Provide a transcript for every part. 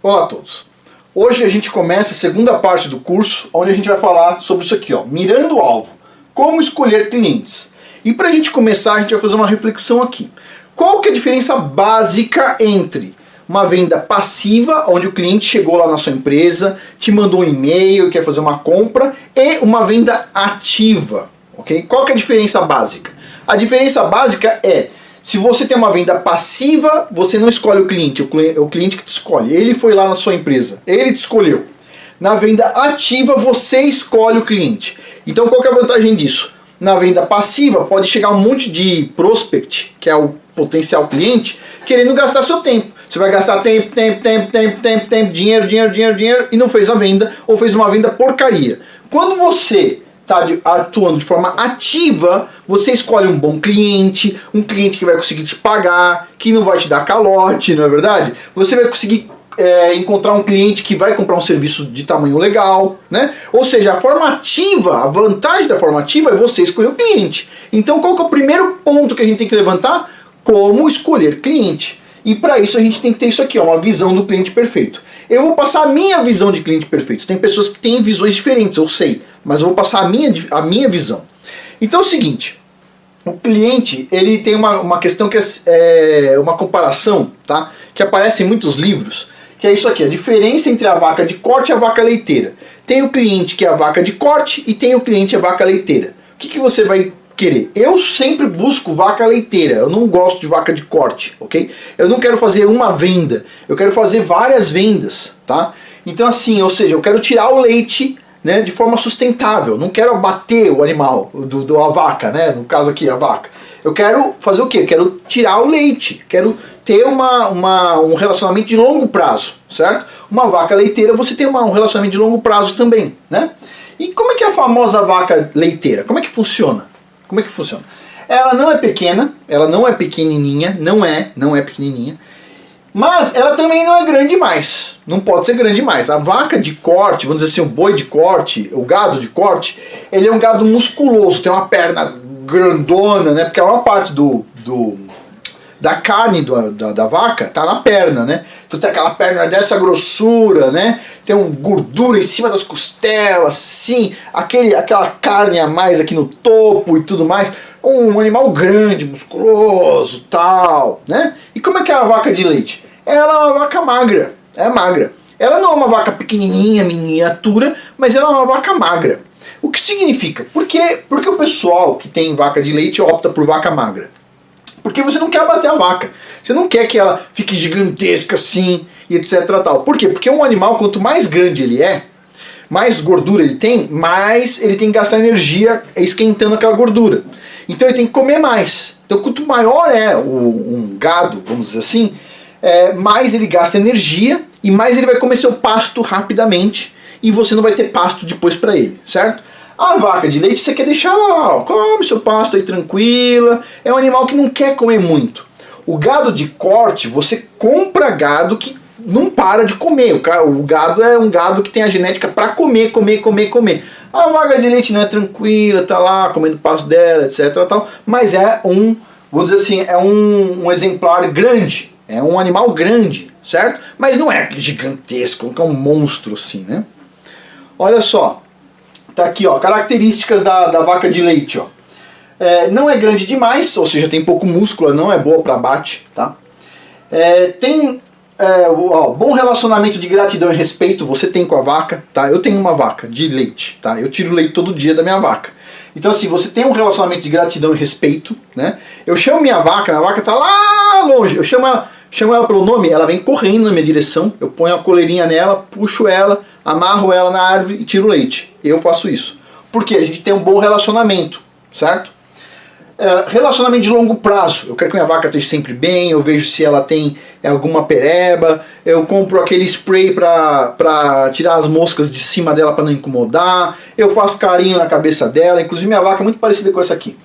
Olá a todos. Hoje a gente começa a segunda parte do curso, onde a gente vai falar sobre isso aqui, ó, mirando o alvo, como escolher clientes. E para a gente começar, a gente vai fazer uma reflexão aqui. Qual que é a diferença básica entre uma venda passiva, onde o cliente chegou lá na sua empresa, te mandou um e-mail, quer fazer uma compra, e uma venda ativa, ok? Qual que é a diferença básica? A diferença básica é, se você tem uma venda passiva, você não escolhe o cliente, é o cliente que te escolhe. Ele foi lá na sua empresa, ele te escolheu. Na venda ativa, você escolhe o cliente. Então qual que é a vantagem disso? Na venda passiva, pode chegar um monte de prospect, que é o potencial cliente, querendo gastar seu tempo. Você vai gastar tempo, dinheiro, e não fez a venda, ou fez uma venda porcaria. Quando você está atuando de forma ativa, você escolhe um bom cliente, um cliente que vai conseguir te pagar, que não vai te dar calote, não é verdade? Você vai conseguir encontrar um cliente que vai comprar um serviço de tamanho legal, né? Ou seja, a forma ativa, a vantagem da forma ativa é você escolher o cliente. Então qual que é o primeiro ponto que a gente tem que levantar? Como escolher cliente. E para isso a gente tem que ter isso aqui, ó, uma visão do cliente perfeito. Eu vou passar a minha visão de cliente perfeito. Tem pessoas que têm visões diferentes, eu sei, mas eu vou passar a minha visão. Então é o seguinte, o cliente ele tem uma questão que é uma comparação, tá? Que aparece em muitos livros, que é isso aqui, a diferença entre a vaca de corte e a vaca leiteira. Tem o cliente que é a vaca de corte e tem o cliente que é a vaca leiteira. O que você vai querer? Eu sempre busco vaca leiteira, eu não gosto de vaca de corte, ok? Eu não quero fazer uma venda, eu quero fazer várias vendas, tá? Então assim, ou seja, eu quero tirar o leite, né, de forma sustentável, não quero abater o animal, a vaca, né, no caso aqui a vaca. Eu quero fazer o quê? Eu quero tirar o leite, quero ter um relacionamento de longo prazo, certo? Uma vaca leiteira você tem um relacionamento de longo prazo também, né? E como é que é a famosa vaca leiteira? Como é que funciona? Como é que funciona? Ela não é pequena, ela não é pequenininha, não é pequenininha, mas ela também não é grande demais, não pode ser grande demais. A vaca de corte, vamos dizer assim, o boi de corte, o gado de corte, ele é um gado musculoso, tem uma perna grandona, né? Porque a maior parte da carne da vaca tá na perna, né? Então tem aquela perna dessa grossura, né? Tem uma gordura em cima das costelas, sim, aquela carne a mais aqui no topo e tudo mais. Um animal grande, musculoso, tal, né? E como é que é a vaca de leite? Ela é uma vaca magra, é magra. Ela não é uma vaca pequenininha, miniatura, mas ela é uma vaca magra. O que significa? Por que o pessoal que tem vaca de leite opta por vaca magra? Porque você não quer abater a vaca. Você não quer que ela fique gigantesca assim e etc. Tal. Por quê? Porque um animal, quanto mais grande ele é, mais gordura ele tem, mais ele tem que gastar energia esquentando aquela gordura. Então ele tem que comer mais. Então quanto maior é um gado, vamos dizer assim, mais ele gasta energia e mais ele vai comer seu pasto rapidamente e você não vai ter pasto depois para ele, certo? A vaca de leite você quer deixar ela lá, ó, come seu pasto aí tranquila, é um animal que não quer comer muito. O gado de corte, você compra gado que não para de comer, o gado é um gado que tem a genética para comer. A vaca de leite não é tranquila, tá lá comendo o pasto dela, etc. Tal, mas vou dizer assim, é um exemplar grande, é um animal grande, certo? Mas não é gigantesco, é um monstro assim, né? Olha só. Tá aqui, ó, características da vaca de leite, ó. Não é grande demais, ou seja, tem pouco músculo, não é boa para abate, tá? Tem bom relacionamento de gratidão e respeito, você tem com a vaca, tá? Eu tenho uma vaca de leite, tá? Eu tiro leite todo dia da minha vaca. Então assim, você tem um relacionamento de gratidão e respeito, né? Eu chamo minha vaca tá lá longe, eu chamo ela pelo nome, ela vem correndo na minha direção, eu ponho a coleirinha nela, puxo ela, amarro ela na árvore e tiro leite. Eu faço isso. Porque a gente tem um bom relacionamento, certo? Relacionamento de longo prazo. Eu quero que minha vaca esteja sempre bem, eu vejo se ela tem alguma pereba, eu compro aquele spray para tirar as moscas de cima dela para não incomodar, eu faço carinho na cabeça dela, inclusive minha vaca é muito parecida com essa aqui.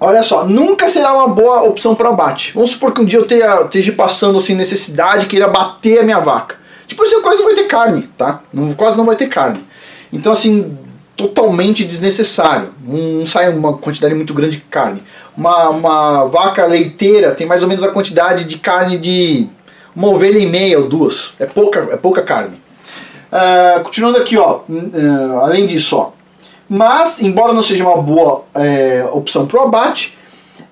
Olha só, nunca será uma boa opção para abate. Vamos supor que um dia eu esteja passando assim, necessidade, queira bater a minha vaca. Tipo assim, quase não vai ter carne, tá? Quase não vai ter carne. Então assim, totalmente desnecessário. Não sai uma quantidade muito grande de carne. Uma vaca leiteira tem mais ou menos a quantidade de carne de uma ovelha e meia ou duas. É pouca carne. Continuando aqui, ó, além disso, ó, mas, embora não seja uma boa opção para o abate,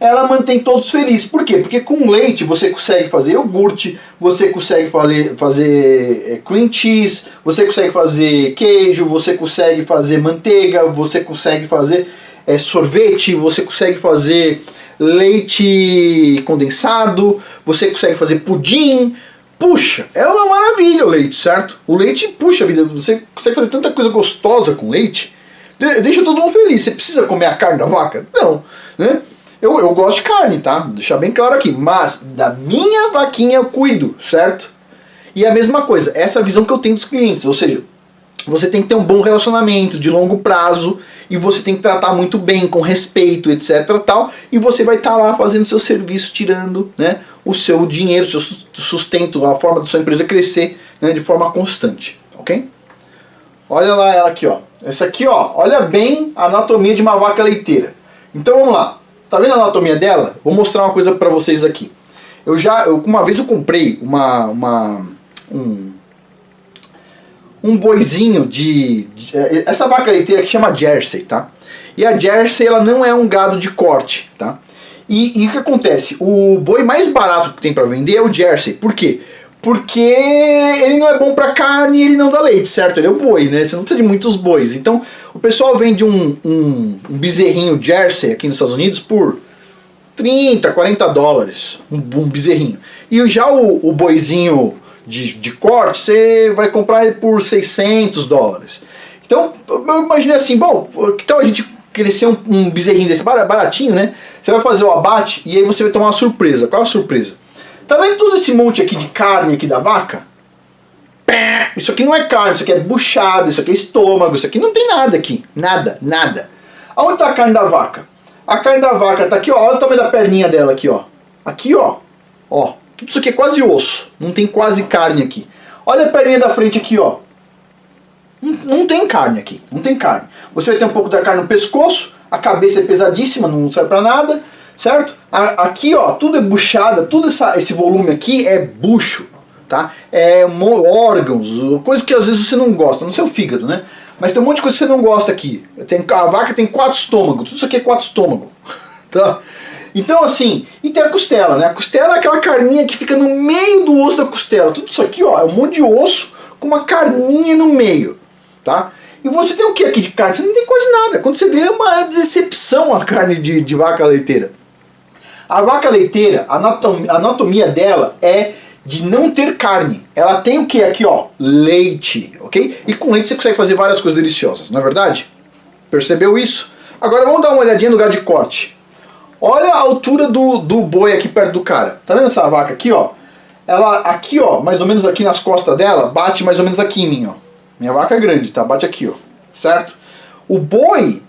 ela mantém todos felizes. Por quê? Porque com leite você consegue fazer iogurte, você consegue fazer cream cheese, você consegue fazer queijo, você consegue fazer manteiga, você consegue fazer sorvete, você consegue fazer leite condensado, você consegue fazer pudim. Puxa, é uma maravilha o leite, certo? O leite, puxa vida, você consegue fazer tanta coisa gostosa com leite, deixa todo mundo feliz. Você precisa comer a carne da vaca? Não, né? Eu gosto de carne, tá? Vou deixar bem claro aqui, mas da minha vaquinha eu cuido, certo? E a mesma coisa, essa é a visão que eu tenho dos clientes, ou seja, você tem que ter um bom relacionamento de longo prazo e você tem que tratar muito bem, com respeito, etc. tal, e você vai estar lá fazendo seu serviço, tirando, né, o seu dinheiro, o seu sustento, a forma da sua empresa crescer, né, de forma constante, ok? Olha lá ela aqui, ó. Essa aqui, ó, olha bem a anatomia de uma vaca leiteira. Então vamos lá. Tá vendo a anatomia dela? Vou mostrar uma coisa pra vocês aqui. Uma vez eu comprei um boizinho essa vaca leiteira que chama Jersey, tá? E a Jersey, ela não é um gado de corte, tá? E o que acontece? O boi mais barato que tem pra vender é o Jersey. Por quê? Porque ele não é bom pra carne e ele não dá leite, certo? Ele é o boi, né? Você não precisa de muitos bois. Então, o pessoal vende um bezerrinho Jersey aqui nos Estados Unidos por 30, 40 dólares. Um bezerrinho. E já o boizinho de corte, você vai comprar ele por 600 dólares. Então, eu imaginei assim, bom, que tal a gente crescer um bezerrinho desse baratinho, né? Você vai fazer o abate e aí você vai tomar uma surpresa. Qual é a surpresa? Tá vendo todo esse monte aqui de carne aqui da vaca? Isso aqui não é carne, isso aqui é buchada, isso aqui é estômago, isso aqui não tem nada aqui. Nada, nada. Aonde tá a carne da vaca? A carne da vaca tá aqui, ó. Olha o tamanho da perninha dela aqui, ó. Aqui, ó. Ó. Tudo isso aqui é quase osso. Não tem quase carne aqui. Olha a perninha da frente aqui, ó. Não tem carne aqui. Não tem carne. Você vai ter um pouco da carne no pescoço. A cabeça é pesadíssima, não serve pra nada. Certo? Aqui, ó, tudo é buchada, todo esse volume aqui é bucho, tá? É órgãos, coisas que às vezes você não gosta, não sei o fígado, né? Mas tem um monte de coisa que você não gosta aqui. A vaca tem 4 estômagos, tudo isso aqui é 4 estômagos, tá? Então assim, e tem a costela, né? A costela é aquela carninha que fica no meio do osso da costela. Tudo isso aqui, ó, é um monte de osso com uma carninha no meio, tá? E você tem o que aqui de carne? Você não tem quase nada. Quando você vê, é uma decepção a carne de vaca leiteira. A vaca leiteira, a anatomia dela é de não ter carne. Ela tem o que aqui, ó? Leite, ok? E com leite você consegue fazer várias coisas deliciosas, não é verdade? Percebeu isso? Agora vamos dar uma olhadinha no lugar de corte. Olha a altura do boi aqui perto do cara. Tá vendo essa vaca aqui, ó? Ela aqui, ó, mais ou menos aqui nas costas dela, bate mais ou menos aqui em mim, ó. Minha vaca é grande, tá? Bate aqui, ó. Certo? Um boi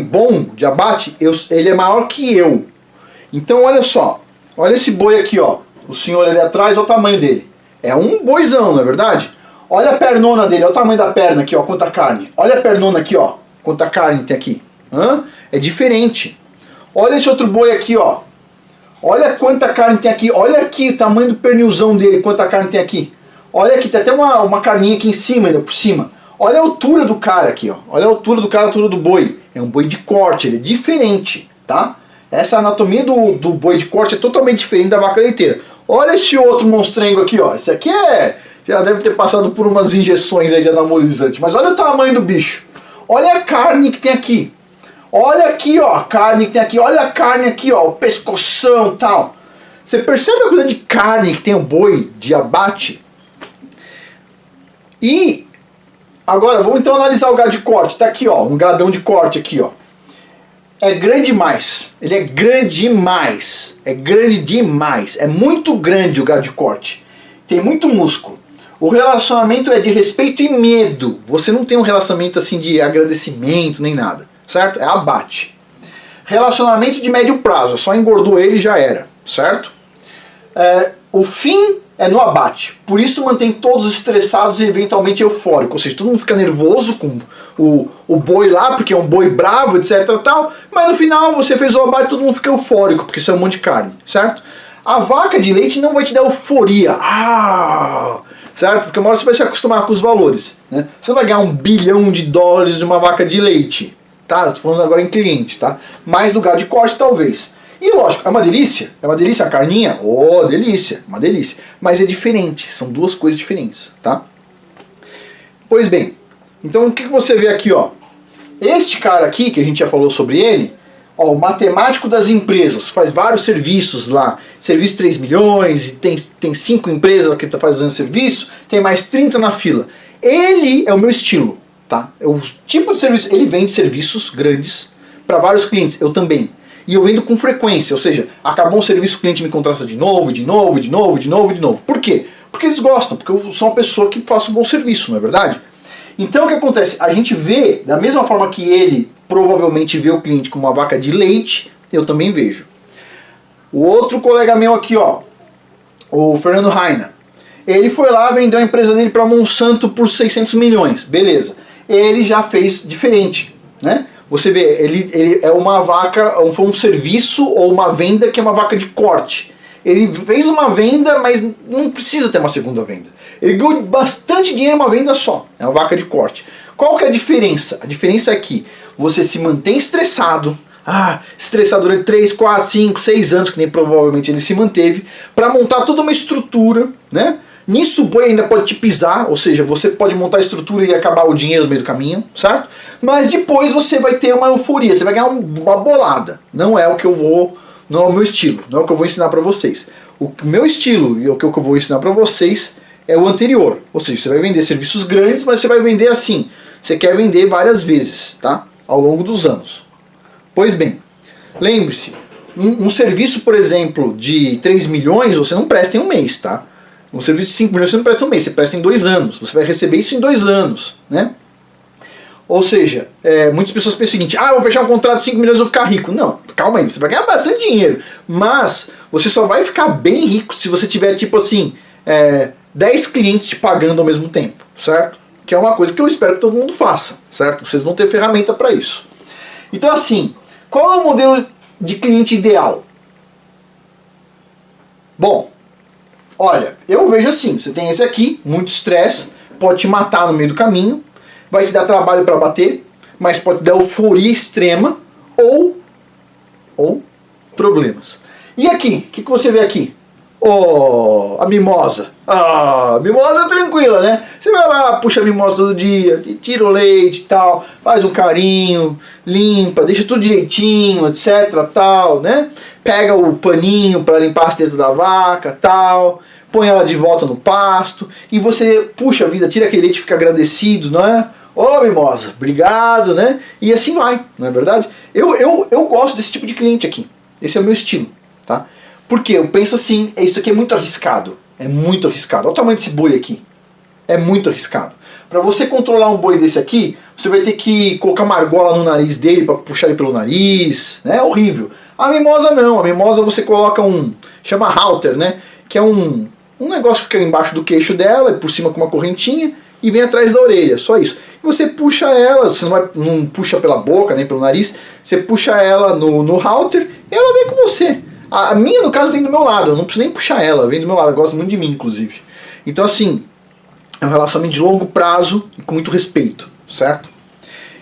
bom de abate, ele é maior que eu. Então olha só, olha esse boi aqui, ó. O senhor ali atrás, olha o tamanho dele. É um boizão, não é verdade? Olha a pernona dele, olha o tamanho da perna aqui, ó, quanta carne. Olha a pernona aqui, ó, quanta carne tem aqui. É diferente. Olha esse outro boi aqui, ó. Olha quanta carne tem aqui. Olha aqui o tamanho do pernilzão dele, quanta carne tem aqui. Olha aqui, tem até uma carninha aqui em cima, ainda por cima. Olha a altura do cara aqui, ó. Olha a altura do cara, a altura do boi. É um boi de corte, ele é diferente, tá? Essa anatomia do boi de corte é totalmente diferente da vaca leiteira. Olha esse outro monstrengo aqui, ó. Esse aqui já deve ter passado por umas injeções aí de anabolizante. Mas olha o tamanho do bicho. Olha a carne que tem aqui. Olha aqui, ó, a carne que tem aqui. Olha a carne aqui, ó, o pescoção e tal. Você percebe a coisa de carne que tem o boi de abate? E agora, vamos então analisar o gado de corte. Tá aqui, ó, um gadão de corte aqui, ó. É grande demais. Ele é grande demais. É grande demais. É muito grande o gado de corte. Tem muito músculo. O relacionamento é de respeito e medo. Você não tem um relacionamento assim de agradecimento nem nada. Certo? É abate. Relacionamento de médio prazo. Só engordou ele e já era. Certo? O fim é no abate. Por isso mantém todos estressados e eventualmente eufóricos. Ou seja, todo mundo fica nervoso com o boi lá, porque é um boi bravo, etc. Tal, mas no final você fez o abate e todo mundo fica eufórico, porque isso é um monte de carne. Certo? A vaca de leite não vai te dar euforia. Certo? Porque uma hora você vai se acostumar com os valores. Né? Você não vai ganhar $1 bilhão de uma vaca de leite. Tá? Estou falando agora em cliente, tá? Mais no gado de corte, talvez. E lógico, é uma delícia? É uma delícia a carninha? Oh, delícia, uma delícia. Mas é diferente, são duas coisas diferentes, tá? Pois bem, então o que você vê aqui, ó? Este cara aqui, que a gente já falou sobre ele, ó, o matemático das empresas, faz vários serviços lá, serviço 3 milhões, e tem 5 empresas que estão fazendo serviço, tem mais 30 na fila. Ele é o meu estilo, tá? O tipo de serviço, ele vende serviços grandes para vários clientes, eu também. E eu vendo com frequência, ou seja, acabou um serviço, o cliente me contrata de novo. Por quê? Porque eles gostam, porque eu sou uma pessoa que faço um bom serviço, não é verdade? Então o que acontece? A gente vê, da mesma forma que ele provavelmente vê o cliente como uma vaca de leite, eu também vejo. O outro colega meu aqui, ó, o Fernando Raina, ele foi lá, vendeu a empresa dele para Monsanto por 600 milhões, beleza. Ele já fez diferente, né? Você vê, ele é uma vaca, foi um serviço ou uma venda que é uma vaca de corte. Ele fez uma venda, mas não precisa ter uma segunda venda. Ele ganhou bastante dinheiro em uma venda só. É uma vaca de corte. Qual que é a diferença? A diferença é que você se mantém estressado. Estressado durante 3, 4, 5, 6 anos, que nem provavelmente ele se manteve, para montar toda uma estrutura, né? Nisso o boi ainda pode te pisar, ou seja, você pode montar a estrutura e acabar o dinheiro no meio do caminho, certo? Mas depois você vai ter uma euforia, você vai ganhar uma bolada. Não é o que eu vou, não é o meu estilo, não é o que eu vou ensinar para vocês. O meu estilo e o que eu vou ensinar para vocês é o anterior. Ou seja, você vai vender serviços grandes, mas você vai vender assim. Você quer vender várias vezes, tá? Ao longo dos anos. Pois bem, lembre-se, um serviço, por exemplo, de 3 milhões, você não presta em um mês, tá? Um serviço de 5 milhões você não presta em um mês, você presta em 2 anos. Você vai receber isso em 2 anos, né? Ou seja, muitas pessoas pensam o seguinte, eu vou fechar um contrato de 5 milhões e vou ficar rico. Não, calma aí, você vai ganhar bastante dinheiro. Mas você só vai ficar bem rico se você tiver, tipo assim, 10 clientes te pagando ao mesmo tempo, certo? Que é uma coisa que eu espero que todo mundo faça, certo? Vocês vão ter ferramenta para isso. Então assim, qual é o modelo de cliente ideal? Bom, olha, eu vejo assim, você tem esse aqui, muito estresse, pode te matar no meio do caminho, vai te dar trabalho para bater, mas pode dar euforia extrema ou problemas. E aqui, o que você vê aqui? A mimosa. A mimosa é tranquila, né? Você vai lá, puxa a mimosa todo dia, tira o leite e tal, faz um carinho, limpa, deixa tudo direitinho, etc, tal, né? Pega o paninho para limpar as tetas da vaca, tal, põe ela de volta no pasto e você, puxa a vida, tira aquele leite e fica agradecido, não é? Mimosa, obrigado, né? E assim vai, não é verdade? Eu gosto desse tipo de cliente aqui. Esse é o meu estilo, tá? Porque eu penso assim, isso aqui é muito arriscado. É muito arriscado. Olha o tamanho desse boi aqui. É muito arriscado. Para você controlar um boi desse aqui, você vai ter que colocar uma argola no nariz dele para puxar ele pelo nariz. É horrível. A mimosa não. A mimosa você coloca chama halter, né? Que é um negócio que fica embaixo do queixo dela, por cima com uma correntinha, e vem atrás da orelha. Só isso. E você puxa ela, você não puxa pela boca, nem pelo nariz. Você puxa ela no halter e ela vem com você. A minha, no caso, vem do meu lado. Eu não preciso nem puxar ela, vem do meu lado. Eu gosto muito de mim, inclusive. Então, assim, é um relacionamento de longo prazo e com muito respeito, certo?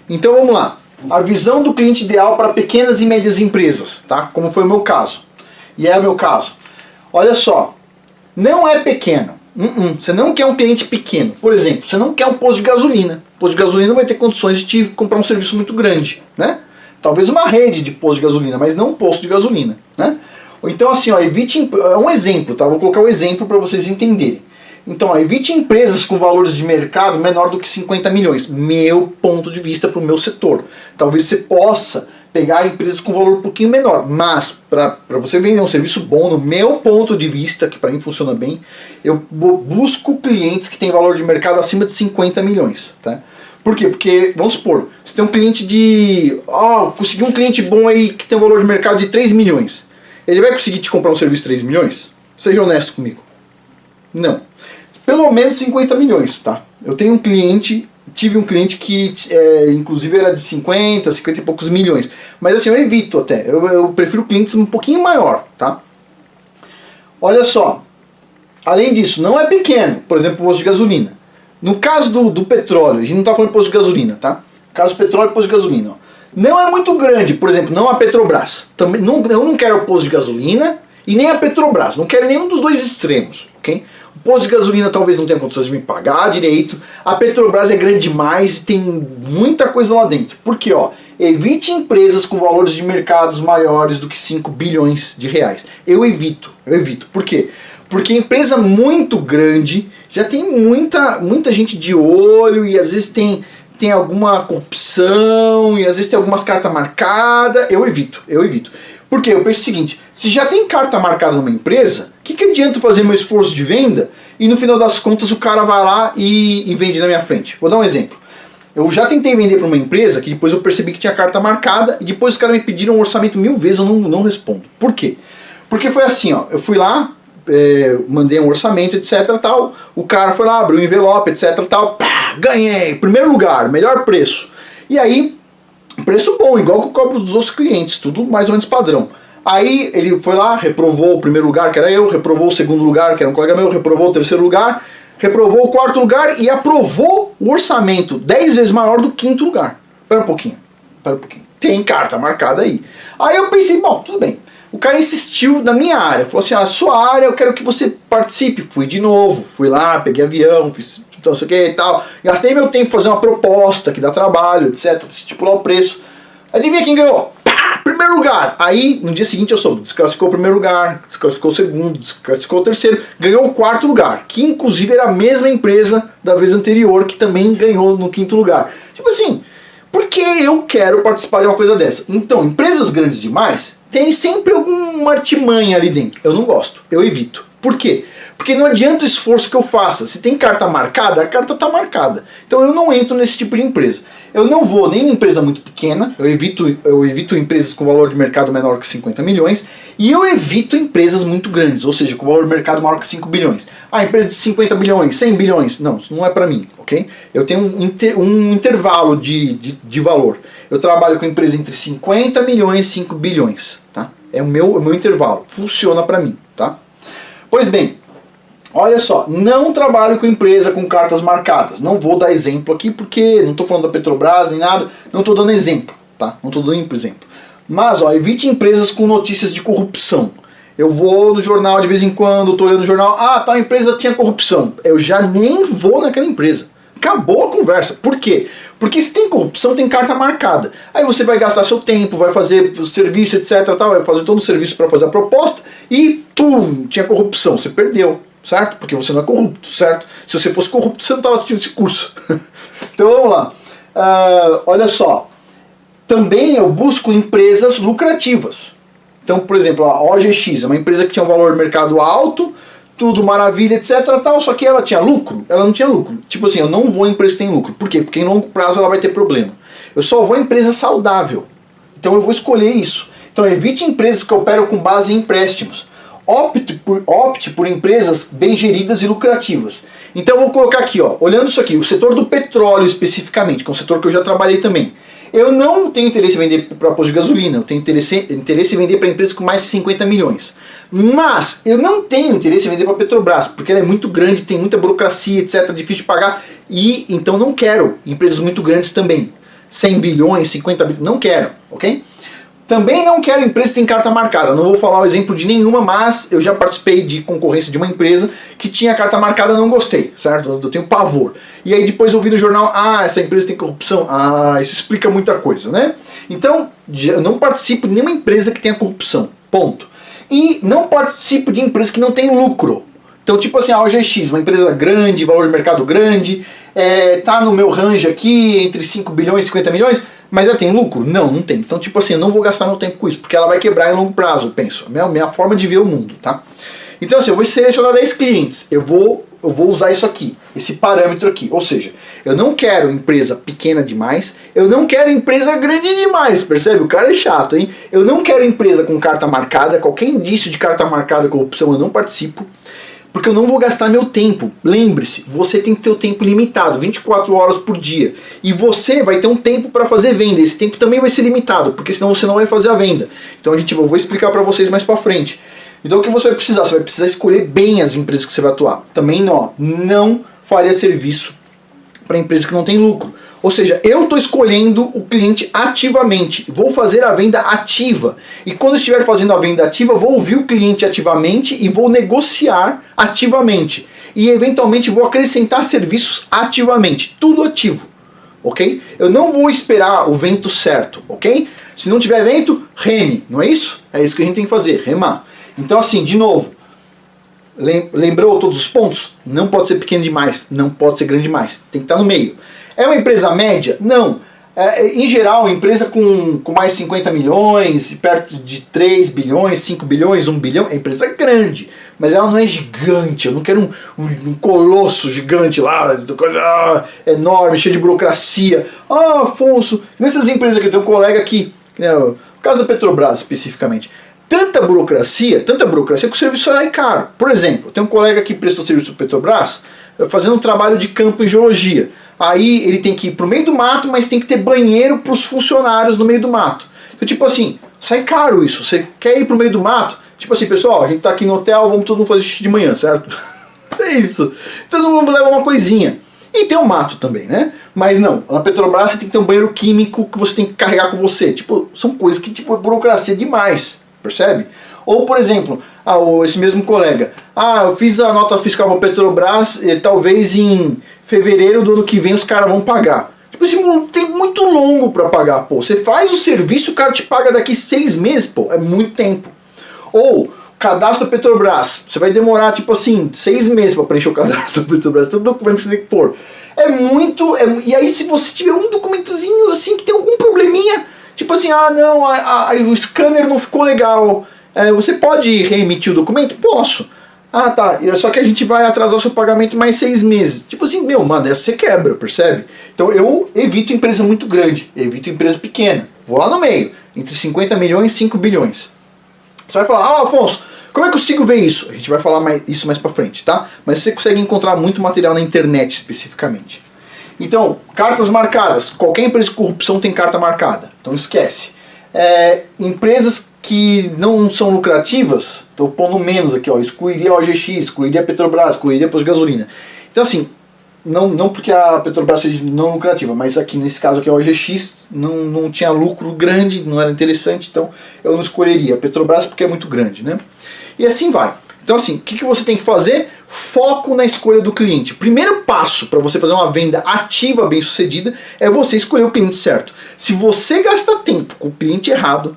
Então, vamos lá. A visão do cliente ideal para pequenas e médias empresas, tá? Como foi o meu caso. E é o meu caso. Olha só. Não é pequeno. Você não quer um cliente pequeno. Por exemplo, você não quer um posto de gasolina. O posto de gasolina não vai ter condições de te comprar um serviço muito grande, né? Talvez uma rede de posto de gasolina, mas não um posto de gasolina, né? Então assim, evite, é um exemplo, tá? Vou colocar um exemplo para vocês entenderem. Então, evite empresas com valores de mercado menor do que 50 milhões. Meu ponto de vista para o meu setor. Talvez você possa pegar empresas com valor um pouquinho menor, mas para você vender um serviço bom, no meu ponto de vista, que para mim funciona bem, eu busco clientes que têm valor de mercado acima de 50 milhões, tá? Por quê? Porque, vamos supor, você tem um cliente consegui um cliente bom aí que tem um valor de mercado de 3 milhões. Ele vai conseguir te comprar um serviço de 3 milhões? Seja honesto comigo. Não. Pelo menos 50 milhões, tá? Eu tenho tive um cliente que inclusive era de 50 e poucos milhões. Mas assim, eu evito até. Eu prefiro clientes um pouquinho maior, tá? Olha só, além disso, não é pequeno, por exemplo, o posto de gasolina. No caso do petróleo, a gente não está falando de posto de gasolina, tá? No caso do petróleo e posto de gasolina, ó. Não é muito grande, por exemplo, não a Petrobras. Também, eu não quero o posto de gasolina e nem a Petrobras, não quero nenhum dos dois extremos, ok? O posto de gasolina talvez não tenha condições de me pagar direito, a Petrobras é grande demais e tem muita coisa lá dentro. Por quê? Ó, evite empresas com valores de mercados maiores do que 5 bilhões de reais. Eu evito. Por quê? Porque empresa muito grande já tem muita gente de olho e às vezes tem alguma corrupção e às vezes tem algumas cartas marcadas. Eu evito. Porque eu penso o seguinte, se já tem carta marcada numa empresa, o que adianta fazer meu esforço de venda e no final das contas o cara vai lá e vende na minha frente? Vou dar um exemplo. Eu já tentei vender para uma empresa que depois eu percebi que tinha carta marcada e depois os caras me pediram um orçamento 1000 vezes, eu não respondo. Por quê? Porque foi assim, ó, eu fui lá, mandei um orçamento, etc, tal, o cara foi lá, abriu um envelope, etc, tal, pá, ganhei, primeiro lugar, melhor preço. E aí, preço bom, igual que eu cobro dos outros clientes, tudo mais ou menos padrão. Aí ele foi lá, reprovou o primeiro lugar, que era eu, reprovou o segundo lugar, que era um colega meu, reprovou o terceiro lugar, reprovou o quarto lugar e aprovou o orçamento 10 vezes maior do quinto lugar. Espera um pouquinho. Tem carta marcada aí. Aí eu pensei, bom, tudo bem. O cara insistiu na minha área, falou assim, sua área eu quero que você participe. Fui de novo, fui lá, peguei avião, fiz não sei o que e tal. Gastei meu tempo fazer uma proposta que dá trabalho, etc, estipular o preço. Adivinha quem ganhou? Pá, primeiro lugar. Aí, no dia seguinte eu soube, desclassificou o primeiro lugar, desclassificou o segundo, desclassificou o terceiro, ganhou o quarto lugar, que inclusive era a mesma empresa da vez anterior, que também ganhou no quinto lugar. Tipo assim, por que eu quero participar de uma coisa dessa? Então, empresas grandes demais, tem sempre alguma artimanha ali dentro. Eu não gosto, eu evito. Por quê? Porque não adianta o esforço que eu faça. Se tem carta marcada, a carta está marcada. Então eu não entro nesse tipo de empresa. Eu não vou nem em empresa muito pequena, eu evito empresas com valor de mercado menor que 50 milhões, e eu evito empresas muito grandes, ou seja, com valor de mercado maior que 5 bilhões. Empresa de 50 bilhões, 100 bilhões, não, isso não é para mim, ok? Eu tenho um intervalo de valor. Eu trabalho com empresa entre 50 milhões e 5 bilhões, tá? É o meu intervalo, funciona para mim, tá? Pois bem, olha só, não trabalho com empresa com cartas marcadas. Não vou dar exemplo aqui porque não estou falando da Petrobras nem nada, não estou dando exemplo, tá? Não estou dando exemplo. Mas, ó, evite empresas com notícias de corrupção. Eu vou no jornal de vez em quando, estou olhando no jornal, tal empresa tinha corrupção. Eu já nem vou naquela empresa. Acabou a conversa. Por quê? Porque se tem corrupção, tem carta marcada. Aí você vai gastar seu tempo, vai fazer o serviço, etc, tal, vai fazer todo o serviço para fazer a proposta e, pum, tinha corrupção. Você perdeu. Certo? Porque você não é corrupto, certo? Se você fosse corrupto, você não estava assistindo esse curso. Então vamos lá. Olha só. Também eu busco empresas lucrativas. Então, por exemplo, a OGX é uma empresa que tinha um valor de mercado alto, tudo maravilha, etc. Tal, só que ela tinha lucro? Ela não tinha lucro. Tipo assim, eu não vou em empresa que tem lucro. Por quê? Porque em longo prazo ela vai ter problema. Eu só vou em empresa saudável. Então eu vou escolher isso. Então evite empresas que operam com base em empréstimos. Opte por empresas bem geridas e lucrativas. Então eu vou colocar aqui, ó, olhando isso aqui, o setor do petróleo especificamente, que é um setor que eu já trabalhei também. Eu não tenho interesse em vender para posto de gasolina, eu tenho interesse em vender para empresas com mais de 50 milhões. Mas eu não tenho interesse em vender para a Petrobras, porque ela é muito grande, tem muita burocracia, etc, difícil de pagar, e então não quero empresas muito grandes também. 100 bilhões, 50 bilhões, não quero, ok? Também não quero empresa que tem carta marcada. Não vou falar o exemplo de nenhuma, mas eu já participei de concorrência de uma empresa que tinha carta marcada e não gostei, certo? Eu tenho pavor. E aí depois eu vi no jornal, essa empresa tem corrupção. Isso explica muita coisa, né? Então, eu não participo de nenhuma empresa que tenha corrupção. Ponto. E não participo de empresa que não tem lucro. Então, tipo assim, a OGX, uma empresa grande, valor de mercado grande, tá no meu range aqui, entre 5 bilhões e 50 milhões, mas ela tem lucro? Não, não tem. Então, tipo assim, eu não vou gastar meu tempo com isso, porque ela vai quebrar em longo prazo, eu penso. Minha forma de ver o mundo, tá? Então, assim, eu vou selecionar 10 clientes, eu vou usar isso aqui, esse parâmetro aqui. Ou seja, eu não quero empresa pequena demais, eu não quero empresa grande demais, percebe? O cara é chato, hein? Eu não quero empresa com carta marcada, qualquer indício de carta marcada, corrupção, eu não participo. Porque eu não vou gastar meu tempo. Lembre-se, você tem que ter o tempo limitado, 24 horas por dia. E você vai ter um tempo para fazer venda. Esse tempo também vai ser limitado, porque senão você não vai fazer a venda. Então eu vou explicar para vocês mais para frente. Então o que você vai precisar? Você vai precisar escolher bem as empresas que você vai atuar. Também não faria serviço para empresas que não têm lucro. Ou seja, eu estou escolhendo o cliente ativamente, vou fazer a venda ativa. E quando eu estiver fazendo a venda ativa, vou ouvir o cliente ativamente e vou negociar ativamente. E eventualmente vou acrescentar serviços ativamente, tudo ativo, ok? Eu não vou esperar o vento certo, ok? Se não tiver vento, reme, não é isso? É isso que a gente tem que fazer, remar. Então assim, de novo, lembrou todos os pontos? Não pode ser pequeno demais, não pode ser grande demais, tem que estar no meio. É uma empresa média? Não. Em geral, empresa com mais de 50 milhões, perto de 3 bilhões, 5 bilhões, 1 bilhão, é empresa grande, mas ela não é gigante. Eu não quero um colosso gigante lá, enorme, cheio de burocracia. Ah, Afonso, nessas empresas que eu tenho um colega aqui, no caso da Petrobras especificamente, tanta burocracia que o serviço é caro. Por exemplo, eu tenho um colega que prestou serviço para Petrobras fazendo um trabalho de campo em geologia. Aí ele tem que ir pro meio do mato, mas tem que ter banheiro pros funcionários no meio do mato. Então, tipo assim, sai caro isso. Você quer ir pro meio do mato? Tipo assim, pessoal, a gente tá aqui no hotel, vamos todo mundo fazer xixi de manhã, certo? É isso. Todo mundo leva uma coisinha. E tem um mato também, né? Mas não, na Petrobras você tem que ter um banheiro químico que você tem que carregar com você. Tipo, são coisas que, tipo, é burocracia demais, percebe? Ou, por exemplo, esse mesmo colega, eu fiz a nota fiscal para Petrobras, talvez em fevereiro do ano que vem os caras vão pagar. Tipo assim, um tempo muito longo para pagar, pô. Você faz o serviço, o cara te paga daqui 6 meses, pô. É muito tempo. Ou, cadastro Petrobras. Você vai demorar, tipo assim, 6 meses para preencher o cadastro Petrobras. Todo documento que você tem que pôr. É muito... E aí, se você tiver um documentozinho, assim, que tem algum probleminha, tipo assim, o scanner não ficou legal. Você pode reemitir o documento? Posso. Tá, só que a gente vai atrasar o seu pagamento mais 6 meses. Tipo assim, mano, essa você quebra, percebe? Então eu evito empresa muito grande, evito empresa pequena. Vou lá no meio, entre 50 milhões e 5 bilhões. Você vai falar, Afonso, como é que eu consigo ver isso? A gente vai falar isso mais pra frente, tá? Mas você consegue encontrar muito material na internet especificamente. Então, cartas marcadas. Qualquer empresa de corrupção tem carta marcada, então esquece. Empresas que não são lucrativas, estou pondo menos aqui, excluiria a OGX, excluiria a Petrobras, excluiria a Posto de Gasolina. Então assim, não porque a Petrobras seja não lucrativa, mas aqui nesse caso aqui a OGX não tinha lucro grande, não era interessante, então eu não escolheria a Petrobras porque é muito grande, né? E assim vai. Então assim, o que você tem que fazer? Foco na escolha do cliente. Primeiro passo para você fazer uma venda ativa bem sucedida é você escolher o cliente certo. Se você gasta tempo com o cliente errado,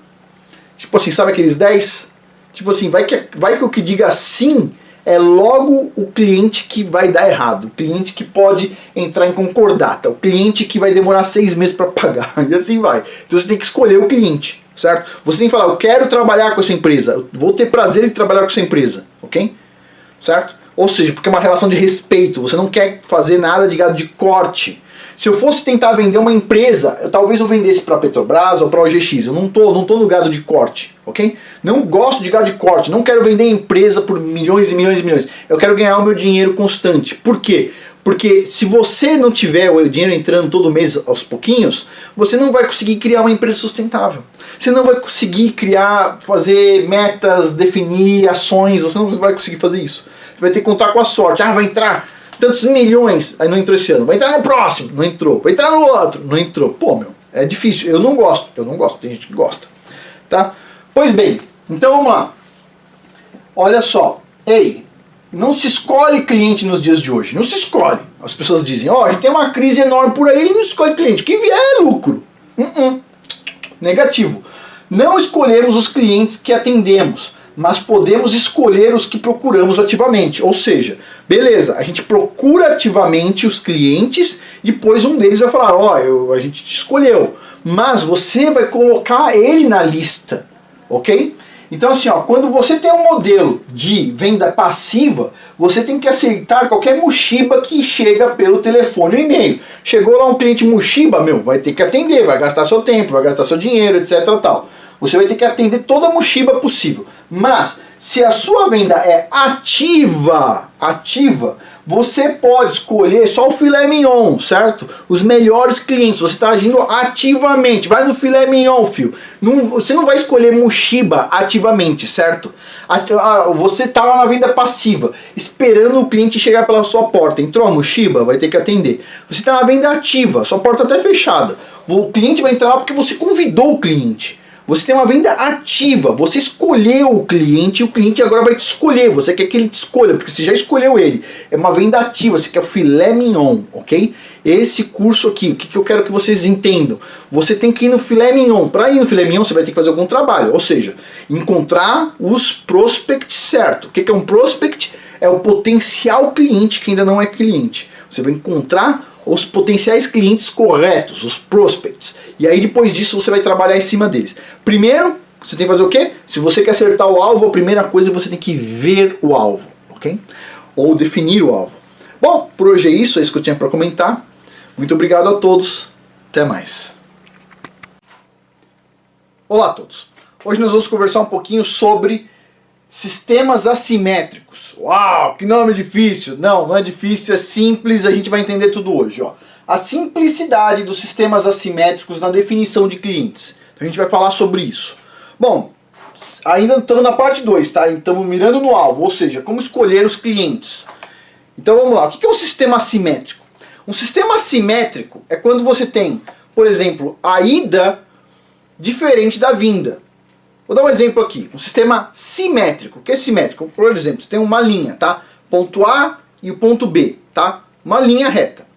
tipo assim, sabe aqueles 10? Tipo assim, vai que o que diga sim é logo o cliente que vai dar errado. O cliente que pode entrar em concordata. O cliente que vai demorar 6 meses para pagar. E assim vai. Então você tem que escolher o cliente, certo? Você tem que falar, eu quero trabalhar com essa empresa. Eu vou ter prazer em trabalhar com essa empresa. Ok? Certo? Ou seja, porque é uma relação de respeito. Você não quer fazer nada de gado de corte. Se eu fosse tentar vender uma empresa, talvez eu vendesse para a Petrobras ou para a OGX. Eu não tô no gado de corte, ok? Não gosto de gado de corte. Não quero vender empresa por milhões e milhões e milhões. Eu quero ganhar o meu dinheiro constante. Por quê? Porque se você não tiver o dinheiro entrando todo mês aos pouquinhos, você não vai conseguir criar uma empresa sustentável. Você não vai conseguir fazer metas, definir ações. Você não vai conseguir fazer isso. Você vai ter que contar com a sorte. Vai entrar tantos milhões, aí não entrou esse ano. Vai entrar no próximo, não entrou. Vai entrar no outro, não entrou. Pô, é difícil. Eu não gosto, tem gente que gosta. Tá? Pois bem, então vamos lá. Olha só. Não se escolhe cliente nos dias de hoje. Não se escolhe. As pessoas dizem, a gente tem uma crise enorme por aí e não escolhe cliente. Quem vier é lucro. Negativo. Não escolhemos os clientes que atendemos, mas podemos escolher os que procuramos ativamente. Ou seja, beleza, a gente procura ativamente os clientes, depois um deles vai falar, a gente te escolheu, mas você vai colocar ele na lista, ok? Então assim, quando você tem um modelo de venda passiva, você tem que aceitar qualquer mochiba que chega pelo telefone ou e-mail. Chegou lá um cliente mochiba, vai ter que atender, vai gastar seu tempo, vai gastar seu dinheiro, etc. tal. Você vai ter que atender toda a mochiba possível. Mas, se a sua venda é ativa, você pode escolher só o filé mignon, certo? Os melhores clientes, você está agindo ativamente. Vai no filé mignon, filho. Você não vai escolher mochiba ativamente, certo? Você está lá na venda passiva, esperando o cliente chegar pela sua porta. Entrou a Mushiba, vai ter que atender. Você está na venda ativa, sua porta está fechada. O cliente vai entrar lá porque você convidou o cliente. Você tem uma venda ativa, você escolheu o cliente e o cliente agora vai te escolher. Você quer que ele te escolha, porque você já escolheu ele. É uma venda ativa, você quer o filé mignon, ok? Esse curso aqui, o que eu quero que vocês entendam? Você tem que ir no filé mignon. Para ir no filé mignon, você vai ter que fazer algum trabalho. Ou seja, encontrar os prospects certo. O que é um prospect? É o potencial cliente que ainda não é cliente. Você vai encontrar os potenciais clientes corretos, os prospects. E aí depois disso você vai trabalhar em cima deles. Primeiro, você tem que fazer o quê? Se você quer acertar o alvo, a primeira coisa é você tem que ver o alvo, ok? Ou definir o alvo. Bom, por hoje é isso que eu tinha para comentar. Muito obrigado a todos. Até mais. Olá a todos. Hoje nós vamos conversar um pouquinho sobre sistemas assimétricos. Uau, que nome difícil! Não é difícil, é simples, a gente vai entender tudo hoje. Ó. A simplicidade dos sistemas assimétricos na definição de clientes. Então a gente vai falar sobre isso. Bom, ainda estamos na parte 2, tá? Estamos mirando no alvo, ou seja, como escolher os clientes. Então vamos lá, o que é um sistema assimétrico? Um sistema assimétrico é quando você tem, por exemplo, a ida diferente da vinda. Vou dar um exemplo aqui, um sistema simétrico. O que é simétrico? Por exemplo, você tem uma linha, tá? Ponto A e o ponto B, tá? Uma linha reta.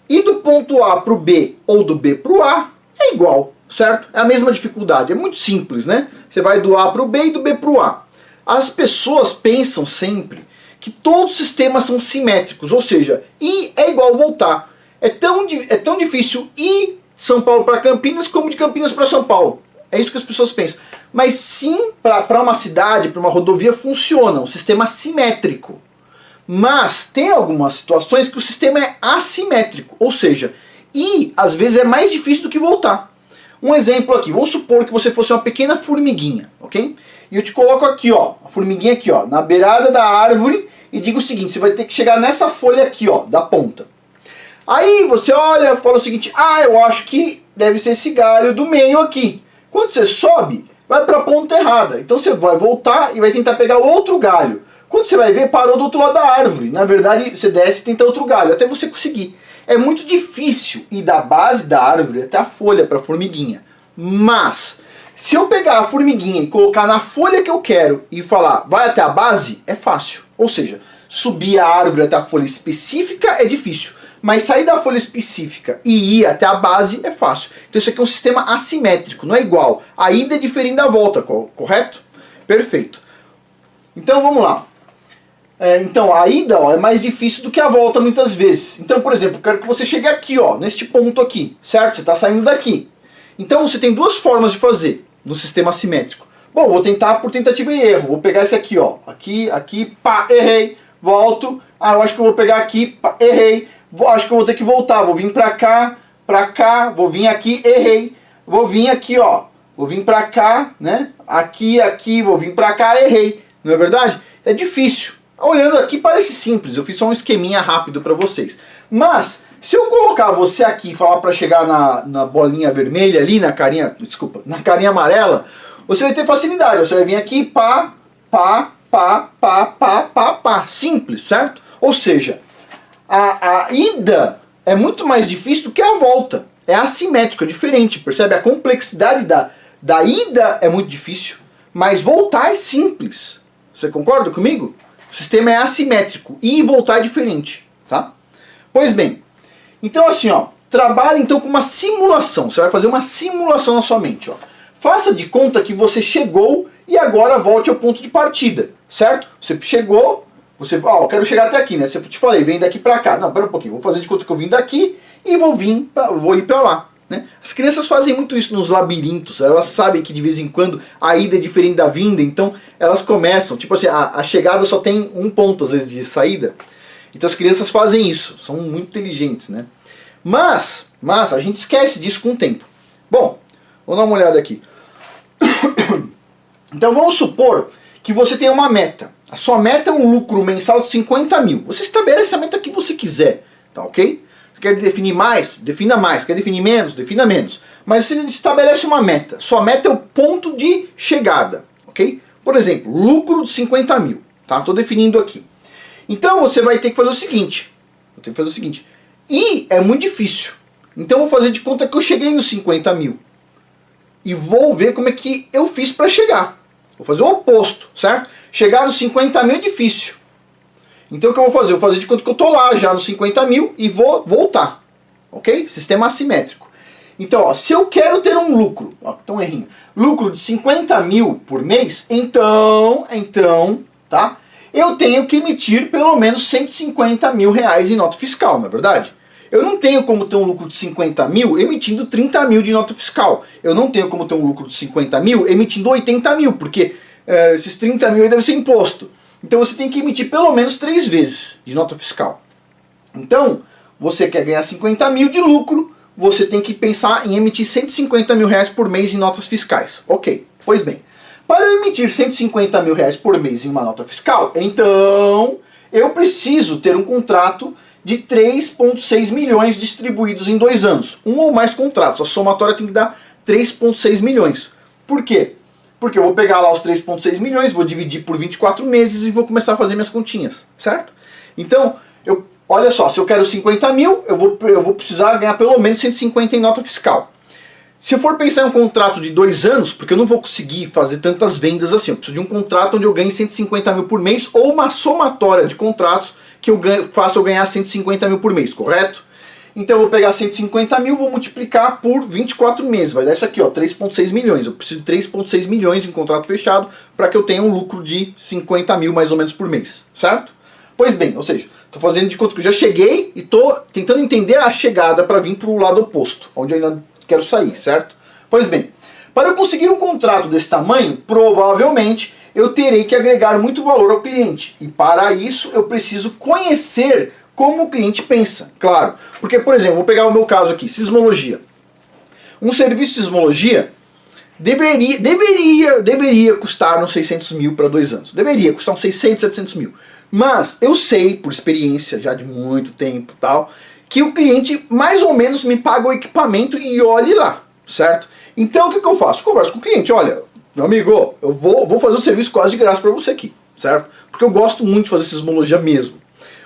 E do ponto A para o B ou do B para o A é igual, certo? É a mesma dificuldade, é muito simples, né? Você vai do A para o B e do B para o A. As pessoas pensam sempre que todos os sistemas são simétricos, ou seja, ir é igual voltar. É tão difícil ir São Paulo para Campinas como de Campinas para São Paulo. É isso que as pessoas pensam. Mas sim, para uma cidade, para uma rodovia, funciona, um sistema simétrico. Mas tem algumas situações que o sistema é assimétrico, ou seja, ir às vezes é mais difícil do que voltar. Um exemplo aqui, vamos supor que você fosse uma pequena formiguinha, ok? E eu te coloco aqui, ó, a formiguinha aqui, ó, na beirada da árvore e digo o seguinte, você vai ter que chegar nessa folha aqui, ó, da ponta. Aí você olha e fala o seguinte, eu acho que deve ser esse galho do meio aqui. Quando você sobe, vai para a ponta errada. Então você vai voltar e vai tentar pegar outro galho. Quando você vai ver, parou do outro lado da árvore. Na verdade, você desce e tenta outro galho, até você conseguir. É muito difícil ir da base da árvore até a folha para a formiguinha. Mas, se eu pegar a formiguinha e colocar na folha que eu quero e falar, vai até a base, é fácil. Ou seja, subir a árvore até a folha específica é difícil. Mas sair da folha específica e ir até a base é fácil. Então isso aqui é um sistema assimétrico, não é igual. A ida é diferente da volta, correto? Perfeito. Então vamos lá. Então a ida é mais difícil do que a volta muitas vezes. Então, por exemplo, eu quero que você chegue aqui, ó, neste ponto aqui, certo? Você está saindo daqui. Então você tem duas formas de fazer no sistema assimétrico. Bom, vou tentar por tentativa e erro. Vou pegar esse aqui, ó. Aqui, pá, errei. Volto. Eu acho que eu vou pegar aqui, pá, errei. Acho que eu vou ter que voltar, vou vir pra cá, vou vir aqui, errei. Vou vir aqui, ó, vou vir pra cá, né? Aqui, vou vir pra cá, errei. Não é verdade? É difícil. Olhando aqui parece simples, eu fiz só um esqueminha rápido pra vocês. Mas, se eu colocar você aqui e falar pra chegar na bolinha vermelha ali, na carinha amarela, você vai ter facilidade. Você vai vir aqui, pá. Simples, certo? Ou seja, a ida é muito mais difícil do que a volta. É assimétrico, é diferente. Percebe? A complexidade da ida é muito difícil, mas voltar é simples. Você concorda comigo? O sistema é assimétrico. Ir e voltar é diferente. Tá? Pois bem, então assim, ó, trabalhe então com uma simulação. Você vai fazer uma simulação na sua mente. Ó. Faça de conta que você chegou e agora volte ao ponto de partida. Certo? Você chegou... eu quero chegar até aqui, né? Se eu te falei, vem daqui pra cá. Não, pera um pouquinho, vou fazer de conta que eu vim daqui e vou ir pra lá. Né? As crianças fazem muito isso nos labirintos. Elas sabem que de vez em quando a ida é diferente da vinda, então elas começam. Tipo assim, a chegada só tem um ponto, às vezes, de saída. Então as crianças fazem isso, são muito inteligentes, né? Mas a gente esquece disso com o tempo. Bom, vamos dar uma olhada aqui. Então vamos supor que você tem uma meta. A sua meta é um lucro mensal de 50 mil. Você estabelece a meta que você quiser, tá ok? Você quer definir mais? Defina mais. Quer definir menos? Defina menos. Mas você estabelece uma meta. Sua meta é o ponto de chegada, ok? Por exemplo, lucro de 50 mil. Tá? Estou definindo aqui. Então você vai ter que fazer o seguinte. E é muito difícil. Então eu vou fazer de conta que eu cheguei nos 50 mil. E vou ver como é que eu fiz para chegar. Vou fazer o oposto, certo? Chegar nos 50 mil é difícil. Então o que eu vou fazer? Eu vou fazer de conta que eu estou lá já nos 50 mil e vou voltar. Ok? Sistema assimétrico. Então, ó, se eu quero ter um lucro, ó, então errinho, lucro de 50 mil por mês, então, tá? Eu tenho que emitir pelo menos 150 mil reais em nota fiscal, não é verdade? Eu não tenho como ter um lucro de 50 mil emitindo 30 mil de nota fiscal. Eu não tenho como ter um lucro de 50 mil emitindo 80 mil, porque esses 30 mil aí devem ser imposto. Então você tem que emitir pelo menos 3 vezes de nota fiscal. Então, você quer ganhar 50 mil de lucro, você tem que pensar em emitir 150 mil reais por mês em notas fiscais. Ok, pois bem. Para eu emitir 150 mil reais por mês em uma nota fiscal, então eu preciso ter um contrato de 3,6 milhões distribuídos em 2 anos. Um ou mais contratos. A somatória tem que dar 3,6 milhões. Por quê? Porque eu vou pegar lá os 3,6 milhões, vou dividir por 24 meses e vou começar a fazer minhas continhas. Certo? Então, olha só, se eu quero 50 mil, eu vou precisar ganhar pelo menos 150 em nota fiscal. Se eu for pensar em um contrato de 2 anos, porque eu não vou conseguir fazer tantas vendas assim, eu preciso de um contrato onde eu ganhe 150 mil por mês ou uma somatória de contratos que faça eu ganhar 150 mil por mês, correto? Então eu vou pegar 150 mil, vou multiplicar por 24 meses, vai dar isso aqui, ó, 3,6 milhões. Eu preciso de 3,6 milhões em contrato fechado para que eu tenha um lucro de 50 mil mais ou menos por mês, certo? Pois bem, ou seja, estou fazendo de conta que eu já cheguei e estou tentando entender a chegada para vir para o lado oposto, onde eu ainda quero sair, certo? Pois bem, para eu conseguir um contrato desse tamanho, provavelmente eu terei que agregar muito valor ao cliente. E para isso eu preciso conhecer como o cliente pensa, claro. Porque, por exemplo, vou pegar o meu caso aqui, sismologia. Um serviço de sismologia deveria custar uns 600 mil para 2 anos. Deveria custar uns 600, 700 mil. Mas eu sei, por experiência já de muito tempo tal, que o cliente mais ou menos me paga o equipamento e olhe lá, certo? Então o que eu faço? Converso com o cliente, olha, meu amigo, eu vou fazer o serviço quase de graça para você aqui, certo? Porque eu gosto muito de fazer sismologia mesmo.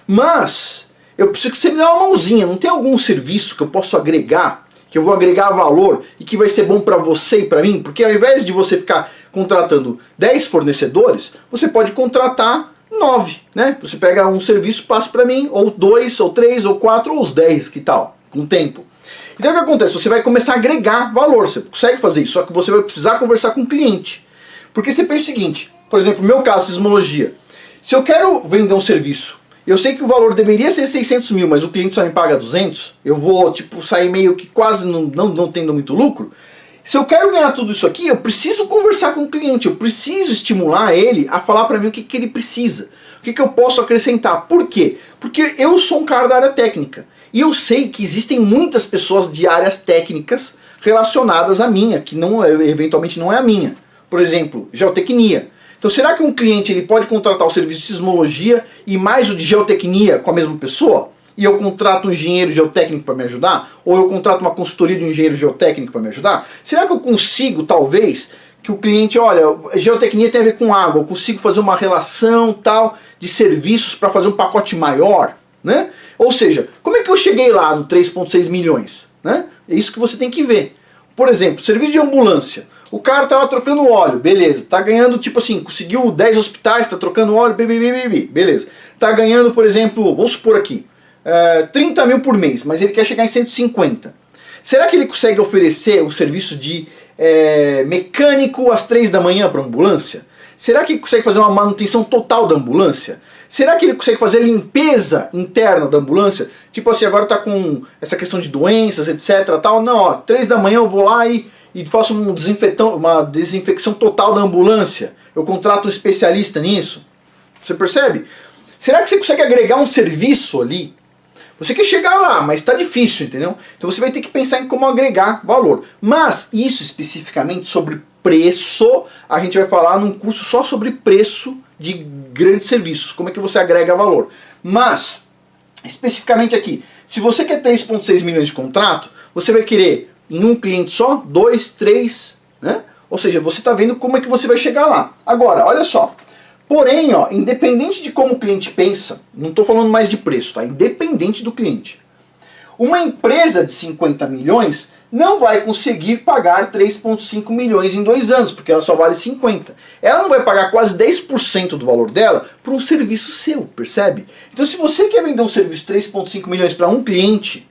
Mas eu preciso que você me dê uma mãozinha, não tem algum serviço que eu possa agregar, que eu vou agregar valor e que vai ser bom para você e para mim? Porque ao invés de você ficar contratando 10 fornecedores, você pode contratar 9, né? Você pega um serviço, passa para mim, ou 2, ou 3, ou 4, ou os 10, que tal? Com o tempo. Então o que acontece? Você vai começar a agregar valor, você consegue fazer isso, só que você vai precisar conversar com o cliente. Porque você pensa o seguinte, por exemplo, no meu caso, sismologia. Se eu quero vender um serviço, eu sei que o valor deveria ser 600 mil, mas o cliente só me paga 200, eu vou sair meio que quase não tendo muito lucro. Se eu quero ganhar tudo isso aqui, eu preciso conversar com o cliente, eu preciso estimular ele a falar para mim o que ele precisa, o que eu posso acrescentar. Por quê? Porque eu sou um cara da área técnica e eu sei que existem muitas pessoas de áreas técnicas relacionadas à minha, que eventualmente não é a minha. Por exemplo, geotecnia. Então será que um cliente ele pode contratar o serviço de sismologia e mais o de geotecnia com a mesma pessoa? E eu contrato um engenheiro geotécnico para me ajudar? Ou eu contrato uma consultoria de um engenheiro geotécnico para me ajudar? Será que eu consigo, talvez, que o cliente, olha, geotecnia tem a ver com água, eu consigo fazer uma relação tal de serviços para fazer um pacote maior? Né? Ou seja, como é que eu cheguei lá no 3,6 milhões? Né? É isso que você tem que ver. Por exemplo, serviço de ambulância. O cara está lá trocando óleo, beleza. Está ganhando, tipo assim, conseguiu 10 hospitais, está trocando óleo, beleza. Está ganhando, por exemplo, vamos supor aqui, 30 mil por mês, mas ele quer chegar em 150. Será que ele consegue oferecer o serviço de mecânico às 3 da manhã para a ambulância? Será que ele consegue fazer uma manutenção total da ambulância? Será que ele consegue fazer limpeza interna da ambulância? Tipo assim, agora está com essa questão de doenças, etc. Tal. Não, ó, 3 da manhã eu vou lá e faço uma desinfecção total da ambulância. Eu contrato um especialista nisso. Você percebe? Será que você consegue agregar um serviço ali? Você quer chegar lá, mas está difícil, entendeu? Então você vai ter que pensar em como agregar valor. Mas isso especificamente sobre preço, a gente vai falar num curso só sobre preço de grandes serviços. Como é que você agrega valor. Mas, especificamente aqui, se você quer 3,6 milhões de contrato, você vai querer em um cliente só, 2, 3, né? Ou seja, você está vendo como é que você vai chegar lá. Agora, olha só. Porém, ó, independente de como o cliente pensa, não estou falando mais de preço, tá? Independente do cliente. Uma empresa de 50 milhões não vai conseguir pagar 3,5 milhões em 2 anos, porque ela só vale 50. Ela não vai pagar quase 10% do valor dela por um serviço seu, percebe? Então se você quer vender um serviço de 3,5 milhões para um cliente,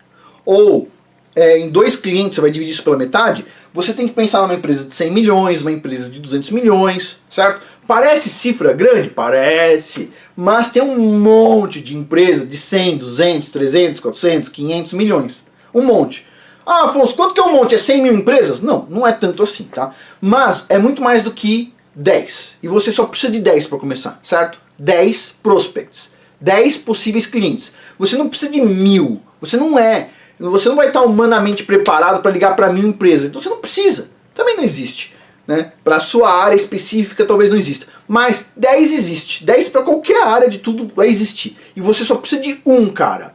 ou em 2 clientes você vai dividir isso pela metade, você tem que pensar numa empresa de 100 milhões, uma empresa de 200 milhões, certo? Parece cifra grande? Parece. Mas tem um monte de empresa de 100, 200, 300, 400, 500 milhões. Um monte. Ah, Afonso, quanto que é um monte? É 100 mil empresas? Não, não é tanto assim, tá? Mas é muito mais do que 10. E você só precisa de 10 para começar, certo? 10 prospects. 10 possíveis clientes. Você não precisa de 1000. Você não vai estar humanamente preparado para ligar para 1000 empresas. Então você não precisa. Também não existe. Né? Para a sua área específica talvez não exista. Mas 10 existe. 10 para qualquer área de tudo vai existir. E você só precisa de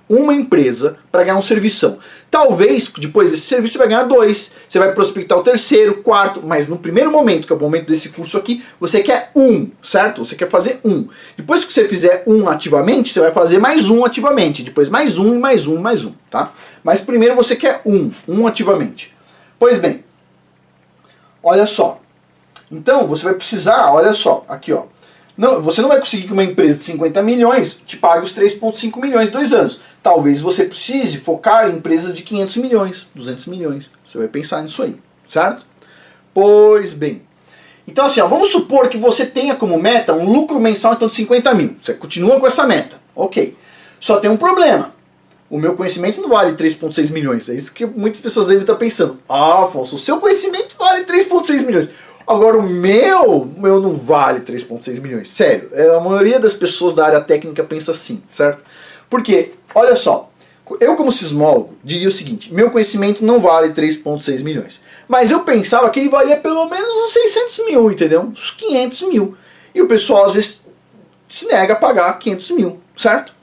uma empresa para ganhar um servição. Talvez depois desse serviço você vai ganhar 2. Você vai prospectar o terceiro, quarto. Mas no primeiro momento, que é o momento desse curso aqui, você quer certo? Você quer fazer Depois que você fizer ativamente, você vai fazer mais ativamente. Depois mais e mais e mais tá? Mas primeiro você quer ativamente. Pois bem, olha só. Então, você vai precisar, olha só, aqui ó. Você não vai conseguir que uma empresa de 50 milhões te pague os 3,5 milhões em 2 anos. Talvez você precise focar em empresas de 500 milhões, 200 milhões. Você vai pensar nisso aí, certo? Pois bem. Então assim, ó, vamos supor que você tenha como meta um lucro mensal então de 50 mil. Você continua com essa meta. Ok. Só tem um problema. O meu conhecimento não vale 3,6 milhões. É isso que muitas pessoas devem estar pensando. Ah, Afonso, o seu conhecimento vale 3,6 milhões. Agora o meu não vale 3,6 milhões. Sério, a maioria das pessoas da área técnica pensa assim, certo? Porque, olha só, eu como sismólogo diria o seguinte, meu conhecimento não vale 3,6 milhões. Mas eu pensava que ele valia pelo menos uns 600 mil, entendeu? Uns 500 mil. E o pessoal às vezes se nega a pagar 500 mil, certo?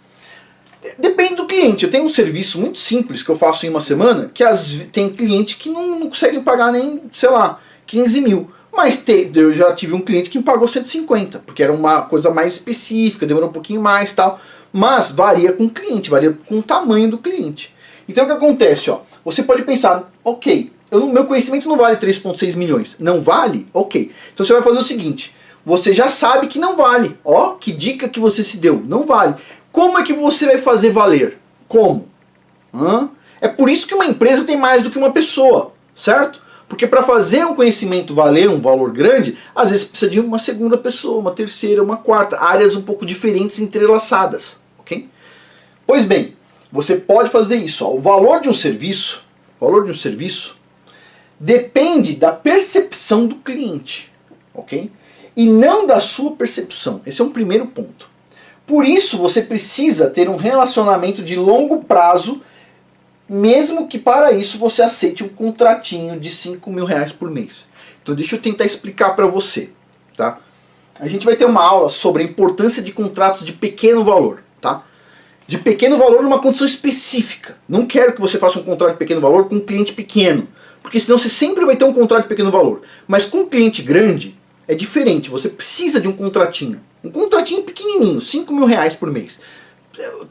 Depende do cliente. Eu tenho um serviço muito simples que eu faço em uma semana, que tem cliente que não consegue pagar nem, sei lá, 15 mil. Mas eu já tive um cliente que me pagou 150, porque era uma coisa mais específica, demorou um pouquinho mais e tal. Mas varia com o cliente, varia com o tamanho do cliente. Então o que acontece? Ó, você pode pensar, ok, meu conhecimento não vale 3,6 milhões. Não vale? Ok. Então você vai fazer o seguinte, você já sabe que não vale. Ó, que dica que você se deu, não vale. Como é que você vai fazer valer? Como? É por isso que uma empresa tem mais do que uma pessoa, certo? Porque para fazer um conhecimento valer um valor grande, às vezes precisa de uma segunda pessoa, uma terceira, uma quarta, áreas um pouco diferentes entrelaçadas, ok? Pois bem, você pode fazer isso. Ó. O valor de um serviço depende da percepção do cliente, ok? E não da sua percepção. Esse é um primeiro ponto. Por isso você precisa ter um relacionamento de longo prazo, mesmo que para isso você aceite um contratinho de 5 mil reais por mês. Então deixa eu tentar explicar para você, tá? A gente vai ter uma aula sobre a importância de contratos de pequeno valor, tá? De pequeno valor numa condição específica. Não quero que você faça um contrato de pequeno valor com um cliente pequeno, porque senão você sempre vai ter um contrato de pequeno valor. Mas com um cliente grande é diferente, você precisa de um contratinho. Um contratinho pequenininho, 5 mil reais por mês.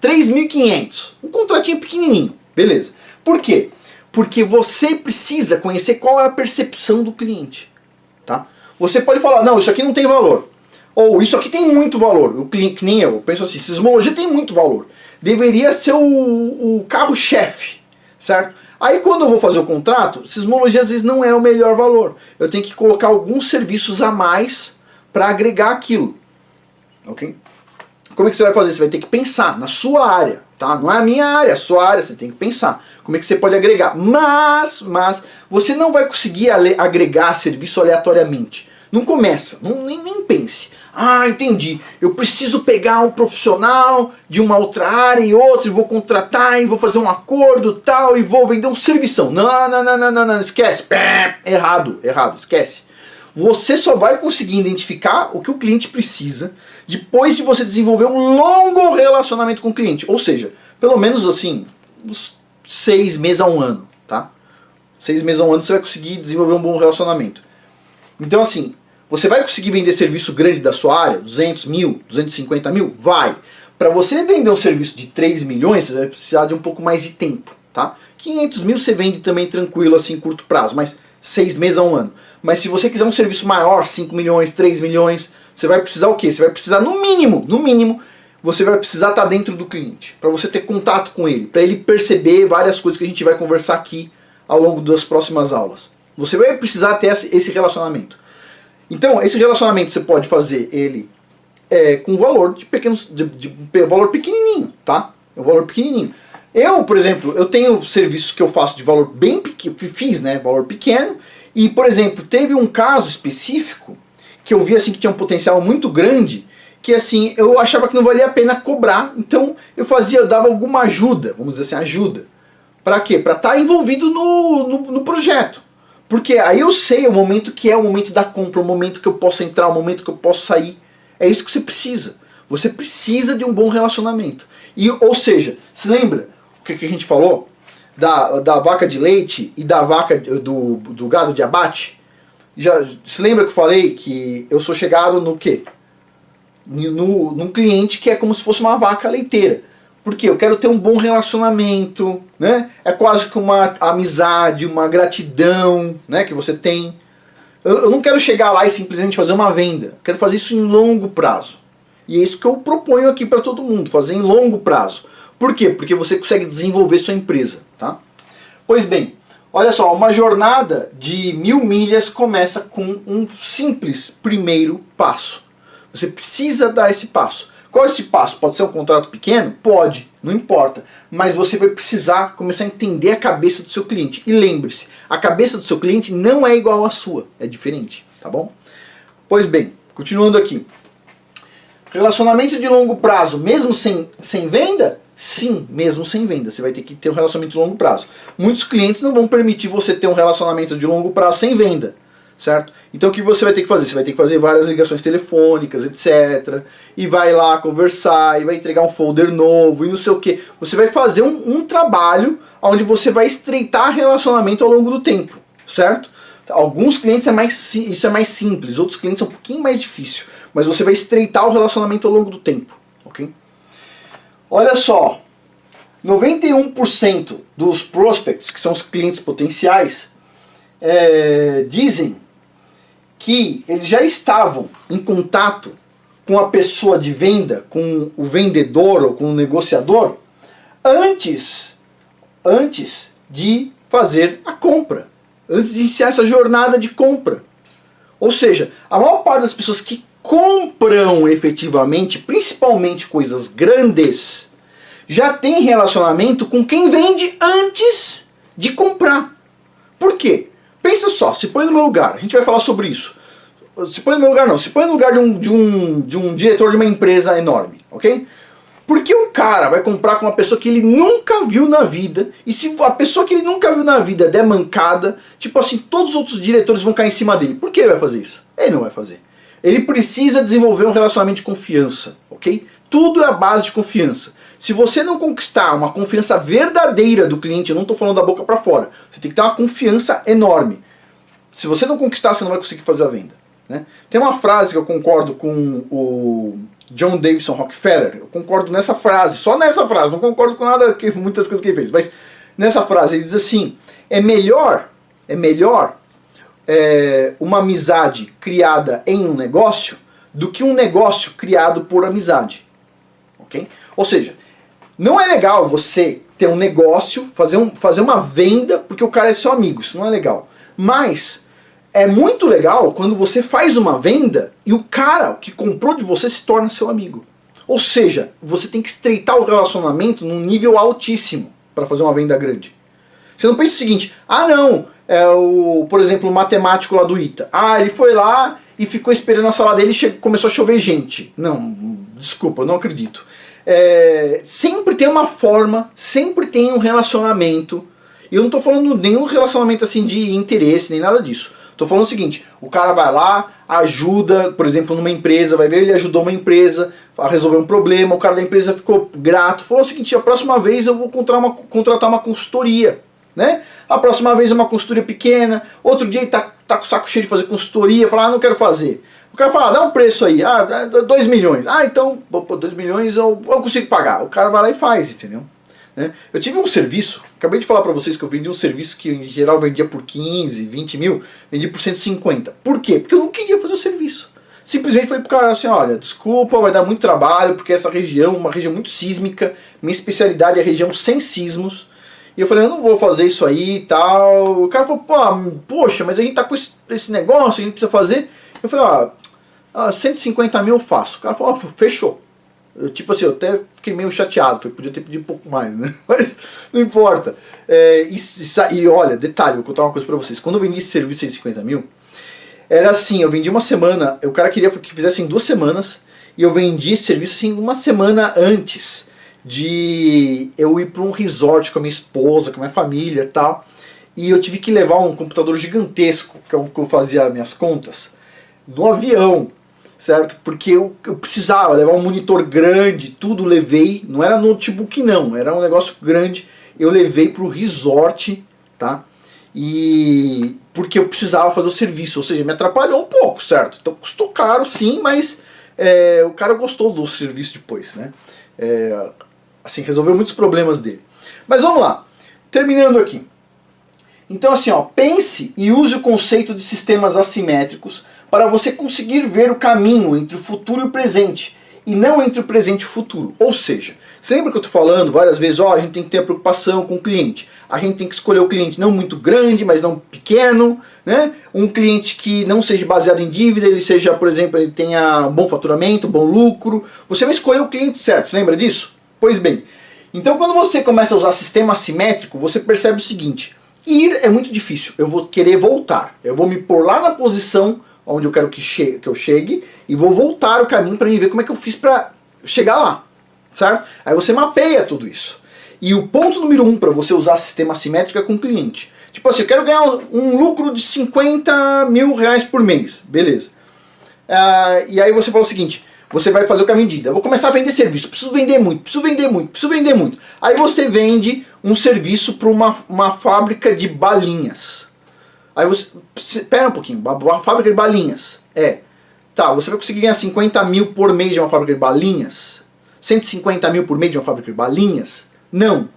3.500, um contratinho pequenininho. Beleza. Por quê? Porque você precisa conhecer qual é a percepção do cliente. Tá? Você pode falar, não, isso aqui não tem valor. Ou isso aqui tem muito valor. O cliente, que nem eu penso assim, sismologia tem muito valor. Deveria ser o carro-chefe. Certo? Aí quando eu vou fazer o contrato, sismologia às vezes não é o melhor valor. Eu tenho que colocar alguns serviços a mais para agregar aquilo. Ok? Como é que você vai fazer? Você vai ter que pensar na sua área, tá? Não é a minha área, é a sua área, você tem que pensar. Como é que você pode agregar? Mas você não vai conseguir agregar serviço aleatoriamente. Não começa, nem pense. Ah, entendi. Eu preciso pegar um profissional de uma outra área e outro, e vou contratar, e vou fazer um acordo tal, e vou vender um serviço. Não, esquece. Errado, esquece. Você só vai conseguir identificar o que o cliente precisa depois de você desenvolver um longo relacionamento com o cliente. Ou seja, pelo menos assim, uns 6 meses a 1 ano, tá? 6 meses a 1 ano você vai conseguir desenvolver um bom relacionamento. Então assim, você vai conseguir vender serviço grande da sua área, 200 mil, 250 mil? Vai. Para você vender um serviço de 3 milhões, você vai precisar de um pouco mais de tempo, tá? 500 mil você vende também tranquilo, assim, em curto prazo, mas 6 meses a um ano. Mas se você quiser um serviço maior, 5 milhões, 3 milhões, você vai precisar o quê? Você vai precisar, no mínimo, você vai precisar estar dentro do cliente, para você ter contato com ele, para ele perceber várias coisas que a gente vai conversar aqui ao longo das próximas aulas. Você vai precisar ter esse relacionamento. Então, esse relacionamento você pode fazer ele com valor de valor pequenininho, tá? É um valor pequenininho. Eu, por exemplo, eu tenho serviços que eu faço de valor bem pequeno, fiz, né, valor pequeno, e, por exemplo, teve um caso específico que eu vi assim que tinha um potencial muito grande, que assim, eu achava que não valia a pena cobrar, então eu dava alguma ajuda, vamos dizer assim, ajuda. Para quê? Para estar envolvido no projeto. Porque aí eu sei o momento que é o momento da compra, o momento que eu posso entrar, o momento que eu posso sair. É isso que você precisa. Você precisa de um bom relacionamento. Ou seja, se lembra o que a gente falou? Da vaca de leite e da vaca do gado de abate? Se lembra que eu falei que eu sou chegado no quê? Num cliente que é como se fosse uma vaca leiteira. Porque eu quero ter um bom relacionamento, né? É quase que uma amizade, uma gratidão, né, que você tem. Eu não quero chegar lá e simplesmente fazer uma venda. Eu quero fazer isso em longo prazo. E é isso que eu proponho aqui para todo mundo, fazer em longo prazo. Por quê? Porque você consegue desenvolver sua empresa, tá? Pois bem, olha só, uma jornada de 1000 milhas começa com um simples primeiro passo. Você precisa dar esse passo. Qual é esse passo? Pode ser um contrato pequeno? Pode, não importa. Mas você vai precisar começar a entender a cabeça do seu cliente. E lembre-se, a cabeça do seu cliente não é igual à sua, é diferente, tá bom? Pois bem, continuando aqui. Relacionamento de longo prazo, mesmo sem venda? Sim, mesmo sem venda. Você vai ter que ter um relacionamento de longo prazo. Muitos clientes não vão permitir você ter um relacionamento de longo prazo sem venda. Certo? Então o que você vai ter que fazer? Você vai ter que fazer várias ligações telefônicas, etc. E vai lá conversar, e vai entregar um folder novo, e não sei o que. Você vai fazer um trabalho onde você vai estreitar relacionamento ao longo do tempo. Certo? Alguns clientes isso é mais simples, outros clientes é um pouquinho mais difícil. Mas você vai estreitar o relacionamento ao longo do tempo. Ok? Olha só, 91% dos prospects, que são os clientes potenciais, dizem que eles já estavam em contato com a pessoa de venda, com o vendedor ou com o negociador, antes de fazer a compra, antes de iniciar essa jornada de compra. Ou seja, a maior parte das pessoas que compram efetivamente, principalmente coisas grandes, já tem relacionamento com quem vende antes de comprar. Por quê? Pensa só, se põe no meu lugar, a gente vai falar sobre isso. Se põe no meu lugar não, se põe no lugar de um diretor de uma empresa enorme, ok? Porque o cara vai comprar com uma pessoa que ele nunca viu na vida, e se a pessoa que ele nunca viu na vida der mancada, tipo assim, todos os outros diretores vão cair em cima dele. Por que ele vai fazer isso? Ele não vai fazer. Ele precisa desenvolver um relacionamento de confiança, ok? Tudo é a base de confiança. Se você não conquistar uma confiança verdadeira do cliente, eu não estou falando da boca para fora, você tem que ter uma confiança enorme. Se você não conquistar, você não vai conseguir fazer a venda, né? Tem uma frase que eu concordo com o John Davidson Rockefeller, eu concordo nessa frase, só nessa frase, não concordo com muitas coisas que ele fez, mas nessa frase ele diz assim, é melhor uma amizade criada em um negócio do que um negócio criado por amizade, ok? Ou seja, não é legal você ter um negócio, fazer uma venda porque o cara é seu amigo, isso não é legal. Mas é muito legal quando você faz uma venda e o cara que comprou de você se torna seu amigo. Ou seja, você tem que estreitar o relacionamento num nível altíssimo para fazer uma venda grande. Você não pensa o seguinte, por exemplo, o matemático lá do ITA. Ele foi lá e ficou esperando na sala dele e começou a chover gente. Não, desculpa, eu não acredito. Sempre tem uma forma, sempre tem um relacionamento. E eu não estou falando nenhum relacionamento assim de interesse, nem nada disso. Estou falando o seguinte, o cara vai lá, ajuda, por exemplo, numa empresa, vai ver, ele ajudou uma empresa a resolver um problema, o cara da empresa ficou grato, falou o seguinte, a próxima vez eu vou contratar uma consultoria, né? A próxima vez é uma consultoria pequena, outro dia ele está tá com o saco cheio de fazer consultoria, fala, não quero fazer. O cara fala, dá um preço aí, 2 milhões. Então, 2 milhões eu consigo pagar. O cara vai lá e faz, entendeu? Né? Eu tive um serviço, acabei de falar para vocês que eu vendi um serviço que em geral vendia por 15, 20 mil, vendi por 150. Por quê? Porque eu não queria fazer o serviço. Simplesmente falei pro cara assim, olha, desculpa, vai dar muito trabalho, porque essa região é uma região muito sísmica, minha especialidade é a região sem sismos, e eu falei, eu não vou fazer isso aí e tal. O cara falou, poxa, mas a gente tá com esse negócio, a gente precisa fazer. Eu falei, 150 mil eu faço. O cara falou, fechou. Tipo assim, eu até fiquei meio chateado, podia ter pedido um pouco mais, né? Mas não importa. E olha, detalhe, vou contar uma coisa pra vocês. Quando eu vendi esse serviço de 150 mil, era assim, eu vendi uma semana, o cara queria que fizesse em 2 semanas, e eu vendi esse serviço assim uma semana antes de eu ir para um resort com a minha esposa, com a minha família e tal. E eu tive que levar um computador gigantesco, que é o que eu fazia minhas contas, no avião, certo? Porque eu precisava levar um monitor grande, tudo levei, não era notebook não, era um negócio grande, eu levei para o resort, tá? E porque eu precisava fazer o serviço, ou seja, me atrapalhou um pouco, certo? Então custou caro sim, mas o cara gostou do serviço depois, né? Assim, resolveu muitos problemas dele. Mas vamos lá, terminando aqui. Então assim, pense e use o conceito de sistemas assimétricos para você conseguir ver o caminho entre o futuro e o presente, e não entre o presente e o futuro. Ou seja, você lembra que eu estou falando várias vezes, a gente tem que ter a preocupação com o cliente. A gente tem que escolher o cliente não muito grande, mas não pequeno, né? Um cliente que não seja baseado em dívida, ele seja, por exemplo, ele tenha um bom faturamento, bom lucro. Você vai escolher o cliente certo, você lembra disso? Pois bem, então quando você começa a usar sistema assimétrico, você percebe o seguinte, ir é muito difícil, eu vou querer voltar, eu vou me pôr lá na posição onde eu quero que eu chegue, e vou voltar o caminho para mim ver como é que eu fiz para chegar lá, certo? Aí você mapeia tudo isso. E o ponto número 1 para você usar sistema assimétrico é com o cliente. Tipo assim, eu quero ganhar um lucro de 50 mil reais por mês, beleza. E aí você fala o seguinte, você vai fazer o caminho de ida, eu vou começar a vender serviço, preciso vender muito, preciso vender muito, preciso vender muito. Aí você vende um serviço para uma fábrica de balinhas. Aí você, espera um pouquinho, uma fábrica de balinhas. Tá, você vai conseguir ganhar 50 mil por mês de uma fábrica de balinhas? 150 mil por mês de uma fábrica de balinhas? Não.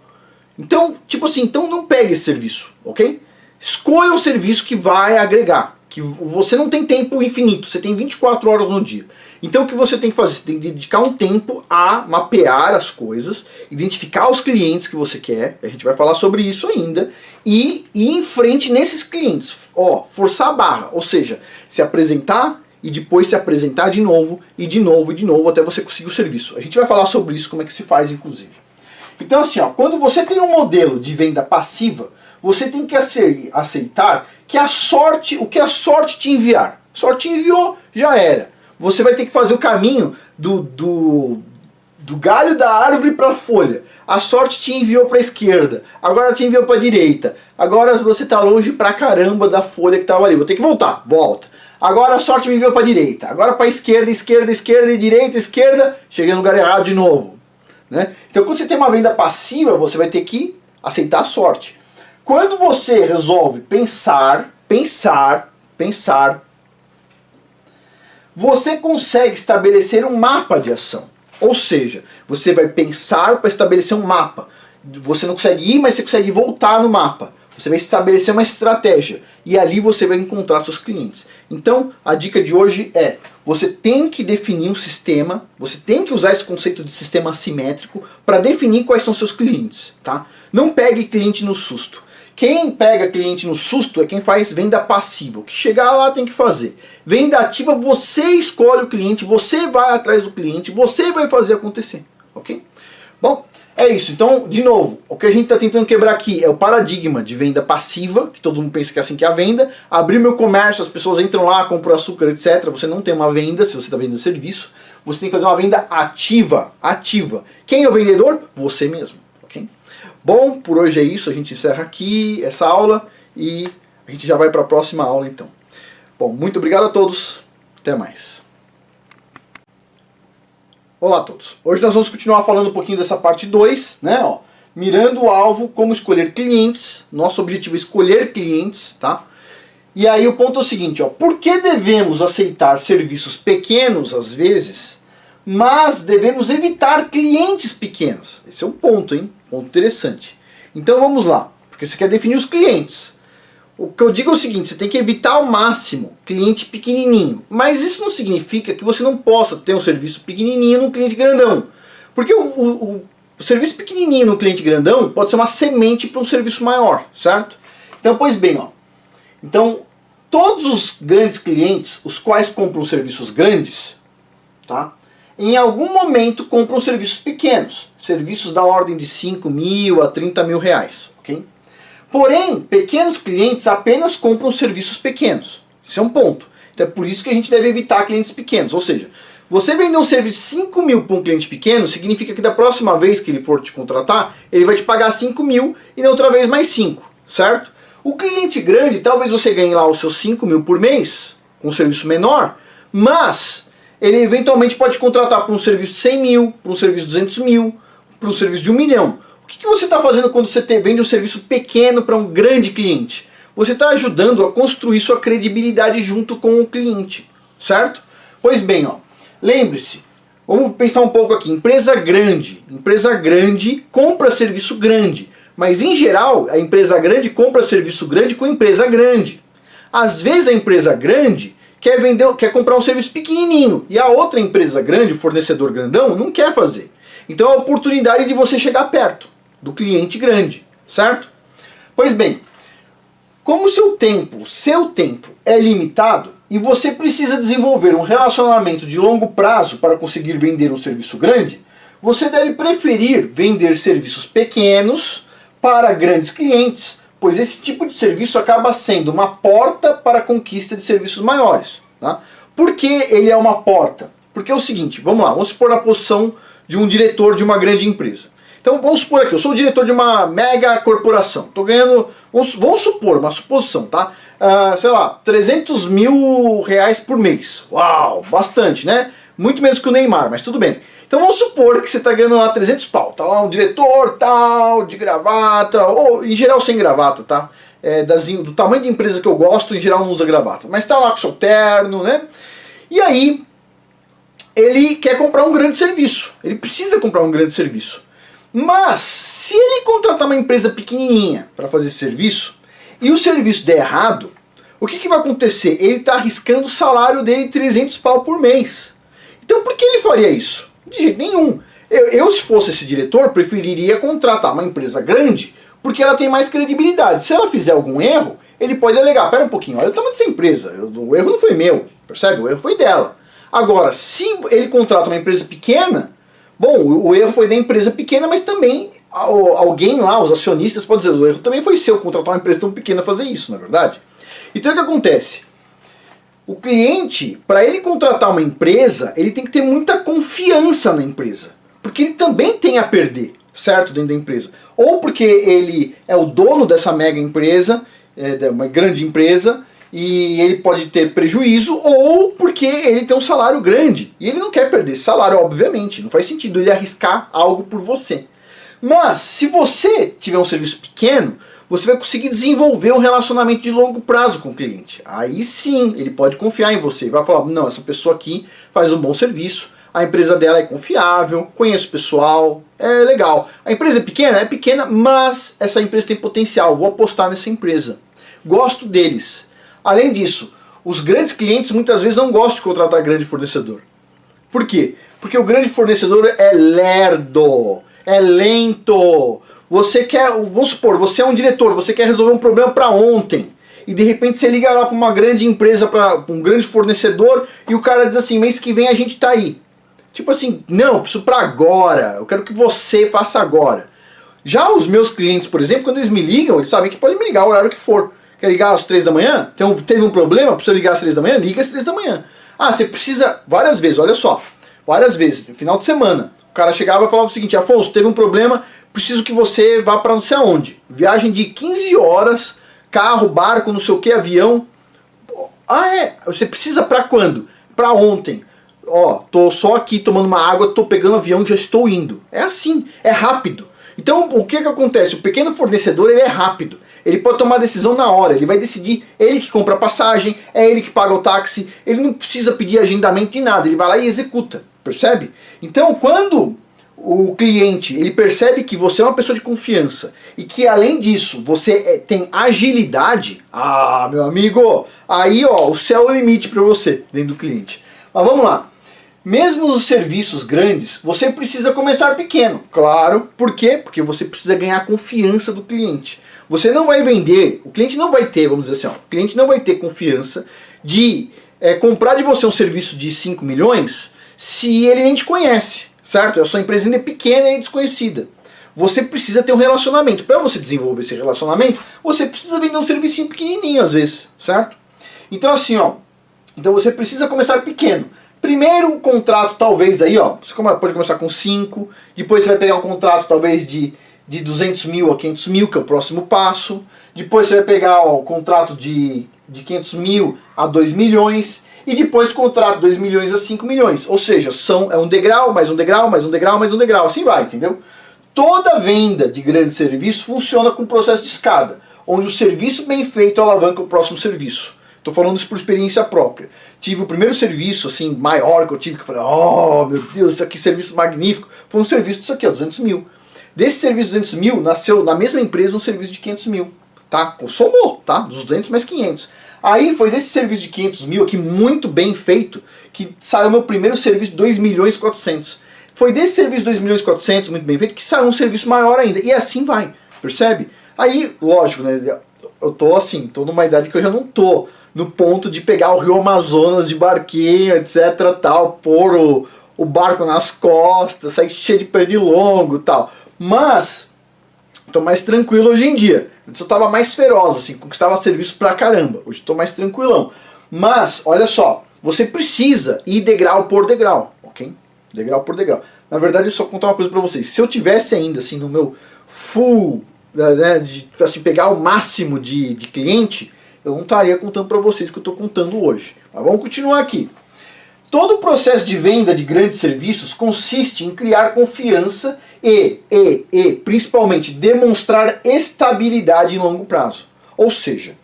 Então, tipo assim, então não pegue esse serviço, ok? Escolha um serviço que vai agregar. Que você não tem tempo infinito, você tem 24 horas no dia. Então o que você tem que fazer? Você tem que dedicar um tempo a mapear as coisas, identificar os clientes que você quer, a gente vai falar sobre isso ainda, e ir em frente nesses clientes. Forçar a barra, ou seja, se apresentar e depois se apresentar de novo, e de novo, e de novo, até você conseguir o serviço. A gente vai falar sobre isso, como é que se faz, inclusive. Então assim, quando você tem um modelo de venda passiva, você tem que aceitar que o que a sorte te enviar. Sorte te enviou, já era. Você vai ter que fazer o caminho do galho da árvore para a folha. A sorte te enviou para a esquerda, agora te enviou para a direita. Agora você está longe pra caramba da folha que estava ali. Vou ter que voltar, volta. Agora a sorte me enviou para a direita, agora para a esquerda, esquerda, esquerda, direita, esquerda. Cheguei no lugar errado de novo. Né? Então quando você tem uma venda passiva, você vai ter que aceitar a sorte. Quando você resolve pensar, você consegue estabelecer um mapa de ação. Ou seja, você vai pensar para estabelecer um mapa. Você não consegue ir, mas você consegue voltar no mapa. Você vai estabelecer uma estratégia. E ali você vai encontrar seus clientes. Então, a dica de hoje é, você tem que definir um sistema, você tem que usar esse conceito de sistema assimétrico para definir quais são seus clientes. Tá? Não pegue cliente no susto. Quem pega cliente no susto é quem faz venda passiva. O que chegar lá tem que fazer. Venda ativa, você escolhe o cliente, você vai atrás do cliente, você vai fazer acontecer. Ok? Bom, é isso. Então, de novo, o que a gente está tentando quebrar aqui é o paradigma de venda passiva, que todo mundo pensa que é assim que é a venda. Abrir meu comércio, as pessoas entram lá, compram açúcar, etc. Você não tem uma venda se você está vendendo serviço. Você tem que fazer uma venda ativa. Ativa. Quem é o vendedor? Você mesmo. Ok? Bom, por hoje é isso, a gente encerra aqui essa aula e a gente já vai para a próxima aula então. Bom, muito obrigado a todos, até mais. Olá a todos, hoje nós vamos continuar falando um pouquinho dessa parte 2, né? Mirando o alvo, como escolher clientes, nosso objetivo é escolher clientes, tá? E aí o ponto é o seguinte, ó, por que devemos aceitar serviços pequenos às vezes, mas devemos evitar clientes pequenos? Esse é um ponto, hein? Ponto interessante. Então vamos lá, porque você quer definir os clientes. O que eu digo é o seguinte, você tem que evitar ao máximo cliente pequenininho. Mas isso não significa que você não possa ter um serviço pequenininho num cliente grandão. Porque o serviço pequenininho no cliente grandão pode ser uma semente para um serviço maior, certo? Então, pois bem, ó. Então, todos os grandes clientes, os quais compram serviços grandes, tá? Em algum momento compram serviços pequenos. Serviços da ordem de 5 mil a 30 mil reais, ok? Porém, pequenos clientes apenas compram serviços pequenos. Isso é um ponto. Então é por isso que a gente deve evitar clientes pequenos. Ou seja, você vender um serviço de 5 mil para um cliente pequeno, significa que da próxima vez que ele for te contratar, ele vai te pagar 5 mil e na outra vez mais 5, certo? O cliente grande, talvez você ganhe lá os seus 5 mil por mês, com um serviço menor, mas ele eventualmente pode contratar para um serviço de 100 mil, para um serviço de 200 mil, para um serviço de 1 milhão. O que você está fazendo quando você vende um serviço pequeno para um grande cliente? Você está ajudando a construir sua credibilidade junto com o cliente, certo? Pois bem, ó, lembre-se, vamos pensar um pouco aqui, empresa grande compra serviço grande, mas em geral a empresa grande compra serviço grande com empresa grande. Às vezes a empresa grande quer comprar um serviço pequenininho e a outra empresa grande, o fornecedor grandão, não quer fazer. Então é a oportunidade de você chegar perto do cliente grande, certo? Pois bem, como o seu tempo é limitado e você precisa desenvolver um relacionamento de longo prazo para conseguir vender um serviço grande, você deve preferir vender serviços pequenos para grandes clientes, pois esse tipo de serviço acaba sendo uma porta para a conquista de serviços maiores. Tá? Por que ele é uma porta? Porque é o seguinte, vamos lá, vamos supor a posição de um diretor de uma grande empresa. Então vamos supor aqui, eu sou o diretor de uma mega corporação, estou ganhando, vamos supor, uma suposição, tá? Sei lá, 300 mil reais por mês. Uau, bastante, né? Muito menos que o Neymar, mas tudo bem. Então vamos supor que você está ganhando lá 300 pau, tá lá um diretor tal, de gravata, ou em geral sem gravata, tá? Do tamanho de empresa que eu gosto, em geral não usa gravata, mas tá lá com seu terno, né? E aí, ele quer comprar um grande serviço, ele precisa comprar um grande serviço. Mas, se ele contratar uma empresa pequenininha para fazer serviço, e o serviço der errado, o que vai acontecer? Ele está arriscando o salário dele 300 pau por mês. Então por que ele faria isso? De jeito nenhum. Eu, se fosse esse diretor, preferiria contratar uma empresa grande, porque ela tem mais credibilidade. Se ela fizer algum erro, ele pode alegar, pera um pouquinho, olha o tamanho dessa empresa, o erro não foi meu, percebe? O erro foi dela. Agora, se ele contrata uma empresa pequena, bom, o erro foi da empresa pequena, mas também alguém lá, os acionistas, pode dizer, o erro também foi seu, contratar uma empresa tão pequena fazer isso, não é verdade? Então o que acontece? O cliente, para ele contratar uma empresa, ele tem que ter muita confiança na empresa, porque ele também tem a perder, certo, dentro da empresa. Ou porque ele é o dono dessa mega empresa, uma grande empresa, e ele pode ter prejuízo, ou porque ele tem um salário grande e ele não quer perder esse salário, obviamente. Não faz sentido ele arriscar algo por você. Mas se você tiver um serviço pequeno, você vai conseguir desenvolver um relacionamento de longo prazo com o cliente. Aí sim, ele pode confiar em você e vai falar, não, essa pessoa aqui faz um bom serviço, a empresa dela é confiável, conheço o pessoal, é legal. A empresa é pequena, mas essa empresa tem potencial, vou apostar nessa empresa. Gosto deles. Além disso, os grandes clientes muitas vezes não gostam de contratar grande fornecedor. Por quê? Porque o grande fornecedor é lerdo, é lento. Você quer, vamos supor, você é um diretor, você quer resolver um problema para ontem. E de repente você liga lá para uma grande empresa, para um grande fornecedor, e o cara diz assim, mês que vem a gente tá aí. Tipo assim, não, eu preciso para agora, eu quero que você faça agora. Já os meus clientes, por exemplo, quando eles me ligam, eles sabem que podem me ligar o horário que for. Quer ligar às 3 da manhã? Teve um problema? Precisa ligar às 3 da manhã? Liga às 3 da manhã. Ah, você precisa várias vezes, olha só. Várias vezes, no final de semana. O cara chegava e falava o seguinte, Afonso, teve um problema, preciso que você vá para não sei aonde. Viagem de 15 horas, carro, barco, não sei o que, avião. Ah, é? Você precisa para quando? Para ontem. Ó, tô só aqui tomando uma água, tô pegando avião e já estou indo. É assim, é rápido. Então o que acontece? O pequeno fornecedor ele é rápido, ele pode tomar decisão na hora, ele vai decidir, ele que compra a passagem, é ele que paga o táxi, ele não precisa pedir agendamento de nada, ele vai lá e executa, percebe? Então quando o cliente ele percebe que você é uma pessoa de confiança e que além disso você tem agilidade, meu amigo, aí ó, o céu é o limite para você dentro do cliente. Mas vamos lá. Mesmo nos serviços grandes, você precisa começar pequeno. Claro, por quê? Porque você precisa ganhar a confiança do cliente. Você não vai vender, o cliente não vai ter, vamos dizer assim, ó, o cliente não vai ter confiança de comprar de você um serviço de 5 milhões se ele nem te conhece, certo? A sua empresa ainda é pequena e desconhecida. Você precisa ter um relacionamento. Para você desenvolver esse relacionamento, você precisa vender um servicinho pequenininho às vezes, certo? Então assim, ó, então você precisa começar pequeno. Primeiro um contrato talvez aí, ó, você pode começar com 5, depois você vai pegar um contrato talvez de 200 mil a 500 mil, que é o próximo passo. Depois você vai pegar o contrato de 500 mil a 2 milhões. E depois contrato de 2 milhões a 5 milhões. Ou seja, é um degrau, mais um degrau, mais um degrau, mais um degrau. Assim vai, entendeu? Toda venda de grande serviço funciona com um processo de escada, onde o serviço bem feito alavanca o próximo serviço. Estou falando isso por experiência própria. Tive o primeiro serviço assim maior que eu tive, que eu falei, oh meu Deus, isso aqui é serviço magnífico. Foi um serviço disso aqui, ó, 200 mil. Desse serviço de 200 mil, nasceu na mesma empresa um serviço de 500 mil. Tá? Somou, tá? Dos 200 mais 500. Aí foi desse serviço de 500 mil aqui, muito bem feito, que saiu meu primeiro serviço de 2 milhões e 400. Foi desse serviço de 2 milhões e 400, muito bem feito, que saiu um serviço maior ainda. E assim vai, percebe? Aí, lógico, né? Eu tô assim, tô numa idade que eu já não tô no ponto de pegar o Rio Amazonas de barquinho, etc, tal, pôr o barco nas costas, sair cheio de pernilongo e tal. Mas tô mais tranquilo hoje em dia. Antes eu tava mais feroz, assim, conquistava serviço pra caramba. Hoje tô mais tranquilão. Mas, olha só, você precisa ir degrau por degrau, ok? Degrau por degrau. Na verdade, eu só contar uma coisa pra vocês. Se eu tivesse ainda, assim, no meu full, né, de assim, pegar o máximo de cliente, eu não estaria contando para vocês o que eu estou contando hoje. Mas vamos continuar aqui. Todo o processo de venda de grandes serviços consiste em criar confiança e principalmente demonstrar estabilidade em longo prazo. Ou seja,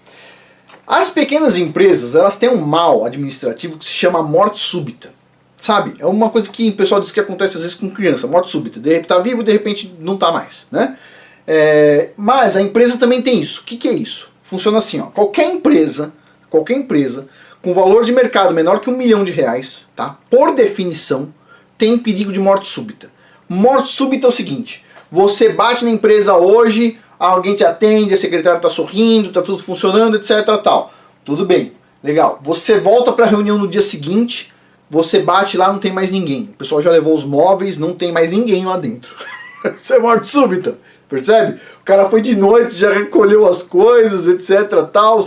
as pequenas empresas elas têm um mal administrativo que se chama morte súbita. Sabe? É uma coisa que o pessoal diz que acontece às vezes com criança, morte súbita. De repente está vivo, de repente não está mais, né? Mas a empresa também tem isso. O que é isso? Funciona assim, ó. Qualquer empresa com valor de mercado menor que R$1 milhão, tá? Por definição, tem perigo de morte súbita. Morte súbita é o seguinte: você bate na empresa hoje, alguém te atende, a secretária está sorrindo, está tudo funcionando, etc, tal. Tudo bem, legal. Você volta para a reunião no dia seguinte, você bate lá, não tem mais ninguém. O pessoal já levou os móveis, não tem mais ninguém lá dentro. Isso é morte súbita. Percebe? O cara foi de noite, já recolheu as coisas, etc, tal.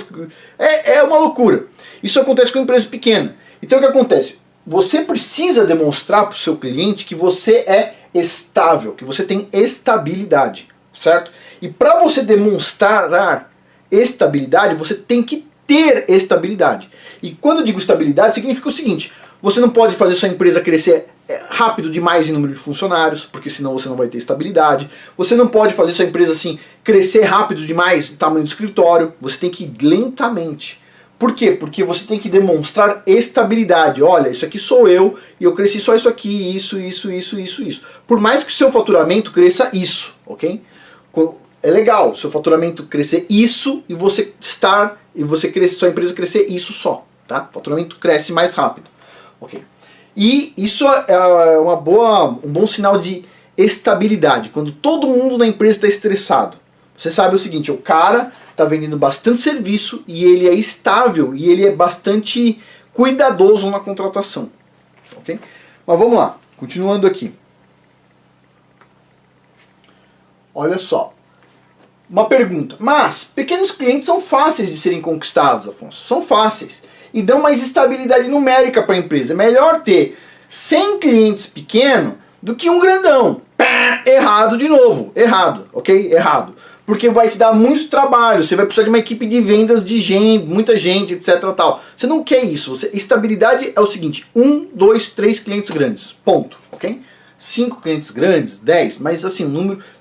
É uma loucura. Isso acontece com empresa pequena. Então o que acontece? Você precisa demonstrar para o seu cliente que você é estável, que você tem estabilidade, certo? E para você demonstrar estabilidade, você tem que ter estabilidade. E quando eu digo estabilidade, significa o seguinte: você não pode fazer sua empresa crescer rápido demais em número de funcionários, porque senão você não vai ter estabilidade. Você não pode fazer sua empresa assim crescer rápido demais em tamanho do escritório. Você tem que ir lentamente. Por quê? Porque você tem que demonstrar estabilidade. Olha, isso aqui sou eu e eu cresci só isso aqui, isso. Por mais que o seu faturamento cresça isso, ok? É legal seu faturamento crescer isso e você sua empresa crescer isso só, tá? O faturamento cresce mais rápido, ok? E isso é um bom sinal de estabilidade. Quando todo mundo na empresa está estressado, você sabe o seguinte: o cara está vendendo bastante serviço e ele é estável e ele é bastante cuidadoso na contratação, ok? Mas vamos lá, continuando aqui. Olha só, uma pergunta: mas pequenos clientes são fáceis de serem conquistados, Afonso? São fáceis e dão mais estabilidade numérica para a empresa. É melhor ter 100 clientes pequenos do que um grandão. Errado de novo, errado, ok? Errado. Porque vai te dar muito trabalho, você vai precisar de uma equipe de vendas de gente, muita gente, etc, tal. Você não quer isso. Estabilidade é o seguinte: 1, 2, 3 clientes grandes, ponto, ok? 5 clientes grandes, 10, mas assim,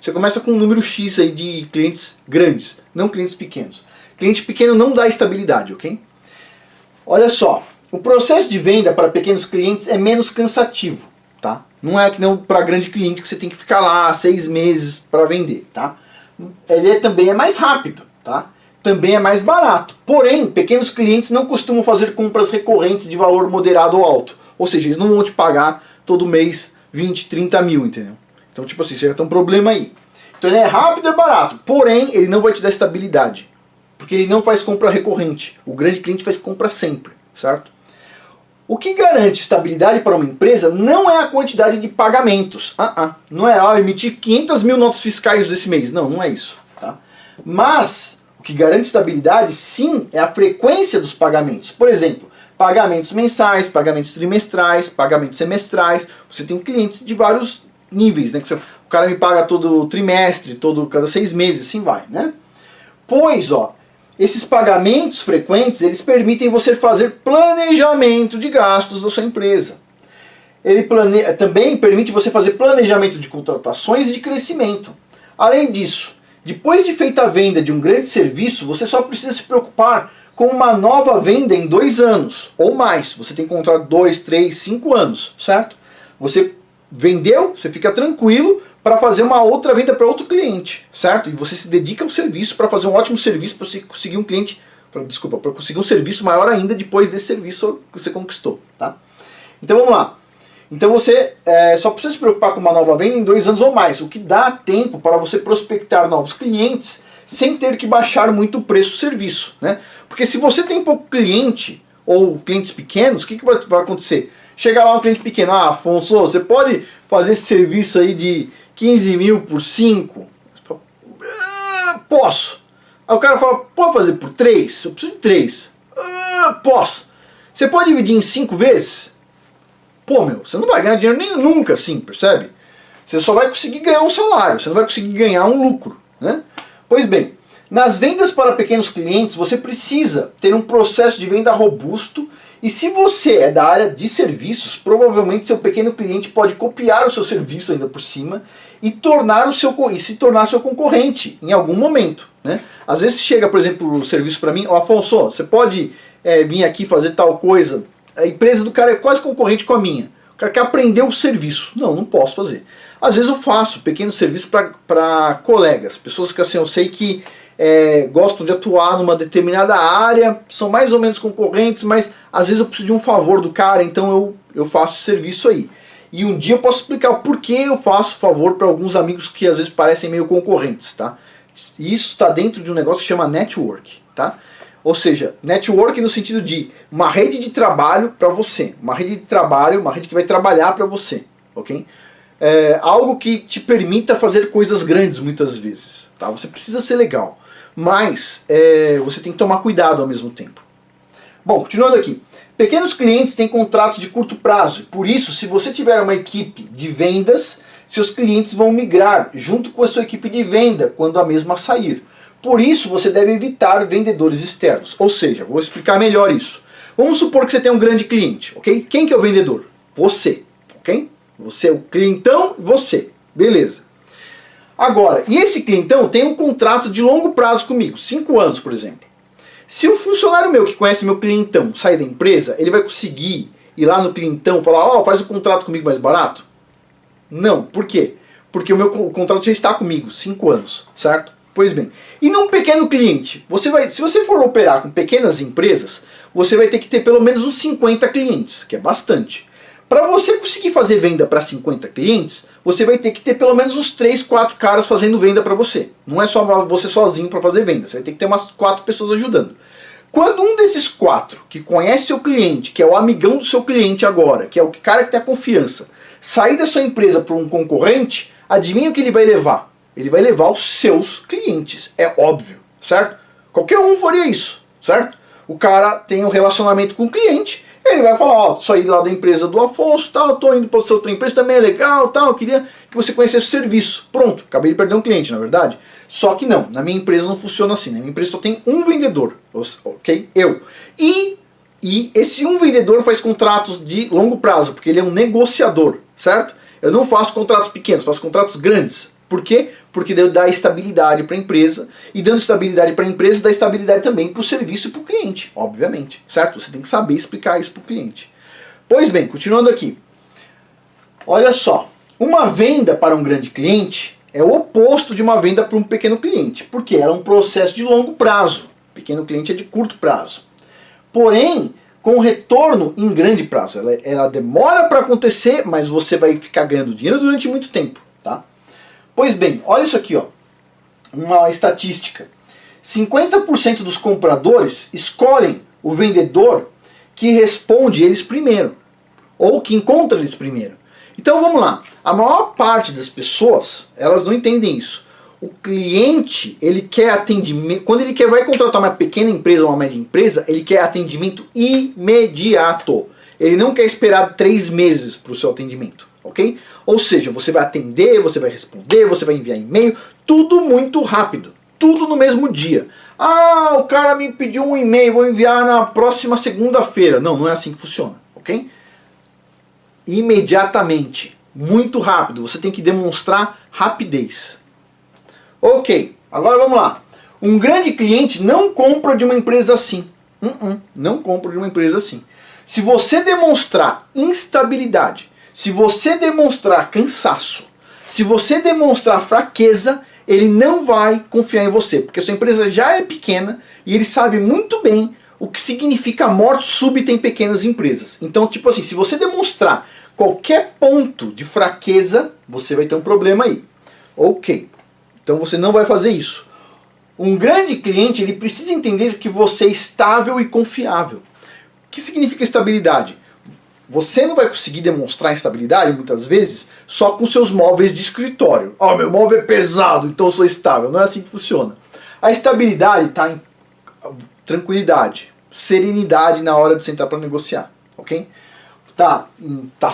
você começa com um número X aí de clientes grandes, não clientes pequenos. Cliente pequeno não dá estabilidade, ok? Olha só, o processo de venda para pequenos clientes é menos cansativo, tá? Não é que não para grande cliente que você tem que ficar lá 6 meses para vender, tá? Ele também é mais rápido, tá? Também é mais barato. Porém, pequenos clientes não costumam fazer compras recorrentes de valor moderado ou alto. Ou seja, eles não vão te pagar todo mês 20, 30 mil, entendeu? Então, tipo assim, você já tem um problema aí. Então ele é rápido e barato. Porém, ele não vai te dar estabilidade. Porque ele não faz compra recorrente. O grande cliente faz compra sempre, certo? O que garante estabilidade para uma empresa não é a quantidade de pagamentos. Não é emitir 500 mil notas fiscais desse mês. Não, não é isso. Tá? Mas o que garante estabilidade, sim, é a frequência dos pagamentos. Por exemplo, pagamentos mensais, pagamentos trimestrais, pagamentos semestrais. Você tem clientes de vários níveis, né? O cara me paga todo trimestre, cada 6 meses, assim vai, né? Pois, esses pagamentos frequentes, eles permitem você fazer planejamento de gastos da sua empresa. Ele também permite você fazer planejamento de contratações e de crescimento. Além disso, depois de feita a venda de um grande serviço, você só precisa se preocupar com uma nova venda em 2 anos ou mais. Você tem contrato 2, 3, 5 anos, certo? Você vendeu, você fica tranquilo para fazer uma outra venda para outro cliente, certo? E você se dedica ao serviço para fazer um ótimo serviço para você conseguir um cliente, para conseguir um serviço maior ainda depois desse serviço que você conquistou, tá? Então vamos lá. Então você só precisa se preocupar com uma nova venda em 2 anos ou mais, o que dá tempo para você prospectar novos clientes sem ter que baixar muito o preço do serviço, né? Porque se você tem pouco cliente ou clientes pequenos, o que vai acontecer? Chega lá um cliente pequeno, Afonso, você pode fazer esse serviço aí de 15 mil por 5? Posso. Aí o cara fala, pode fazer por 3? Eu preciso de 3. Posso. Você pode dividir em 5 vezes? Pô, você não vai ganhar dinheiro nunca assim, percebe? Você só vai conseguir ganhar um salário, você não vai conseguir ganhar um lucro, né? Pois bem, nas vendas para pequenos clientes, você precisa ter um processo de venda robusto. E se você é da área de serviços, provavelmente seu pequeno cliente pode copiar o seu serviço ainda por cima e se tornar seu concorrente em algum momento, né? Às vezes chega, por exemplo, o serviço para mim, Afonso, você pode vir aqui fazer tal coisa? A empresa do cara é quase concorrente com a minha. O cara quer aprender o serviço. Não posso fazer. Às vezes eu faço pequenos serviços para colegas, pessoas que assim, eu sei que gostam de atuar numa determinada área, são mais ou menos concorrentes, mas às vezes eu preciso de um favor do cara, então eu faço esse serviço aí. E um dia eu posso explicar o porquê eu faço favor para alguns amigos que às vezes parecem meio concorrentes, tá? E isso está dentro de um negócio que chama network, tá? Ou seja, network no sentido de uma rede de trabalho para você, uma rede de trabalho, uma rede que vai trabalhar para você, ok? Algo que te permita fazer coisas grandes muitas vezes, tá? Você precisa ser legal. Mas você tem que tomar cuidado ao mesmo tempo. Bom, continuando aqui. Pequenos clientes têm contratos de curto prazo. Por isso, se você tiver uma equipe de vendas, seus clientes vão migrar junto com a sua equipe de venda quando a mesma sair. Por isso, você deve evitar vendedores externos. Ou seja, vou explicar melhor isso. Vamos supor que você tem um grande cliente, ok? Quem que é o vendedor? Você, ok? Você é o clientão, você. Beleza. Agora, e esse clientão tem um contrato de longo prazo comigo, 5 anos, por exemplo. Se um funcionário meu que conhece meu clientão sair da empresa, ele vai conseguir ir lá no clientão e falar, faz o contrato comigo mais barato? Não. Por quê? Porque o contrato já está comigo, 5 anos, certo? Pois bem. E num pequeno cliente, se você for operar com pequenas empresas, você vai ter que ter pelo menos uns 50 clientes, que é bastante. Para você conseguir fazer venda para 50 clientes, você vai ter que ter pelo menos uns 3, 4 caras fazendo venda para você. Não é só você sozinho para fazer venda, você vai ter que ter umas 4 pessoas ajudando. Quando um desses 4, que conhece seu cliente, que é o amigão do seu cliente agora, que é o cara que tem a confiança, sair da sua empresa para um concorrente, adivinha o que ele vai levar? Ele vai levar os seus clientes, é óbvio, certo? Qualquer um faria isso, certo? O cara tem um relacionamento com o cliente, ele vai falar, saí lá da empresa do Afonso, tal, tô indo para outra empresa, também é legal, tal, eu queria que você conhecesse o serviço. Pronto, acabei de perder um cliente, na verdade. Só que não, na minha empresa não funciona assim, na minha empresa só tem um vendedor, ok? Eu. E esse um vendedor faz contratos de longo prazo, porque ele é um negociador, certo? Eu não faço contratos pequenos, faço contratos grandes. Por quê? Porque dá estabilidade para a empresa, e dando estabilidade para a empresa, dá estabilidade também para o serviço e para o cliente, obviamente, certo? Você tem que saber explicar isso para o cliente. Pois bem, continuando aqui. Olha só, uma venda para um grande cliente é o oposto de uma venda para um pequeno cliente, porque ela é um processo de longo prazo. O pequeno cliente é de curto prazo. Porém, com retorno em grande prazo. Ela demora para acontecer, mas você vai ficar ganhando dinheiro durante muito tempo, tá? Pois bem, olha isso aqui, ó. Uma estatística. 50% dos compradores escolhem o vendedor que responde eles primeiro, ou que encontra eles primeiro. Então vamos lá. A maior parte das pessoas, elas não entendem isso. O cliente, ele quer atendimento. Quando ele vai contratar uma pequena empresa ou uma média empresa, ele quer atendimento imediato. Ele não quer esperar 3 meses para o seu atendimento, ok? Ou seja, você vai atender, você vai responder, você vai enviar e-mail, tudo muito rápido, tudo no mesmo dia. Ah, o cara me pediu um e-mail, vou enviar na próxima segunda-feira. Não, não é assim que funciona, ok? Imediatamente, muito rápido, você tem que demonstrar rapidez. Ok, agora vamos lá. Um grande cliente não compra de uma empresa assim. Não compra de uma empresa assim. Se você demonstrar instabilidade, se você demonstrar cansaço, se você demonstrar fraqueza, ele não vai confiar em você, porque a sua empresa já é pequena e ele sabe muito bem o que significa morte súbita em pequenas empresas. Então, tipo assim, se você demonstrar qualquer ponto de fraqueza, você vai ter um problema aí. Ok, então você não vai fazer isso. Um grande cliente, ele precisa entender que você é estável e confiável. O que significa estabilidade? Você não vai conseguir demonstrar estabilidade, muitas vezes, só com seus móveis de escritório. Oh, meu móvel é pesado, então eu sou estável. Não é assim que funciona. A estabilidade está em tranquilidade, serenidade na hora de sentar para negociar, ok? Tá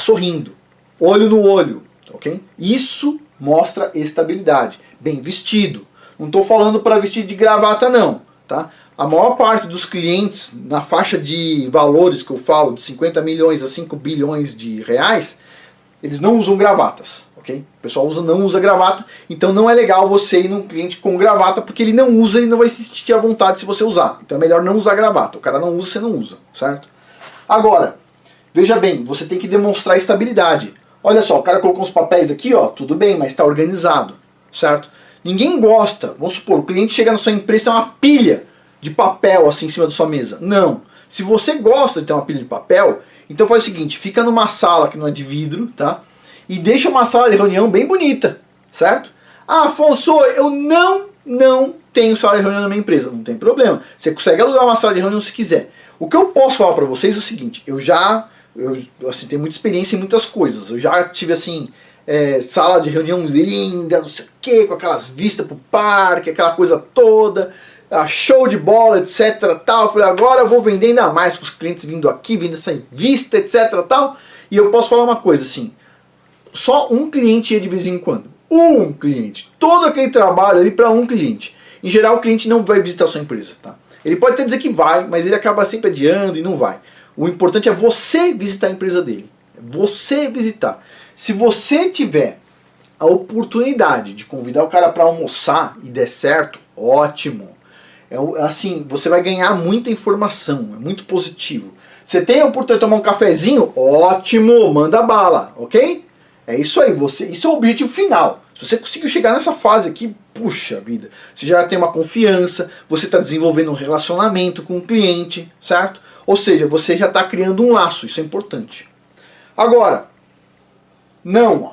sorrindo, olho no olho, ok? Isso mostra estabilidade. Bem vestido. Não estou falando para vestir de gravata não, tá? A maior parte dos clientes, na faixa de valores que eu falo, de 50 milhões a 5 bilhões de reais, eles não usam gravatas, ok? O pessoal não usa gravata, então não é legal você ir num cliente com gravata, porque ele não usa e não vai se sentir à vontade se você usar. Então é melhor não usar gravata. O cara não usa, você não usa, certo? Agora, veja bem, você tem que demonstrar estabilidade. Olha só, o cara colocou uns papéis aqui, ó, tudo bem, mas está organizado, certo? Ninguém gosta, vamos supor, o cliente chega na sua empresa e tem uma pilha de papel assim em cima da sua mesa. Não. Se você gosta de ter uma pilha de papel, então faz o seguinte, fica numa sala que não é de vidro, tá? E deixa uma sala de reunião bem bonita, certo? Ah, Afonso, eu não tenho sala de reunião na minha empresa. Não tem problema. Você consegue alugar uma sala de reunião se quiser. O que eu posso falar para vocês é o seguinte, eu assim, tenho muita experiência em muitas coisas. Eu já tive assim, sala de reunião linda, não sei o que, com aquelas vistas pro parque, aquela coisa toda, show de bola, etc, tal. Eu falei, agora eu vou vender ainda mais com os clientes vindo aqui, vindo essa vista, etc, tal. E eu posso falar uma coisa assim, só um cliente ia de vez em quando. Um cliente. Todo aquele trabalho ali para um cliente. Em geral, o cliente não vai visitar a sua empresa, tá? Ele pode até dizer que vai, mas ele acaba sempre adiando e não vai. O importante é você visitar a empresa dele. Você visitar. Se você tiver a oportunidade de convidar o cara para almoçar e der certo, ótimo. Assim, você vai ganhar muita informação, é muito positivo. Você tem a oportunidade de tomar um cafezinho, ótimo, manda bala, ok? É isso aí, isso é o objetivo final. Se você conseguiu chegar nessa fase aqui, puxa vida, você já tem uma confiança, você está desenvolvendo um relacionamento com o cliente, certo? Ou seja, você já está criando um laço, isso é importante. Agora, não.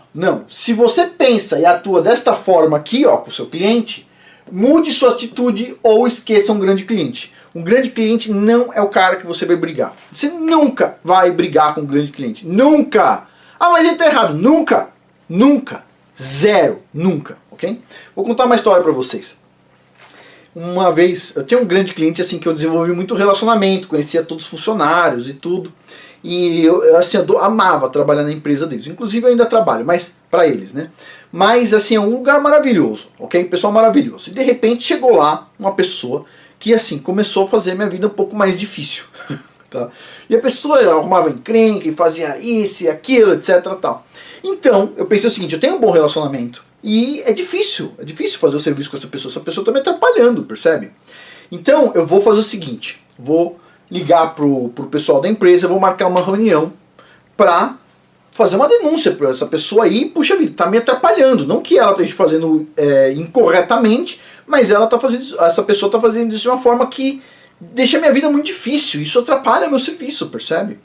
Se você pensa e atua desta forma aqui, ó, com o seu cliente, mude sua atitude ou esqueça um grande cliente. Um grande cliente não é o cara que você vai brigar. Você nunca vai brigar com um grande cliente. Nunca! Ah, mas ele está errado. Nunca. Zero. Nunca. Ok? Vou contar uma história para vocês. Uma vez, eu tinha um grande cliente assim que eu desenvolvi muito relacionamento, conhecia todos os funcionários e tudo. E eu assim, amava trabalhar na empresa deles. Inclusive eu ainda trabalho, mas para eles, né? Mas assim, é um lugar maravilhoso, ok? Pessoal maravilhoso. E de repente chegou lá uma pessoa que assim, começou a fazer minha vida um pouco mais difícil. Tá? E a pessoa arrumava encrenca e fazia isso e aquilo, etc. Tal. Então, eu pensei o seguinte, eu tenho um bom relacionamento e é difícil fazer o serviço com essa pessoa está me atrapalhando, percebe? Então, eu vou fazer o seguinte, vou ligar pro pessoal da empresa, vou marcar uma reunião para fazer uma denúncia para essa pessoa aí, puxa vida, tá me atrapalhando, não que ela esteja fazendo incorretamente, mas essa pessoa está fazendo isso de uma forma que deixa a minha vida muito difícil, isso atrapalha meu serviço, percebe?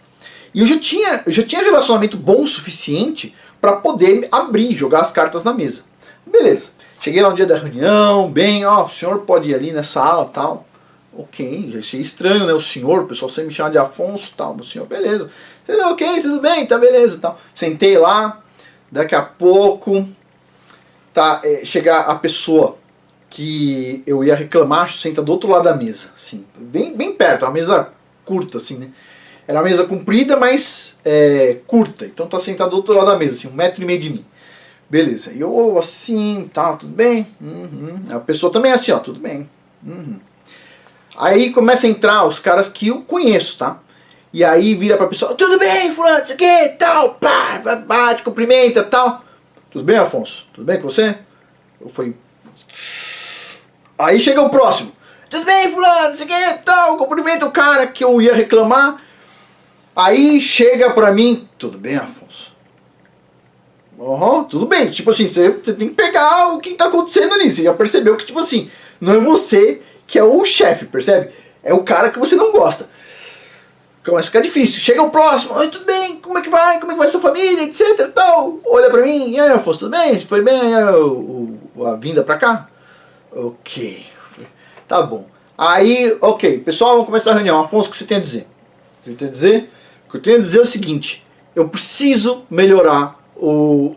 E eu já tinha relacionamento bom o suficiente para poder abrir, jogar as cartas na mesa. Beleza, cheguei lá no dia da reunião, bem, ó, o senhor pode ir ali nessa ala, tal. Ok, já achei estranho, né, o senhor, o pessoal sempre me chama de Afonso, tal, o senhor, beleza. Ok, tudo bem, tá beleza, tal. Sentei lá, daqui a pouco, chega a pessoa que eu ia reclamar, senta do outro lado da mesa, assim, bem perto, uma mesa curta, assim, né? Era uma mesa comprida, mas curta, então tá sentado do outro lado da mesa, assim, 1,5 metro de mim. Beleza, e eu assim, tá, tudo bem? A pessoa também é assim, ó, tudo bem. Aí começa a entrar os caras que eu conheço, tá? E aí vira pra pessoa, tudo bem, fulano, isso aqui, tal, pá, bate, cumprimenta, tal. Tudo bem, Afonso? Tudo bem com você? Eu falei... Aí chega o próximo. Tudo bem, fulano, isso aqui, tal, cumprimenta o cara que eu ia reclamar. Aí chega pra mim, tudo bem, Afonso? Tudo bem, tipo assim, você tem que pegar o que tá acontecendo ali. Você já percebeu que, tipo assim, não é você que é o chefe, percebe? É o cara que você não gosta. Começa a ficar difícil. Chega o próximo, oi, tudo bem? Como é que vai? Como é que vai sua família, etc, tal. Olha pra mim, e aí, Afonso, tudo bem? Foi bem a vinda pra cá? Ok, tá bom. Aí, ok, pessoal, vamos começar a reunião. Afonso, o que você tem a dizer? O que eu tenho a dizer? O que eu tenho a dizer é o seguinte, eu preciso melhorar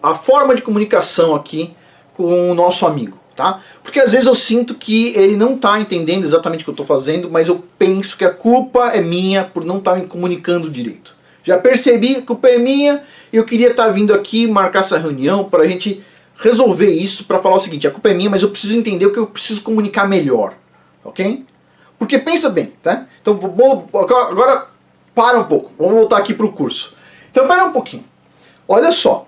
a forma de comunicação aqui com o nosso amigo, tá? Porque às vezes eu sinto que ele não está entendendo exatamente o que eu estou fazendo, mas eu penso que a culpa é minha por não estar me comunicando direito. Já percebi que a culpa é minha e eu queria estar vindo aqui marcar essa reunião para a gente resolver isso, para falar o seguinte, a culpa é minha, mas eu preciso entender o que eu preciso comunicar melhor, ok? Porque pensa bem, tá? Então agora para um pouco, vamos voltar aqui para o curso. Então para um pouquinho, olha só.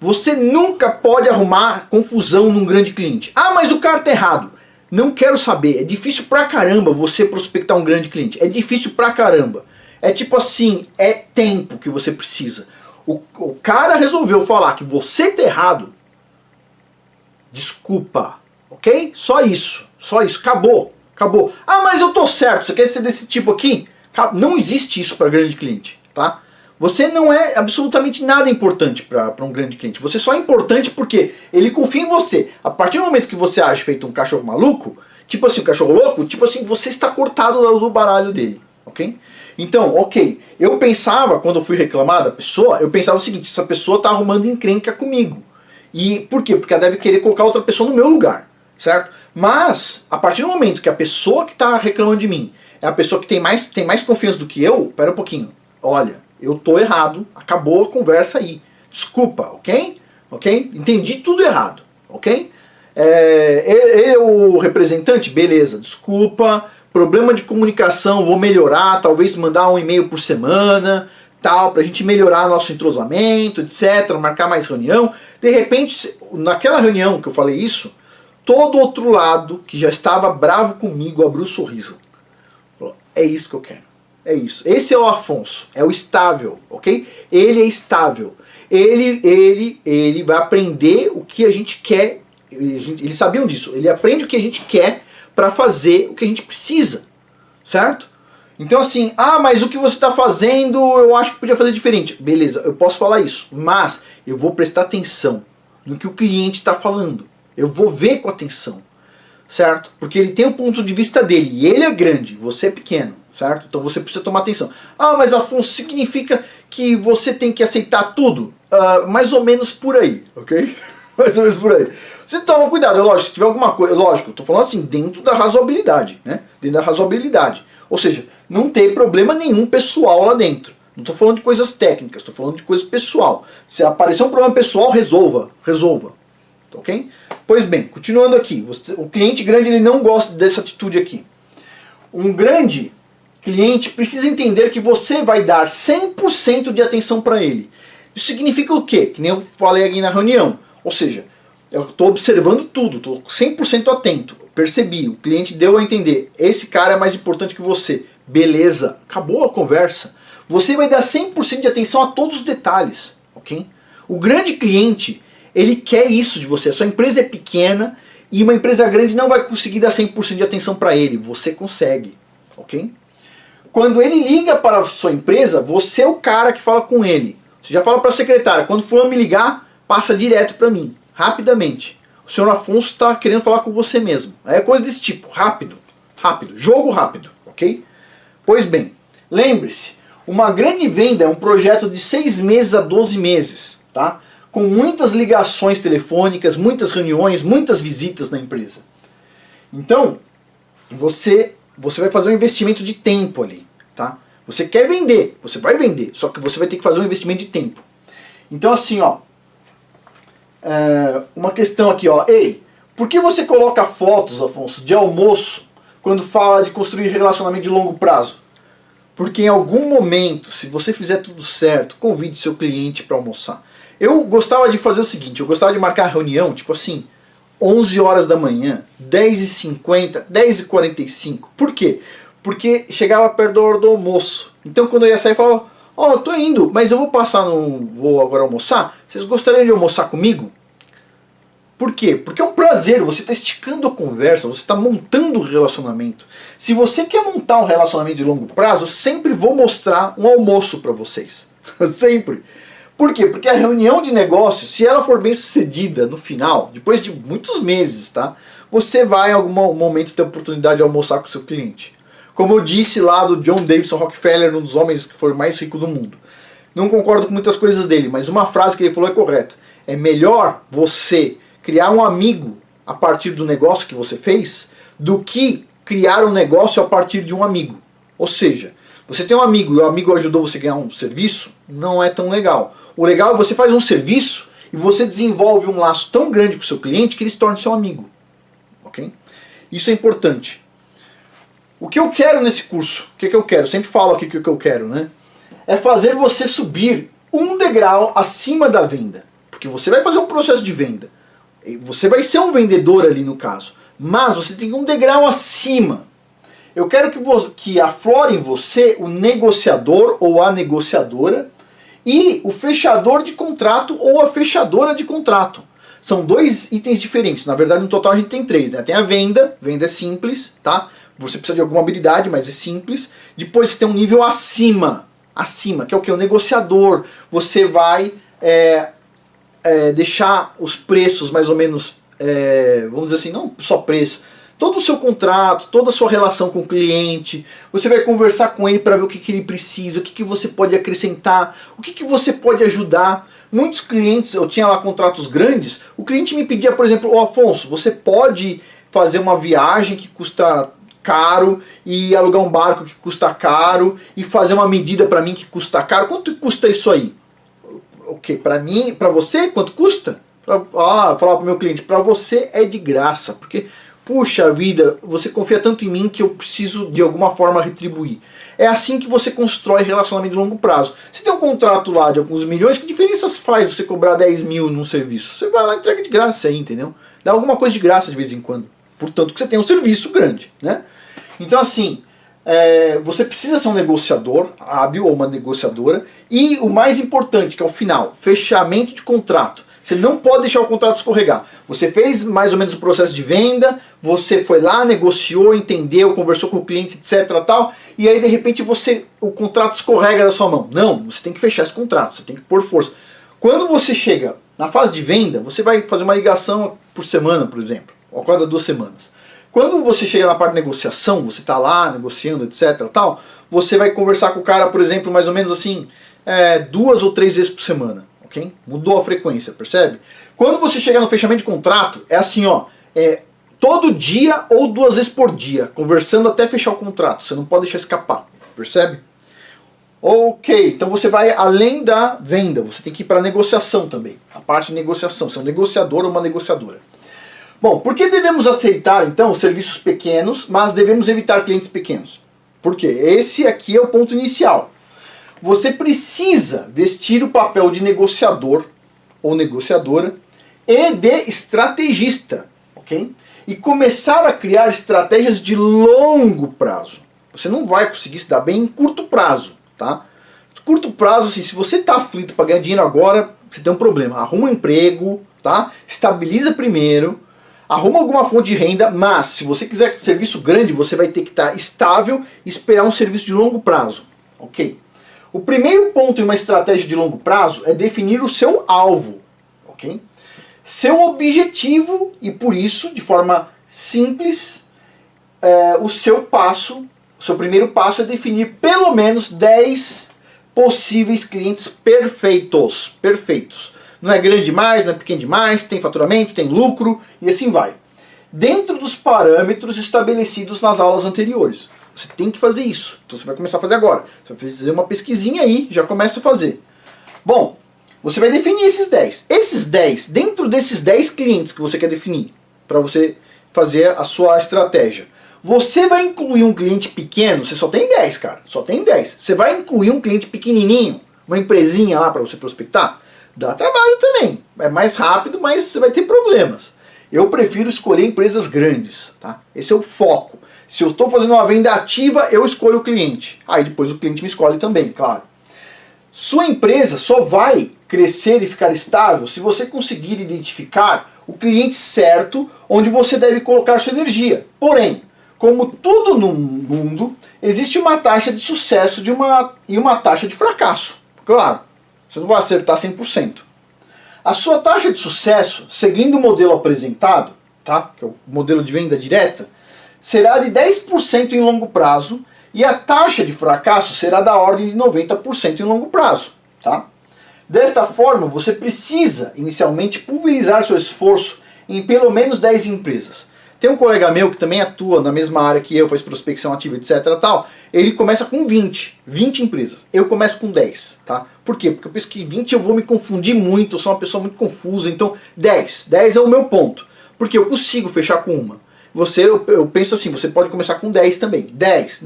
Você nunca pode arrumar confusão num grande cliente. Ah, mas o cara tá errado. Não quero saber. É difícil pra caramba você prospectar um grande cliente. É difícil pra caramba. É tipo assim, é tempo que você precisa. O cara resolveu falar que você tá errado. Desculpa. Ok? Só isso. Só isso. Acabou. Acabou. Ah, mas eu tô certo. Você quer ser desse tipo aqui? Não existe isso para grande cliente. Tá? Você não é absolutamente nada importante para um grande cliente. Você só é importante porque ele confia em você. A partir do momento que você age feito um cachorro maluco, tipo assim, um cachorro louco, tipo assim, você está cortado do baralho dele. Ok? Então, ok. Eu pensava, quando eu fui reclamar da pessoa, eu pensava o seguinte, essa pessoa está arrumando encrenca comigo. E por quê? Porque ela deve querer colocar outra pessoa no meu lugar. Certo? Mas, a partir do momento que a pessoa que está reclamando de mim é a pessoa que tem mais confiança do que eu, pera um pouquinho. Olha, eu tô errado, acabou a conversa aí. Desculpa, ok? Ok? Entendi tudo errado, ok? Ele é o representante? Beleza, desculpa, problema de comunicação, vou melhorar, talvez mandar um e-mail por semana, tal, pra gente melhorar nosso entrosamento, etc, marcar mais reunião. De repente, naquela reunião que eu falei isso, todo outro lado, que já estava bravo comigo, abriu um sorriso. Falou, é isso que eu quero. É isso. Esse é o Afonso. É o estável, ok? Ele é estável. Ele vai aprender o que a gente quer. Eles sabiam disso. Ele aprende o que a gente quer para fazer o que a gente precisa. Certo? Então assim, ah, mas o que você está fazendo eu acho que podia fazer diferente. Beleza, eu posso falar isso. Mas eu vou prestar atenção no que o cliente está falando. Eu vou ver com atenção. Certo? Porque ele tem o ponto de vista dele. E ele é grande, você é pequeno. Certo? Então você precisa tomar atenção. Ah, mas Afonso, significa que você tem que aceitar tudo? Mais ou menos por aí, ok? Mais ou menos por aí. Você toma cuidado, é lógico, se tiver alguma coisa, lógico, eu tô falando assim, dentro da razoabilidade, né? Dentro da razoabilidade. Ou seja, não tem problema nenhum pessoal lá dentro. Não tô falando de coisas técnicas, tô falando de coisa pessoal. Se aparecer um problema pessoal, resolva. Ok? Pois bem, continuando aqui. O cliente grande ele não gosta dessa atitude aqui. Um grande cliente precisa entender que você vai dar 100% de atenção para ele. Isso significa o quê? Que nem eu falei aqui na reunião. Ou seja, eu estou observando tudo, estou 100% atento. Percebi, o cliente deu a entender, esse cara é mais importante que você. Beleza, acabou a conversa. Você vai dar 100% de atenção a todos os detalhes, ok? O grande cliente, ele quer isso de você. A sua empresa é pequena e uma empresa grande não vai conseguir dar 100% de atenção para ele. Você consegue, ok? Quando ele liga para a sua empresa, você é o cara que fala com ele. Você já fala para a secretária, quando for me ligar, passa direto para mim, rapidamente. O senhor Afonso está querendo falar com você mesmo. É coisa desse tipo, rápido, jogo rápido, ok? Pois bem, lembre-se, uma grande venda é um projeto de 6 meses a 12 meses, tá? Com muitas ligações telefônicas, muitas reuniões, muitas visitas na empresa. Então, você vai fazer um investimento de tempo ali, tá? Você quer vender, você vai vender, só que você vai ter que fazer um investimento de tempo. Então assim, ó, uma questão aqui, ó, ei, por que você coloca fotos, Afonso, de almoço quando fala de construir relacionamento de longo prazo? Porque em algum momento, se você fizer tudo certo, convide seu cliente para almoçar. Eu gostava de fazer o seguinte, eu gostava de marcar reunião, tipo assim, 11 horas da manhã, 10h50, 10h45. Por quê? Porque chegava perto da hora do almoço. Então quando eu ia sair, eu falava, ó, eu tô indo, mas eu vou agora almoçar. Vocês gostariam de almoçar comigo? Por quê? Porque é um prazer, você está esticando a conversa, você está montando o relacionamento. Se você quer montar um relacionamento de longo prazo, eu sempre vou mostrar um almoço para vocês. Sempre. Por quê? Porque a reunião de negócio, se ela for bem sucedida no final, depois de muitos meses, tá? Você vai em algum momento ter a oportunidade de almoçar com o seu cliente. Como eu disse lá do John Davidson Rockefeller, um dos homens que foi mais rico do mundo. Não concordo com muitas coisas dele, mas uma frase que ele falou é correta. É melhor você criar um amigo a partir do negócio que você fez do que criar um negócio a partir de um amigo. Ou seja, você tem um amigo e o amigo ajudou você a ganhar um serviço, não é tão legal. O legal é você faz um serviço e você desenvolve um laço tão grande com o seu cliente que ele se torna seu amigo. Ok? Isso é importante. O que eu quero nesse curso, o que eu quero? Eu sempre falo aqui o que eu quero, né? É fazer você subir um degrau acima da venda. Porque você vai fazer um processo de venda. Você vai ser um vendedor ali no caso. Mas você tem um degrau acima. Eu quero que aflore em você o negociador ou a negociadora e o fechador de contrato ou a fechadora de contrato. São 2 itens diferentes. Na verdade, no total a gente tem 3, né? Tem a venda é simples, tá? Você precisa de alguma habilidade, mas é simples. Depois você tem um nível acima, que é o que? O negociador. Você vai deixar os preços mais ou menos, vamos dizer assim, não só preço, todo o seu contrato, toda a sua relação com o cliente, você vai conversar com ele para ver o que ele precisa, o que você pode acrescentar, o que você pode ajudar. Muitos clientes, eu tinha lá contratos grandes, o cliente me pedia, por exemplo, Afonso, você pode fazer uma viagem que custa caro e alugar um barco que custa caro e fazer uma medida para mim que custa caro. Quanto custa isso aí? O que? Para mim, para você, quanto custa? Falar para o meu cliente, para você é de graça, porque puxa vida, você confia tanto em mim que eu preciso de alguma forma retribuir. É assim que você constrói relacionamento de longo prazo. Se tem um contrato lá de alguns milhões, que diferença faz você cobrar 10 mil num serviço? Você vai lá e entrega de graça aí, entendeu? Dá alguma coisa de graça de vez em quando. Portanto que você tem um serviço grande, né? Então assim, você precisa ser um negociador hábil ou uma negociadora. E o mais importante, que é o final, fechamento de contrato. Você não pode deixar o contrato escorregar. Você fez mais ou menos o processo de venda, você foi lá, negociou, entendeu, conversou com o cliente, etc. Tal, e aí de repente o contrato escorrega da sua mão. Não, você tem que fechar esse contrato, você tem que pôr força. Quando você chega na fase de venda, você vai fazer uma ligação por semana, por exemplo, ou a cada 2 semanas. Quando você chega na parte de negociação, você está lá negociando, etc. Tal, você vai conversar com o cara, por exemplo, mais ou menos assim, 2 ou 3 vezes por semana. Okay? Mudou a frequência, percebe? Quando você chegar no fechamento de contrato, é assim, ó, todo dia ou 2 vezes por dia, conversando até fechar o contrato. Você não pode deixar escapar, percebe? Ok, então você vai além da venda, você tem que ir para a negociação também, a parte de negociação, você é um negociador ou uma negociadora. Bom, por que devemos aceitar então serviços pequenos, mas devemos evitar clientes pequenos? Porque esse aqui é o ponto inicial. Você precisa vestir o papel de negociador ou negociadora e de estrategista, ok? E começar a criar estratégias de longo prazo. Você não vai conseguir se dar bem em curto prazo, tá? Curto prazo, assim, se você está aflito para ganhar dinheiro agora, você tem um problema. Arruma um emprego, tá? Estabiliza primeiro, arruma alguma fonte de renda, mas se você quiser serviço grande, você vai ter que estar estável e esperar um serviço de longo prazo, ok? O primeiro ponto em uma estratégia de longo prazo é definir o seu alvo, ok? Seu objetivo e por isso, de forma simples, o seu primeiro passo é definir pelo menos 10 possíveis clientes perfeitos. Não é grande demais, não é pequeno demais, tem faturamento, tem lucro e assim vai. Dentro dos parâmetros estabelecidos nas aulas anteriores. Você tem que fazer isso. Então você vai começar a fazer agora. Você vai fazer uma pesquisinha aí, já começa a fazer. Bom, você vai definir esses 10. Esses 10, dentro desses 10 clientes que você quer definir, para você fazer a sua estratégia, você vai incluir um cliente pequeno, você só tem 10, cara, só tem 10. Você vai incluir um cliente pequenininho, uma empresinha lá para você prospectar? Dá trabalho também, é mais rápido, mas você vai ter problemas. Eu prefiro escolher empresas grandes, tá? Esse é o foco. Se eu estou fazendo uma venda ativa, eu escolho o cliente. Aí depois o cliente me escolhe também, claro. Sua empresa só vai crescer e ficar estável se você conseguir identificar o cliente certo onde você deve colocar sua energia. Porém, como tudo no mundo, existe uma taxa de sucesso e uma taxa de fracasso. Claro, você não vai acertar 100%. A sua taxa de sucesso, seguindo o modelo apresentado, tá? Que é o modelo de venda direta, será de 10% em longo prazo e a taxa de fracasso será da ordem de 90% em longo prazo. Tá? Desta forma, você precisa inicialmente pulverizar seu esforço em pelo menos 10 empresas. Tem um colega meu que também atua na mesma área que eu, faz prospecção ativa, etc. Tal. Ele começa com 20 empresas. Eu começo com 10. Tá? Por quê? Porque eu penso que 20 eu vou me confundir muito, eu sou uma pessoa muito confusa. Então 10 é o meu ponto. Porque eu consigo fechar com uma. Eu penso assim, você pode começar com 10 também. 10.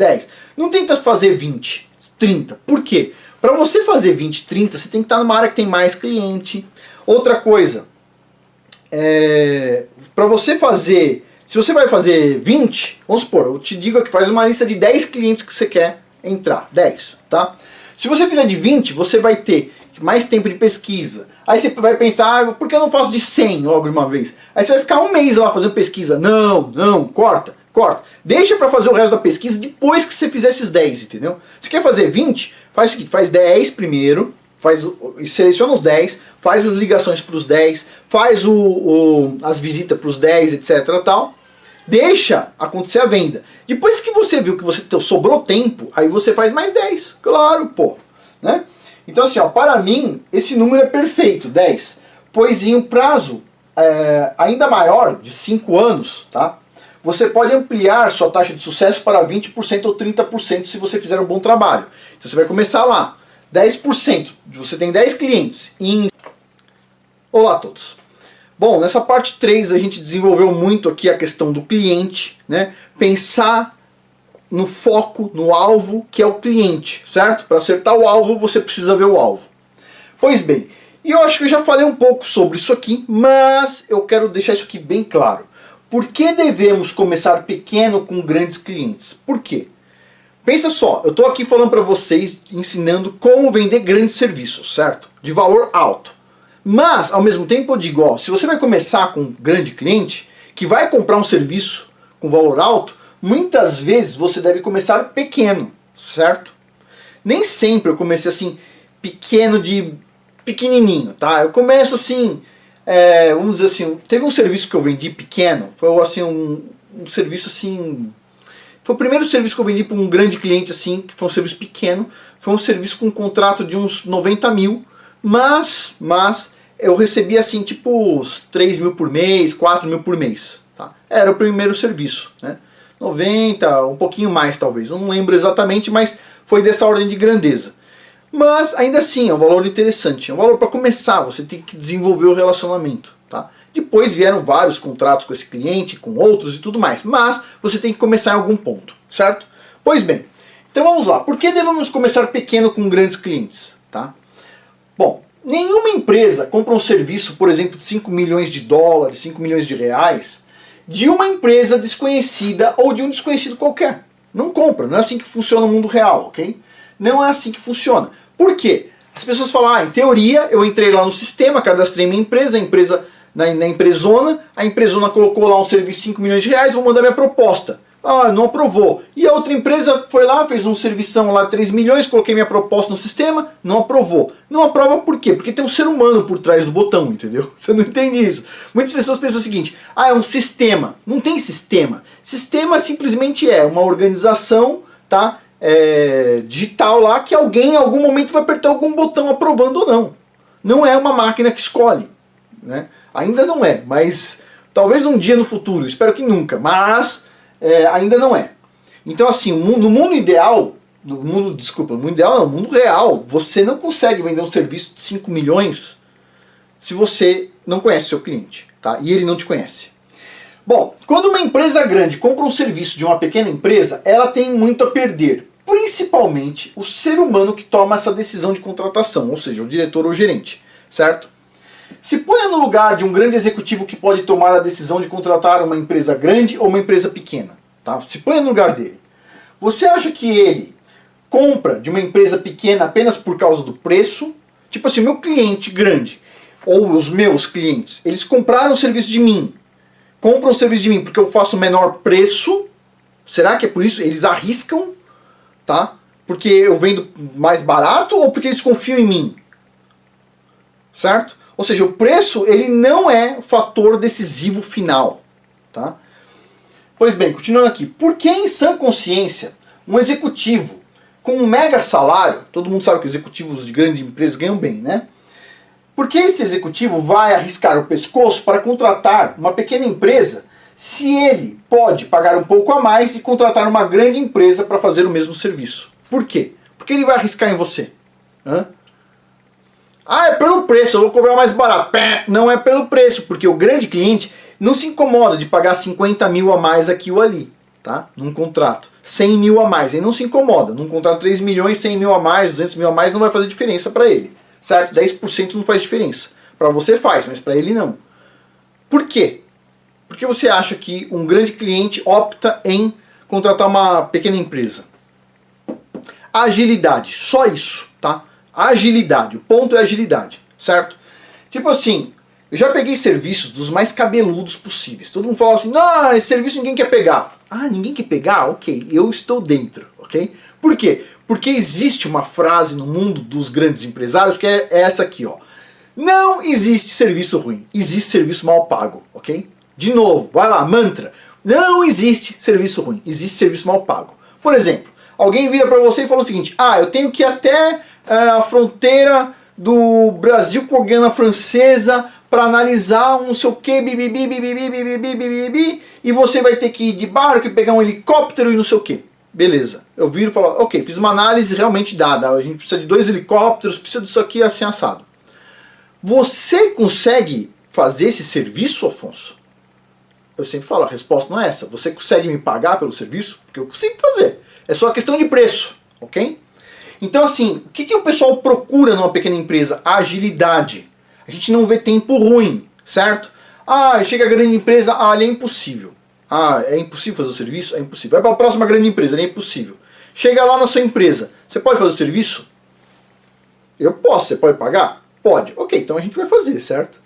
Não tenta fazer 20, 30. Por quê? Para você fazer 20, 30, você tem que estar numa área que tem mais cliente. Outra coisa, para você fazer... Se você vai fazer 20, vamos supor, eu te digo que faz uma lista de 10 clientes que você quer entrar. 10, tá? Se você fizer de 20, você vai ter mais tempo de pesquisa. Aí você vai pensar, por que eu não faço de 100 logo de uma vez? Aí você vai ficar um mês lá fazendo pesquisa. Não, corta. Deixa para fazer o resto da pesquisa depois que você fizer esses 10, entendeu? Se quer fazer 20, faz o seguinte, faz 10 primeiro, seleciona os 10, faz as ligações para os 10, faz as visitas para os 10, etc. Tal. Deixa acontecer a venda. Depois que você viu que você sobrou tempo, aí você faz mais 10. Claro, pô. Né? Então assim, ó, para mim, esse número é perfeito, 10. Pois em um prazo ainda maior, de 5 anos, tá? Você pode ampliar sua taxa de sucesso para 20% ou 30% se você fizer um bom trabalho. Então você vai começar lá. 10%, você tem 10 clientes. Olá a todos. Bom, nessa parte 3 a gente desenvolveu muito aqui a questão do cliente, né? Pensar no foco, no alvo, que é o cliente, certo? Para acertar o alvo, você precisa ver o alvo. Pois bem, e eu acho que eu já falei um pouco sobre isso aqui, mas eu quero deixar isso aqui bem claro. Por que devemos começar pequeno com grandes clientes? Por quê? Pensa só, eu estou aqui falando para vocês, ensinando como vender grandes serviços, certo? De valor alto. Mas, ao mesmo tempo, eu digo, ó, se você vai começar com um grande cliente, que vai comprar um serviço com valor alto, muitas vezes você deve começar pequeno, certo? Nem sempre eu comecei assim, pequenininho, tá? Eu começo assim, vamos dizer assim, teve um serviço que eu vendi pequeno, foi assim um serviço assim... Foi o primeiro serviço que eu vendi para um grande cliente, assim, que foi um serviço pequeno. Foi um serviço com um contrato de uns 90 mil, mas eu recebia, assim, tipo, uns 3 mil por mês, 4 mil por mês. Tá? Era o primeiro serviço, né? 90, um pouquinho mais, talvez. Eu não lembro exatamente, mas foi dessa ordem de grandeza. Mas, ainda assim, é um valor interessante. É um valor para começar, você tem que desenvolver o relacionamento, tá? Depois vieram vários contratos com esse cliente, com outros e tudo mais. Mas você tem que começar em algum ponto, certo? Pois bem, Então vamos lá, por que devemos começar pequeno com grandes clientes? Tá? Bom, nenhuma empresa compra um serviço, por exemplo, de 5 milhões de dólares, 5 milhões de reais, de uma empresa desconhecida ou de um desconhecido qualquer. Não compra, não é assim que funciona o mundo real, ok? Não é assim que funciona. Por quê? As pessoas falam, em teoria, eu entrei lá no sistema, cadastrei minha empresa, a empresa na empresona, a empresona colocou lá um serviço de 5 milhões de reais, vou mandar minha proposta. Ah, não aprovou. E a outra empresa foi lá, fez um servição lá de 3 milhões, coloquei minha proposta no sistema, não aprovou. Não aprova por quê? Porque tem um ser humano por trás do botão, entendeu? Você não entende isso. Muitas pessoas pensam o seguinte, é um sistema. Não tem sistema. Sistema simplesmente é uma organização, tá? Digital lá, que alguém em algum momento vai apertar algum botão aprovando ou não. Não é uma máquina que escolhe, né? Ainda não é, mas talvez um dia no futuro, espero que nunca, mas ainda não é. Então assim, no mundo ideal, no mundo real, você não consegue vender um serviço de 5 milhões se você não conhece seu cliente, tá? E ele não te conhece. Bom, quando uma empresa grande compra um serviço de uma pequena empresa, ela tem muito a perder. Principalmente o ser humano que toma essa decisão de contratação, ou seja, o diretor ou o gerente, certo? Se ponha no lugar de um grande executivo que pode tomar a decisão de contratar uma empresa grande ou uma empresa pequena, tá? Se ponha no lugar dele. Você acha que ele compra de uma empresa pequena apenas por causa do preço? Tipo assim, meu cliente grande, ou os meus clientes, eles compraram o serviço de mim, compram o serviço de mim porque eu faço menor preço? Será que é por isso? Eles arriscam, tá? Porque eu vendo mais barato ou porque eles confiam em mim? Certo? Ou seja, o preço ele não é o fator decisivo final, tá? Pois bem, continuando aqui. Por que em sã consciência um executivo com um mega salário, todo mundo sabe que executivos de grandes empresas ganham bem, né? Por que esse executivo vai arriscar o pescoço para contratar uma pequena empresa se ele pode pagar um pouco a mais e contratar uma grande empresa para fazer o mesmo serviço? Por quê? Porque ele vai arriscar em você. É pelo preço, eu vou cobrar mais barato. Não é pelo preço, porque o grande cliente não se incomoda de pagar 50 mil a mais aqui ou ali, tá? Num contrato. 100 mil a mais, ele não se incomoda. Num contrato 3 milhões, 100 mil a mais, 200 mil a mais não vai fazer diferença para ele. Certo? 10% não faz diferença. Para você faz, mas para ele não. Por quê? Por que você acha que um grande cliente opta em contratar uma pequena empresa? Agilidade, só isso, tá? Agilidade, o ponto é agilidade, certo? Tipo assim, eu já peguei serviços dos mais cabeludos possíveis. Todo mundo fala assim, não, esse serviço ninguém quer pegar. Ah, ninguém quer pegar? Ok, eu estou dentro, ok? Por quê? Porque existe uma frase no mundo dos grandes empresários que é essa aqui, ó. Não existe serviço ruim, existe serviço mal pago, ok? De novo, vai lá, mantra. Não existe serviço ruim, existe serviço mal pago. Por exemplo, alguém vira para você e fala o seguinte, eu tenho que ir até a fronteira do Brasil com a Guiana Francesa para analisar um não sei o que, e você vai ter que ir de barco e pegar um helicóptero e não sei o que. Beleza, eu viro e falo, ok, fiz uma análise realmente dada, a gente precisa de 2 helicópteros, precisa disso aqui assim assado. Você consegue fazer esse serviço, Afonso? Eu sempre falo, a resposta não é essa. Você consegue me pagar pelo serviço? Porque eu consigo fazer. É só questão de preço, ok? Então assim, o que o pessoal procura numa pequena empresa? Agilidade. A gente não vê tempo ruim, certo? Chega a grande empresa, ali é impossível. É impossível fazer o serviço? É impossível. Vai para a próxima grande empresa, ali é impossível. Chega lá na sua empresa, você pode fazer o serviço? Eu posso, você pode pagar? Pode. Ok, então a gente vai fazer, certo?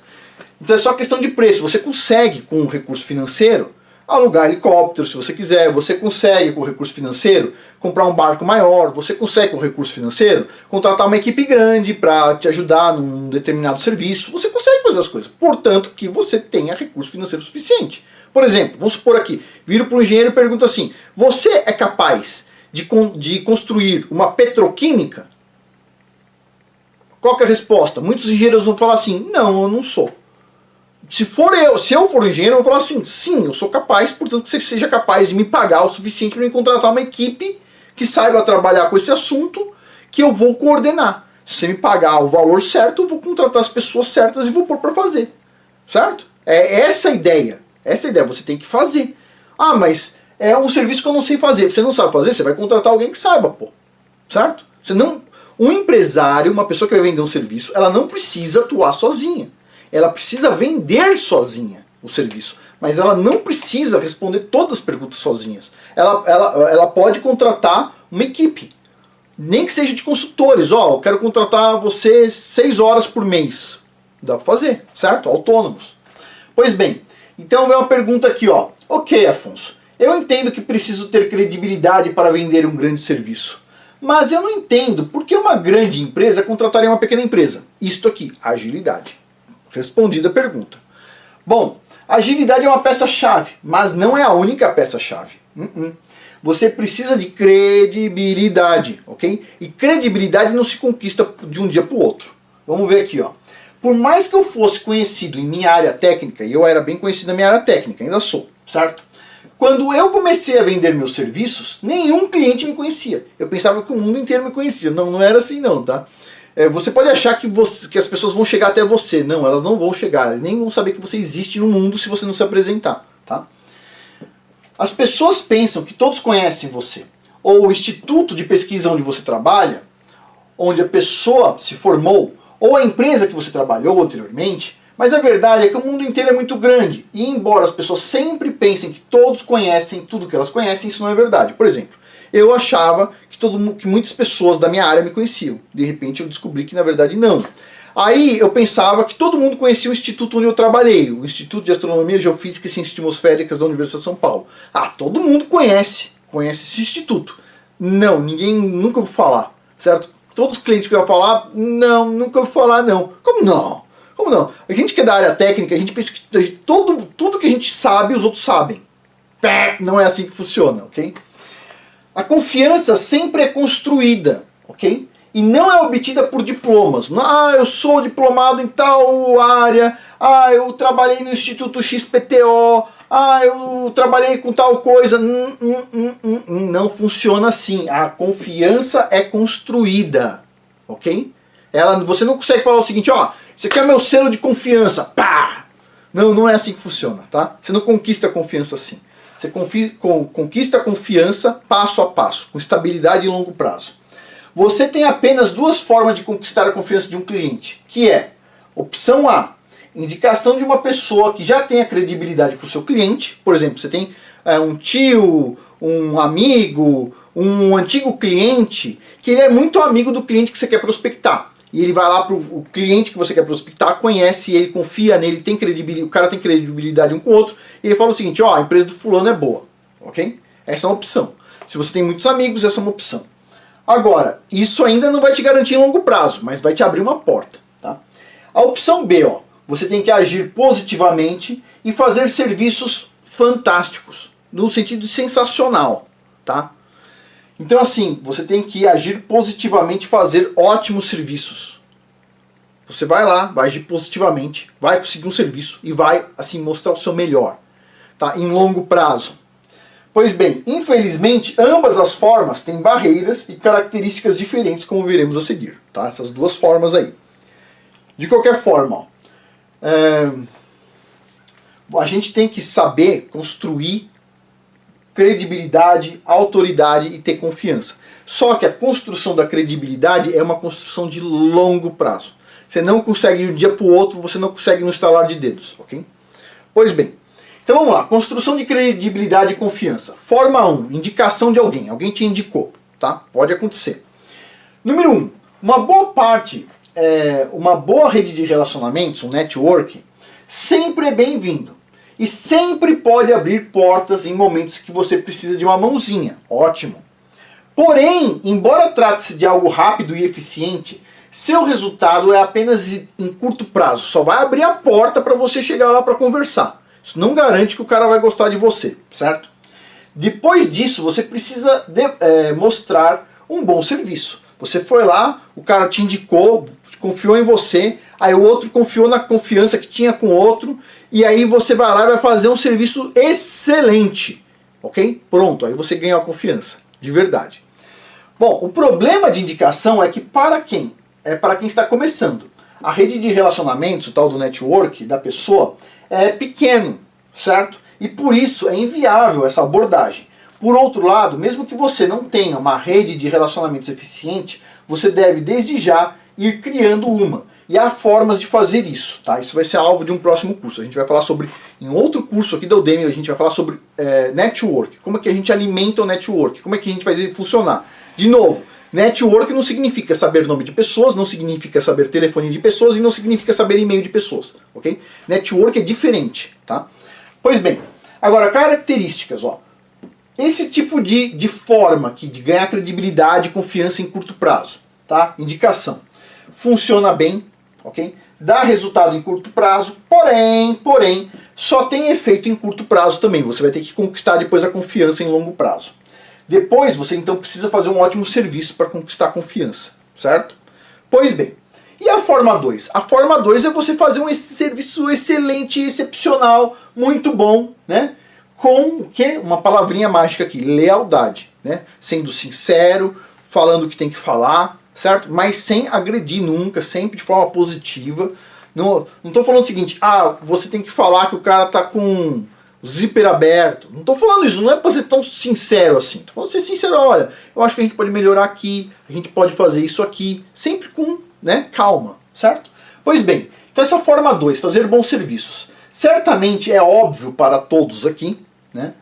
Então é só questão de preço. Você consegue, com o recurso financeiro, alugar helicóptero se você quiser. Você consegue, com o recurso financeiro, comprar um barco maior. Você consegue, com o recurso financeiro, contratar uma equipe grande para te ajudar num determinado serviço. Você consegue fazer as coisas. Portanto, que você tenha recurso financeiro suficiente. Por exemplo, vamos supor aqui, viro para um engenheiro e pergunto assim, você é capaz de construir uma petroquímica? Qual que é a resposta? Muitos engenheiros vão falar assim, não, eu não sou. Se eu for engenheiro, eu vou falar assim, sim, eu sou capaz, portanto que você seja capaz de me pagar o suficiente para me contratar uma equipe que saiba trabalhar com esse assunto, que eu vou coordenar. Se você me pagar o valor certo, eu vou contratar as pessoas certas e vou pôr para fazer. Certo? É essa a ideia. Essa é a ideia, você tem que fazer. Mas é um serviço que eu não sei fazer. Você não sabe fazer, você vai contratar alguém que saiba, pô. Certo? Você não... Um empresário, uma pessoa que vai vender um serviço, ela não precisa atuar sozinha. Ela precisa vender sozinha o serviço. Mas ela não precisa responder todas as perguntas sozinhas. Ela pode contratar uma equipe. Nem que seja de consultores. Ó, eu quero contratar você 6 horas por mês. Dá pra fazer, certo? Autônomos. Pois bem, então vem uma pergunta aqui, ó. Ok, Afonso, eu entendo que preciso ter credibilidade para vender um grande serviço. Mas eu não entendo por que uma grande empresa contrataria uma pequena empresa. Isto aqui, agilidade. Respondida a pergunta. Bom, agilidade é uma peça-chave, mas não é a única peça-chave. Você precisa de credibilidade, ok? E credibilidade não se conquista de um dia para o outro. Vamos ver aqui, ó. Por mais que eu fosse conhecido em minha área técnica, e eu era bem conhecido na minha área técnica, ainda sou, certo? Quando eu comecei a vender meus serviços, nenhum cliente me conhecia. Eu pensava que o mundo inteiro me conhecia. Não, não era assim não, tá? Você pode achar que as pessoas vão chegar até você. Não, elas não vão chegar. Elas nem vão saber que você existe no mundo se você não se apresentar, tá? As pessoas pensam que todos conhecem você. Ou o instituto de pesquisa onde você trabalha, onde a pessoa se formou, ou a empresa que você trabalhou anteriormente. Mas a verdade é que o mundo inteiro é muito grande. E embora as pessoas sempre pensem que todos conhecem tudo que elas conhecem, isso não é verdade. Por exemplo, eu achava que muitas pessoas da minha área me conheciam. De repente eu descobri que na verdade não. Aí eu pensava que todo mundo conhecia o instituto onde eu trabalhei, o Instituto de Astronomia, Geofísica e Ciências Atmosféricas da Universidade de São Paulo. Ah, todo mundo conhece esse instituto. Não, ninguém nunca ouviu falar, certo? Todos os clientes que eu ia falar, não, nunca ouviu falar não. Como não? Como não? A gente que é da área técnica, a gente pensa que tudo que a gente sabe, os outros sabem. Não é assim que funciona, ok? A confiança sempre é construída, ok? E não é obtida por diplomas. Ah, eu sou diplomado em tal área. Ah, eu trabalhei no Instituto XPTO. Ah, eu trabalhei com tal coisa. Não funciona assim. A confiança é construída, ok? Você não consegue falar o seguinte, ó, você quer meu selo de confiança, pá! Não, não é assim que funciona, tá? Você não conquista a confiança assim. Você conquista a confiança passo a passo, com estabilidade e longo prazo. Você tem apenas 2 formas de conquistar a confiança de um cliente, que é, opção A, indicação de uma pessoa que já tenha credibilidade para o seu cliente. Por exemplo, você tem um tio, um amigo, um antigo cliente, que ele é muito amigo do cliente que você quer prospectar. E ele vai lá para o cliente que você quer prospectar, conhece ele, confia nele, tem credibilidade, o cara tem credibilidade um com o outro, e ele fala o seguinte, ó, a empresa do fulano é boa, ok? Essa é uma opção. Se você tem muitos amigos, essa é uma opção. Agora, isso ainda não vai te garantir em longo prazo, mas vai te abrir uma porta, tá? A opção B, ó, você tem que agir positivamente e fazer serviços fantásticos, no sentido de sensacional, tá? Então assim, você tem que agir positivamente e fazer ótimos serviços. Você vai lá, vai agir positivamente, vai conseguir um serviço e vai assim mostrar o seu melhor, tá? Em longo prazo. Pois bem, infelizmente, ambas as formas têm barreiras e características diferentes, como veremos a seguir, tá? Essas 2 formas aí. De qualquer forma, ó, a gente tem que saber construir credibilidade, autoridade e ter confiança. Só que a construção da credibilidade é uma construção de longo prazo. Você não consegue de um dia para o outro, você não consegue no estalar de dedos, ok? Pois bem, então vamos lá. Construção de credibilidade e confiança. Forma 1, indicação de alguém. Alguém te indicou, tá? Pode acontecer. Número 1, uma boa rede de relacionamentos, um network, sempre é bem-vindo. E sempre pode abrir portas em momentos que você precisa de uma mãozinha. Ótimo. Porém, embora trate-se de algo rápido e eficiente, seu resultado é apenas em curto prazo. Só vai abrir a porta para você chegar lá para conversar. Isso não garante que o cara vai gostar de você, certo? Depois disso, você precisa mostrar um bom serviço. Você foi lá, o cara te indicou, confiou em você, aí o outro confiou na confiança que tinha com o outro, e aí você vai lá e vai fazer um serviço excelente, ok? Pronto, aí você ganhou a confiança, de verdade. Bom, o problema de indicação é que para quem? É para quem está começando. A rede de relacionamentos, o tal do network da pessoa, é pequeno, certo? E por isso é inviável essa abordagem. Por outro lado, mesmo que você não tenha uma rede de relacionamentos eficiente, você deve desde já ir criando uma. E há formas de fazer isso, tá? Isso vai ser alvo de um próximo curso. A gente vai falar sobre, em outro curso aqui da Udemy, a gente vai falar sobre network. Como é que a gente alimenta o network? Como é que a gente faz ele funcionar? De novo, network não significa saber nome de pessoas, não significa saber telefone de pessoas e não significa saber e-mail de pessoas, ok? Network é diferente, tá? Pois bem, agora características, ó. Esse tipo de forma aqui de ganhar credibilidade e confiança em curto prazo, tá? Indicação. Funciona bem, ok? Dá resultado em curto prazo, porém, só tem efeito em curto prazo também. Você vai ter que conquistar depois a confiança em longo prazo. Depois você então precisa fazer um ótimo serviço para conquistar a confiança, certo? Pois bem, e a forma 2? A forma 2 é você fazer um serviço excelente, excepcional, muito bom, né? Com o quê? Uma palavrinha mágica aqui, lealdade, né? Sendo sincero, falando o que tem que falar, certo? Mas sem agredir nunca, sempre de forma positiva. Não estou falando o seguinte, você tem que falar que o cara tá com o zíper aberto. Não estou falando isso, não é para ser tão sincero assim. Estou falando ser sincero, olha, eu acho que a gente pode melhorar aqui, a gente pode fazer isso aqui, sempre com, né, calma, certo? Pois bem, então essa forma 2, fazer bons serviços. Certamente é óbvio para todos aqui, né,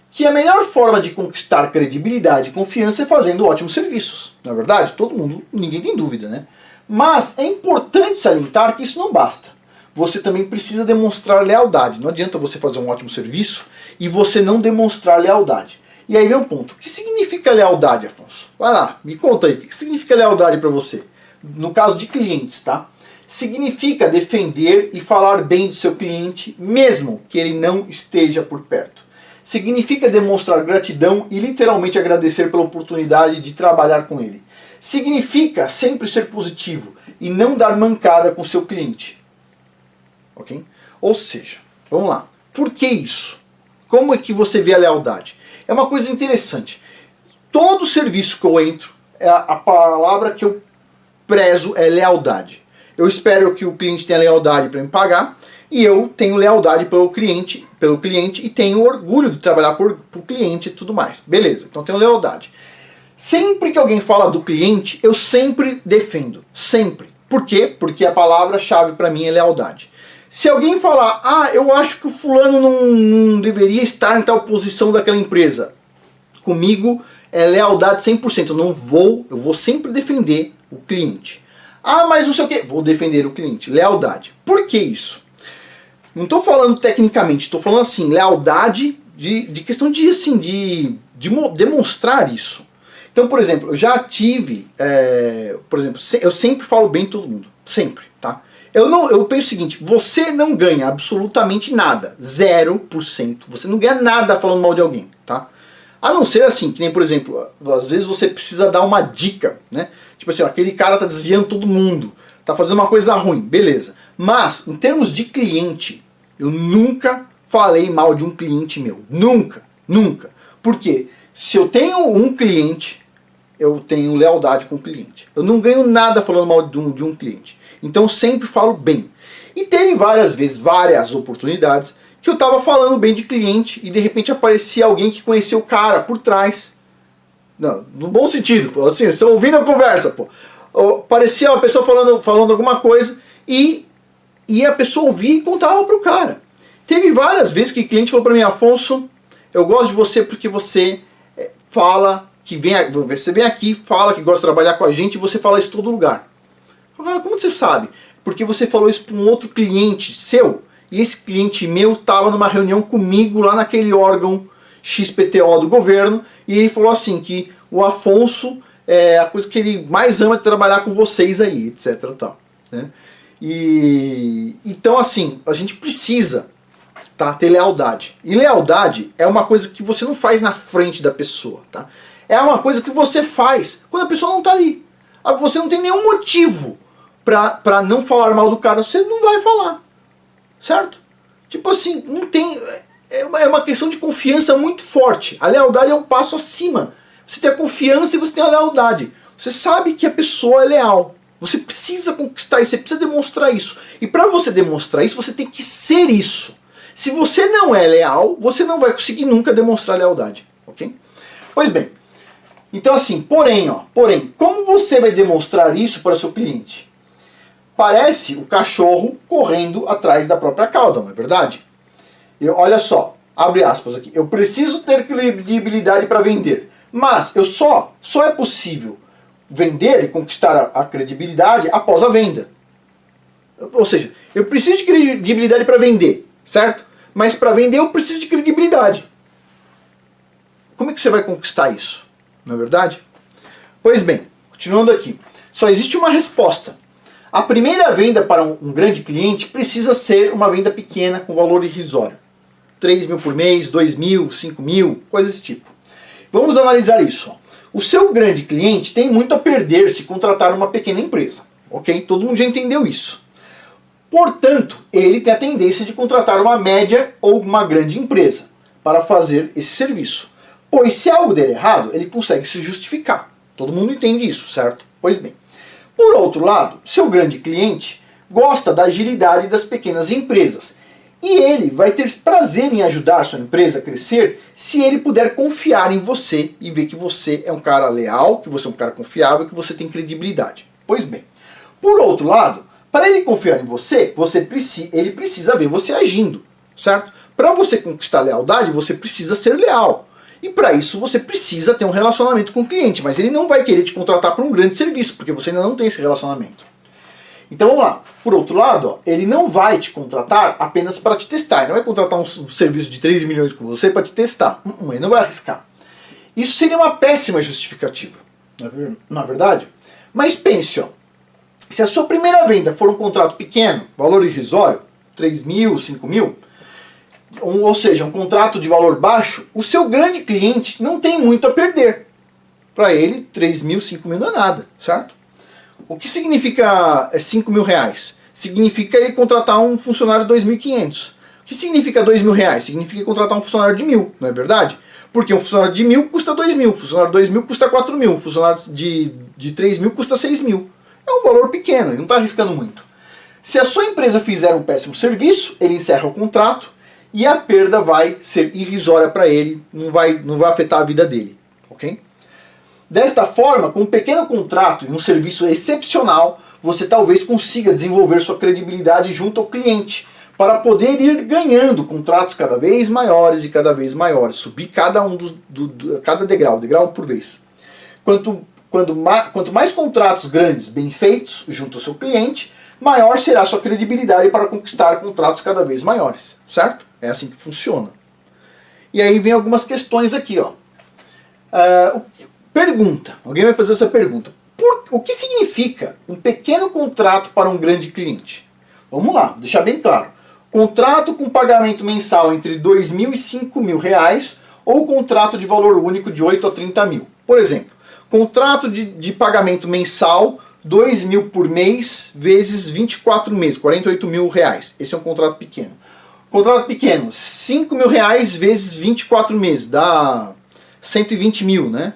que a melhor forma de conquistar credibilidade e confiança é fazendo ótimos serviços. Na verdade, todo mundo, ninguém tem dúvida, né? Mas é importante salientar que isso não basta. Você também precisa demonstrar lealdade. Não adianta você fazer um ótimo serviço e você não demonstrar lealdade. E aí vem um ponto. O que significa lealdade, Afonso? Vai lá, me conta aí. O que significa lealdade para você? No caso de clientes, tá? Significa defender e falar bem do seu cliente, mesmo que ele não esteja por perto. Significa demonstrar gratidão e literalmente agradecer pela oportunidade de trabalhar com ele. Significa sempre ser positivo e não dar mancada com seu cliente. Ok? Ou seja, vamos lá. Por que isso? Como é que você vê a lealdade? É uma coisa interessante. Todo serviço que eu entro, a palavra que eu prezo é lealdade. Eu espero que o cliente tenha lealdade para me pagar e eu tenho lealdade pelo cliente e tenho orgulho de trabalhar por cliente e tudo mais. Beleza, então tenho lealdade. Sempre que alguém fala do cliente, eu sempre defendo. Sempre. Por quê? Porque a palavra-chave para mim é lealdade. Se alguém falar, eu acho que o fulano não deveria estar em tal posição daquela empresa, comigo é lealdade 100%. Eu vou sempre defender o cliente. Mas não sei o que, vou defender o cliente. Lealdade. Por que isso? Não estou falando tecnicamente, estou falando assim, lealdade de questão de, assim, de demonstrar isso. Então, por exemplo, eu já tive, eu sempre falo bem de todo mundo, sempre, tá? Eu penso o seguinte, você não ganha absolutamente nada, 0%, você não ganha nada falando mal de alguém, tá? A não ser assim, que nem, por exemplo, às vezes você precisa dar uma dica, né? Tipo assim, aquele cara tá desviando todo mundo, tá fazendo uma coisa ruim, beleza. Mas, em termos de cliente, eu nunca falei mal de um cliente meu. Nunca, nunca. Por quê? Se eu tenho um cliente, eu tenho lealdade com o cliente. Eu não ganho nada falando mal de um cliente. Então eu sempre falo bem. E teve várias vezes, várias oportunidades, que eu estava falando bem de cliente e de repente aparecia alguém que conhecia o cara por trás. Não, no bom sentido, pô, assim, estão ouvindo a conversa, pô. Parecia uma pessoa falando alguma coisa e a pessoa ouvia e contava pro cara. Teve várias vezes que o cliente falou para mim, Afonso, eu gosto de você porque você fala que você vem aqui, fala que gosta de trabalhar com a gente e você fala isso em todo lugar. Como você sabe? Porque você falou isso para um outro cliente seu e esse cliente meu estava numa reunião comigo lá naquele órgão XPTO do governo e ele falou assim que o Afonso é a coisa que ele mais ama é trabalhar com vocês aí, etc. Tal, né? E então assim, a gente precisa ter lealdade. E lealdade é uma coisa que você não faz na frente da pessoa, tá? É uma coisa que você faz quando a pessoa não está ali. Você não tem nenhum motivo para não falar mal do cara, você não vai falar. Certo? Tipo assim, não tem... É uma questão de confiança muito forte. A lealdade é um passo acima. Você tem a confiança e você tem a lealdade. Você sabe que a pessoa é leal. Você precisa conquistar isso, você precisa demonstrar isso. E para você demonstrar isso, você tem que ser isso. Se você não é leal, você não vai conseguir nunca demonstrar lealdade, ok? Pois bem, então assim, porém, como você vai demonstrar isso para o seu cliente? Parece o cachorro correndo atrás da própria cauda, não é verdade? Olha só, abre aspas aqui, eu preciso ter credibilidade para vender, mas só é possível vender e conquistar a credibilidade após a venda. Ou seja, eu preciso de credibilidade para vender, certo? Mas para vender eu preciso de credibilidade. Como é que você vai conquistar isso? Não é verdade? Pois bem, continuando aqui. Só existe uma resposta. A primeira venda para um grande cliente precisa ser uma venda pequena com valor irrisório. 3 mil por mês, 2 mil, 5 mil, coisas desse tipo. Vamos analisar isso. O seu grande cliente tem muito a perder se contratar uma pequena empresa. Ok? Todo mundo já entendeu isso. Portanto, ele tem a tendência de contratar uma média ou uma grande empresa para fazer esse serviço. Pois se algo der errado, ele consegue se justificar. Todo mundo entende isso, certo? Pois bem. Por outro lado, seu grande cliente gosta da agilidade das pequenas empresas. E ele vai ter prazer em ajudar sua empresa a crescer se ele puder confiar em você e ver que você é um cara leal, que você é um cara confiável, que você tem credibilidade. Pois bem. Por outro lado, para ele confiar em você, ele precisa ver você agindo, certo? Para você conquistar lealdade, você precisa ser leal. E para isso você precisa ter um relacionamento com o cliente, mas ele não vai querer te contratar para um grande serviço, porque você ainda não tem esse relacionamento. Então vamos lá. Por outro lado, ele não vai te contratar apenas para te testar. Ele não vai contratar um serviço de 3 milhões com você para te testar. Ele não vai arriscar. Isso seria uma péssima justificativa, não é verdade? Mas pense, se a sua primeira venda for um contrato pequeno, valor irrisório, 3 mil, 5 mil, ou seja, um contrato de valor baixo, o seu grande cliente não tem muito a perder. Para ele, 3 mil, 5 mil não é nada, certo? O que significa 5 mil reais? Significa ele contratar um funcionário de 2.500. O que significa 2 mil reais? Significa contratar um funcionário de 1.000, não é verdade? Porque um funcionário de 1.000 custa 2 mil, um funcionário de 2 mil custa 4 mil, um funcionário de 3 mil custa 6 mil. É um valor pequeno, ele não está arriscando muito. Se a sua empresa fizer um péssimo serviço, ele encerra o contrato e a perda vai ser irrisória para ele, não vai afetar a vida dele, ok? Desta forma, com um pequeno contrato e um serviço excepcional, você talvez consiga desenvolver sua credibilidade junto ao cliente, para poder ir ganhando contratos cada vez maiores e cada vez maiores, subir cada degrau por vez. Quanto mais contratos grandes, bem feitos, junto ao seu cliente, maior será a sua credibilidade para conquistar contratos cada vez maiores, certo? É assim que funciona. E aí vem algumas questões aqui, pergunta. Alguém vai fazer essa pergunta. O que significa um pequeno contrato para um grande cliente? Vamos lá, vou deixar bem claro. Contrato com pagamento mensal entre 2 mil e 5 mil reais ou contrato de valor único de 8 a 30 mil. Por exemplo, contrato de pagamento mensal 2 mil por mês vezes 24 meses, 48 mil reais. Esse é um contrato pequeno. Contrato pequeno, 5 mil reais vezes 24 meses, dá 120 mil, né?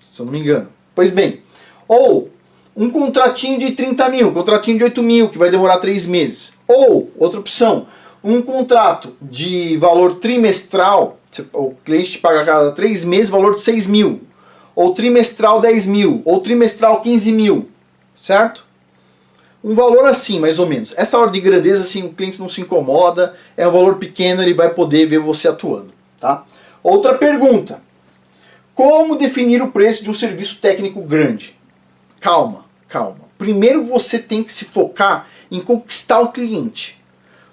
Se eu não me engano. Pois bem, ou um contratinho de 30 mil, contratinho de 8 mil, que vai demorar 3 meses. Ou, outra opção, um contrato de valor trimestral, o cliente te paga a cada 3 meses valor de 6 mil. Ou trimestral 10 mil, ou trimestral 15 mil, certo? Um valor assim, mais ou menos. Essa ordem de grandeza, assim, o cliente não se incomoda, é um valor pequeno, ele vai poder ver você atuando, tá? Outra pergunta. Como definir o preço de um serviço técnico grande? Calma, calma. Primeiro você tem que se focar em conquistar o cliente.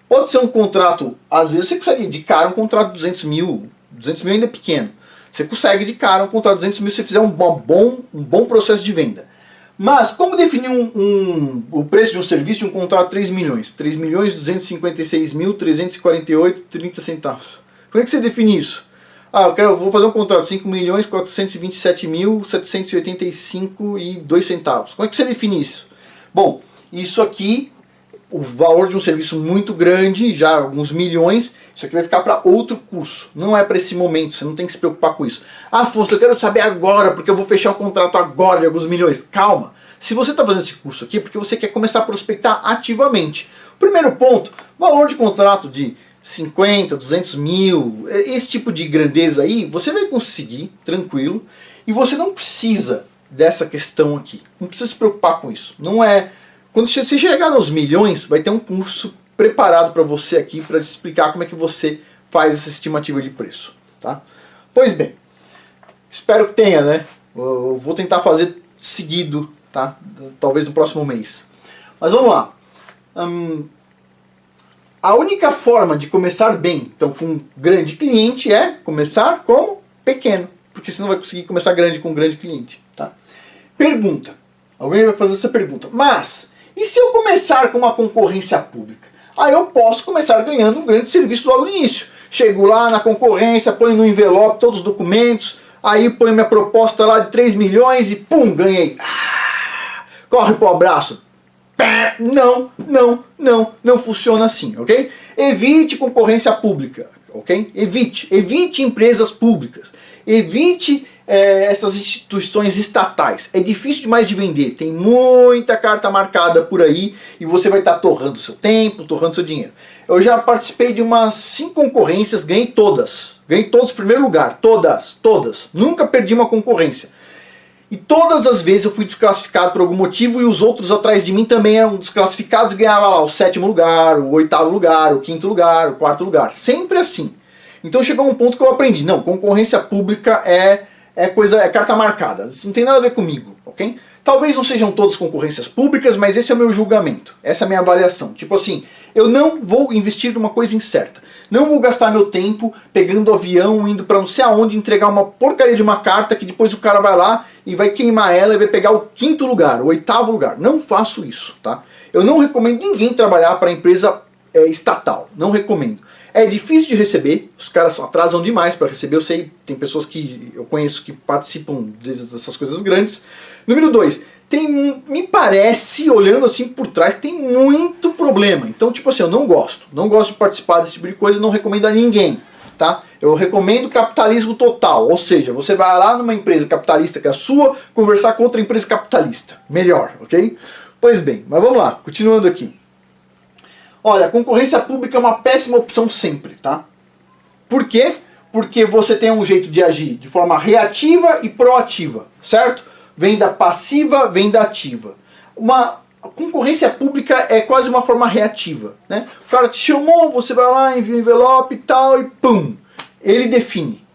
Pode ser um contrato, às vezes você consegue de cara um contrato de 200 mil. 200 mil ainda é pequeno. Você consegue de cara um contrato de 200 mil se você fizer um bom processo de venda. Mas como definir o preço de um serviço de um contrato de 3 milhões? 3 milhões 256 mil 348 30 centavos. Como é que você define isso? Eu vou fazer um contrato de 5 milhões 427 mil 785 e 2 centavos. Como é que você define isso? Bom, isso aqui, o valor de um serviço muito grande, já alguns milhões, isso aqui vai ficar para outro curso. Não é para esse momento, você não tem que se preocupar com isso. Afonso, eu quero saber agora, porque eu vou fechar o contrato agora de alguns milhões. Calma. Se você está fazendo esse curso aqui, é porque você quer começar a prospectar ativamente. Primeiro ponto, valor de contrato de 50, 200 mil, esse tipo de grandeza aí, você vai conseguir, tranquilo, e você não precisa dessa questão aqui. Não precisa se preocupar com isso. Não é... Quando você chegar nos milhões, vai ter um curso preparado para você aqui, para te explicar como é que você faz essa estimativa de preço. Tá? Pois bem, espero que tenha, né? Eu vou tentar fazer seguido, tá? Talvez no próximo mês. Mas vamos lá. A única forma de começar bem, então com um grande cliente, é começar como pequeno. Porque você não vai conseguir começar grande com um grande cliente. Tá? Pergunta. Alguém vai fazer essa pergunta. Mas, e se eu começar com uma concorrência pública? Aí eu posso começar ganhando um grande serviço logo no início. Chego lá na concorrência, ponho no envelope todos os documentos, aí ponho minha proposta lá de 3 milhões e pum, ganhei. Corre pro abraço. Não funciona assim, ok? Evite concorrência pública, ok? Evite empresas públicas. Evite essas instituições estatais. É difícil demais de vender. Tem muita carta marcada por aí e você vai estar torrando seu tempo, torrando seu dinheiro. Eu já participei de umas 5 concorrências, ganhei todas. Ganhei todos em primeiro lugar. Todas. Nunca perdi uma concorrência. E todas as vezes eu fui desclassificado por algum motivo e os outros atrás de mim também eram desclassificados e ganhavam lá o 7º lugar, o 8º lugar, o 5º lugar, o 4º lugar. Sempre assim. Então chegou um ponto que eu aprendi. Não, concorrência pública é carta marcada. Isso não tem nada a ver comigo, ok? Talvez não sejam todas concorrências públicas, mas esse é o meu julgamento. Essa é a minha avaliação. Tipo assim, eu não vou investir numa coisa incerta. Não vou gastar meu tempo pegando avião, indo pra não sei aonde, entregar uma porcaria de uma carta que depois o cara vai lá e vai queimar ela e vai pegar o 5º lugar, o 8º lugar. Não faço isso, tá? Eu não recomendo ninguém trabalhar para empresa estatal. Não recomendo. É difícil de receber, os caras atrasam demais para receber, eu sei, tem pessoas que eu conheço que participam dessas coisas grandes. Número 2, me parece, olhando assim por trás, tem muito problema. Então, tipo assim, eu não gosto de participar desse tipo de coisa, não recomendo a ninguém, tá? Eu recomendo capitalismo total, ou seja, você vai lá numa empresa capitalista que é a sua, conversar com outra empresa capitalista. Melhor, ok? Pois bem, mas vamos lá, continuando aqui. Olha, a concorrência pública é uma péssima opção sempre, tá? Por quê? Porque você tem um jeito de agir de forma reativa e proativa, certo? Venda passiva, venda ativa. A concorrência pública é quase uma forma reativa, né? O cara te chamou, você vai lá, envia um envelope e tal, e pum! Ele define.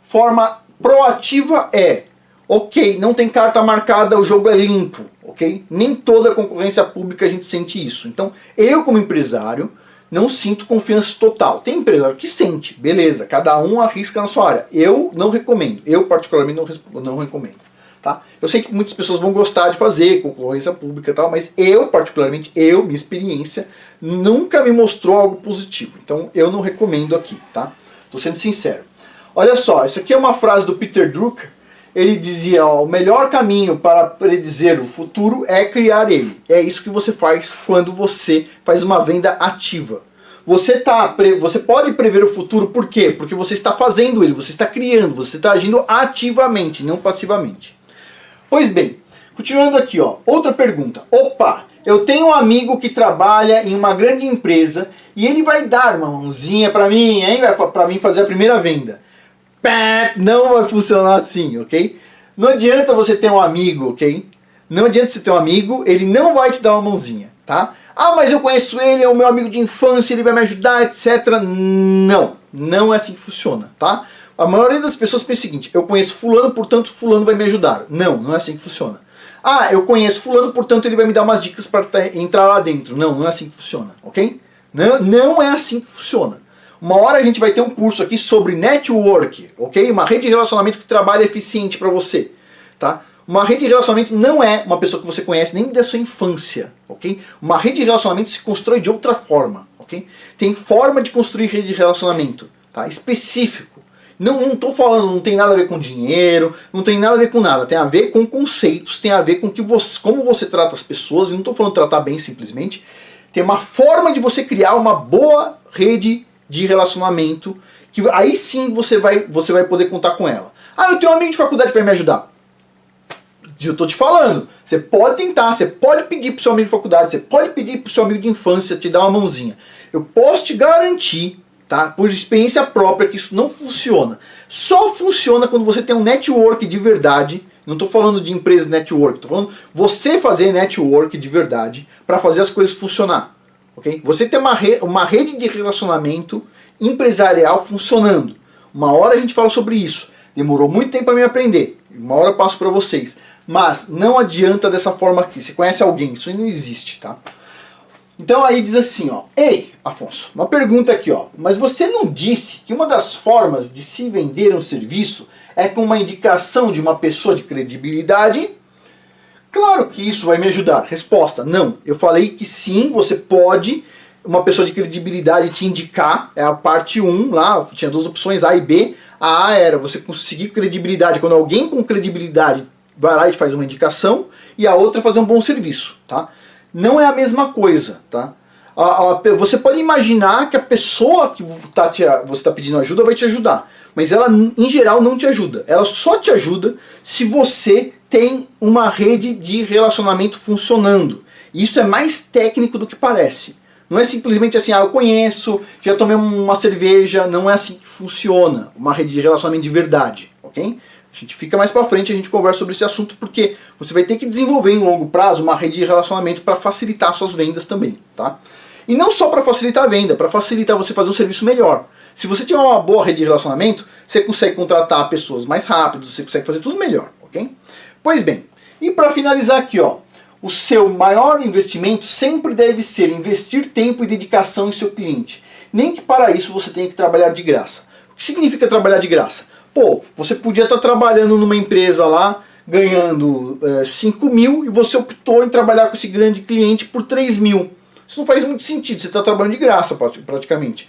Forma proativa é, ok, não tem carta marcada, o jogo é limpo, ok? Nem toda concorrência pública a gente sente isso. Então, eu como empresário não sinto confiança total. Tem empresário que sente, beleza, cada um arrisca na sua área. Eu não recomendo, eu particularmente não recomendo. Tá? Eu sei que muitas pessoas vão gostar de fazer concorrência pública e tal, mas eu particularmente, minha experiência, nunca me mostrou algo positivo. Então, eu não recomendo aqui, tá? Tô sendo sincero. Olha só, isso aqui é uma frase do Peter Drucker. Ele dizia, ó, o melhor caminho para predizer o futuro é criar ele. É isso que você faz quando você faz uma venda ativa. Você pode prever o futuro, por quê? Porque você está fazendo ele, você está criando, você está agindo ativamente, não passivamente. Pois bem, continuando aqui, ó, outra pergunta. Opa, eu tenho um amigo que trabalha em uma grande empresa e ele vai dar uma mãozinha para mim, hein, para mim fazer a primeira venda. Não vai funcionar assim, ok? Não adianta você ter um amigo, ok? Não adianta você ter um amigo, ele não vai te dar uma mãozinha, tá? Ah, mas eu conheço ele, é o meu amigo de infância, ele vai me ajudar, etc. Não é assim que funciona, tá? A maioria das pessoas pensa o seguinte, eu conheço fulano, portanto fulano vai me ajudar. Não é assim que funciona. Ah, eu conheço fulano, portanto ele vai me dar umas dicas para entrar lá dentro. Não é assim que funciona, ok? Não é assim que funciona. Uma hora a gente vai ter um curso aqui sobre network, ok? Uma rede de relacionamento que trabalha eficiente para você, tá? Uma rede de relacionamento não é uma pessoa que você conhece nem da sua infância, ok? Uma rede de relacionamento se constrói de outra forma, ok? Tem forma de construir rede de relacionamento, tá? Específico. Não estou falando, não tem nada a ver com dinheiro, não tem nada a ver com nada, tem a ver com conceitos, tem a ver com como você trata as pessoas, e não estou falando tratar bem simplesmente, tem uma forma de você criar uma boa rede de relacionamento, que aí sim você vai poder contar com ela. Ah, eu tenho um amigo de faculdade para me ajudar. Eu estou te falando, você pode tentar, você pode pedir para o seu amigo de faculdade, você pode pedir para o seu amigo de infância te dar uma mãozinha. Eu posso te garantir tá? Por experiência própria que isso não funciona. Só funciona quando você tem um network de verdade. Não estou falando de empresa network, estou falando você fazer network de verdade para fazer as coisas funcionar. Okay? Você tem uma rede de relacionamento empresarial funcionando. Uma hora a gente fala sobre isso. Demorou muito tempo para me aprender. Uma hora eu passo para vocês. Mas não adianta dessa forma aqui. Você conhece alguém, isso não existe, tá? Então aí diz assim, ó. Ei, Afonso, uma pergunta aqui, ó. Mas você não disse que uma das formas de se vender um serviço é com uma indicação de uma pessoa de credibilidade? Claro que isso vai me ajudar. Resposta, não. Eu falei que sim, você pode, uma pessoa de credibilidade te indicar, é a parte 1 lá, tinha duas opções, A e B. A A era você conseguir credibilidade, quando alguém com credibilidade vai lá e te faz uma indicação, e a outra é fazer um bom serviço, tá? Não é a mesma coisa, tá? Você pode imaginar que a pessoa que você está pedindo ajuda vai te ajudar, mas ela em geral não te ajuda. Ela só te ajuda se você tem uma rede de relacionamento funcionando. E isso é mais técnico do que parece. Não é simplesmente assim, eu conheço, já tomei uma cerveja, não é assim que funciona uma rede de relacionamento de verdade, ok? A gente fica mais pra frente, a gente conversa sobre esse assunto, porque você vai ter que desenvolver em longo prazo uma rede de relacionamento para facilitar suas vendas também, tá? E não só para facilitar a venda, para facilitar você fazer um serviço melhor. Se você tiver uma boa rede de relacionamento, você consegue contratar pessoas mais rápido, você consegue fazer tudo melhor, ok? Pois bem, e para finalizar aqui, ó, o seu maior investimento sempre deve ser investir tempo e dedicação em seu cliente. Nem que para isso você tenha que trabalhar de graça. O que significa trabalhar de graça? Pô, você podia estar trabalhando numa empresa lá, ganhando 5 mil, e você optou em trabalhar com esse grande cliente por 3 mil. Isso não faz muito sentido, você está trabalhando de graça praticamente.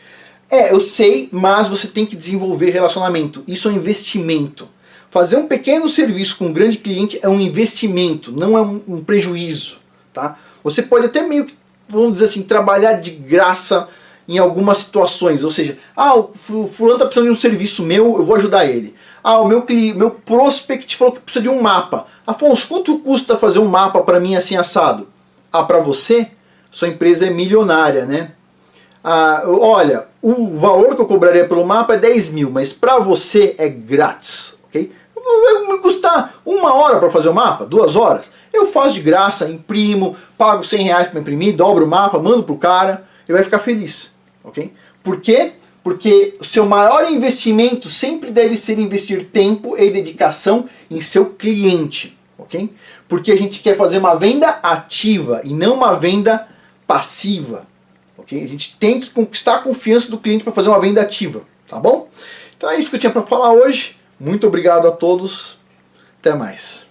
Eu sei, mas você tem que desenvolver relacionamento. Isso é um investimento. Fazer um pequeno serviço com um grande cliente é um investimento, não é um prejuízo, tá? Você pode até meio que, vamos dizer assim, trabalhar de graça em algumas situações, ou seja, o fulano está precisando de um serviço meu, eu vou ajudar ele. O meu prospect falou que precisa de um mapa. Afonso, quanto custa fazer um mapa para mim assim assado? Para você, sua empresa é milionária, né? Olha, o valor que eu cobraria pelo mapa é 10 mil, mas para você é grátis, ok? Vai me custar 1 hora para fazer o mapa? 2 horas? Eu faço de graça, imprimo, pago 100 reais para imprimir, dobro o mapa, mando pro cara e vai ficar feliz, ok? Por quê? Porque o seu maior investimento sempre deve ser investir tempo e dedicação em seu cliente, ok? Porque a gente quer fazer uma venda ativa e não uma venda passiva, ok? A gente tem que conquistar a confiança do cliente para fazer uma venda ativa, tá bom? Então é isso que eu tinha para falar hoje. Muito obrigado a todos. Até mais.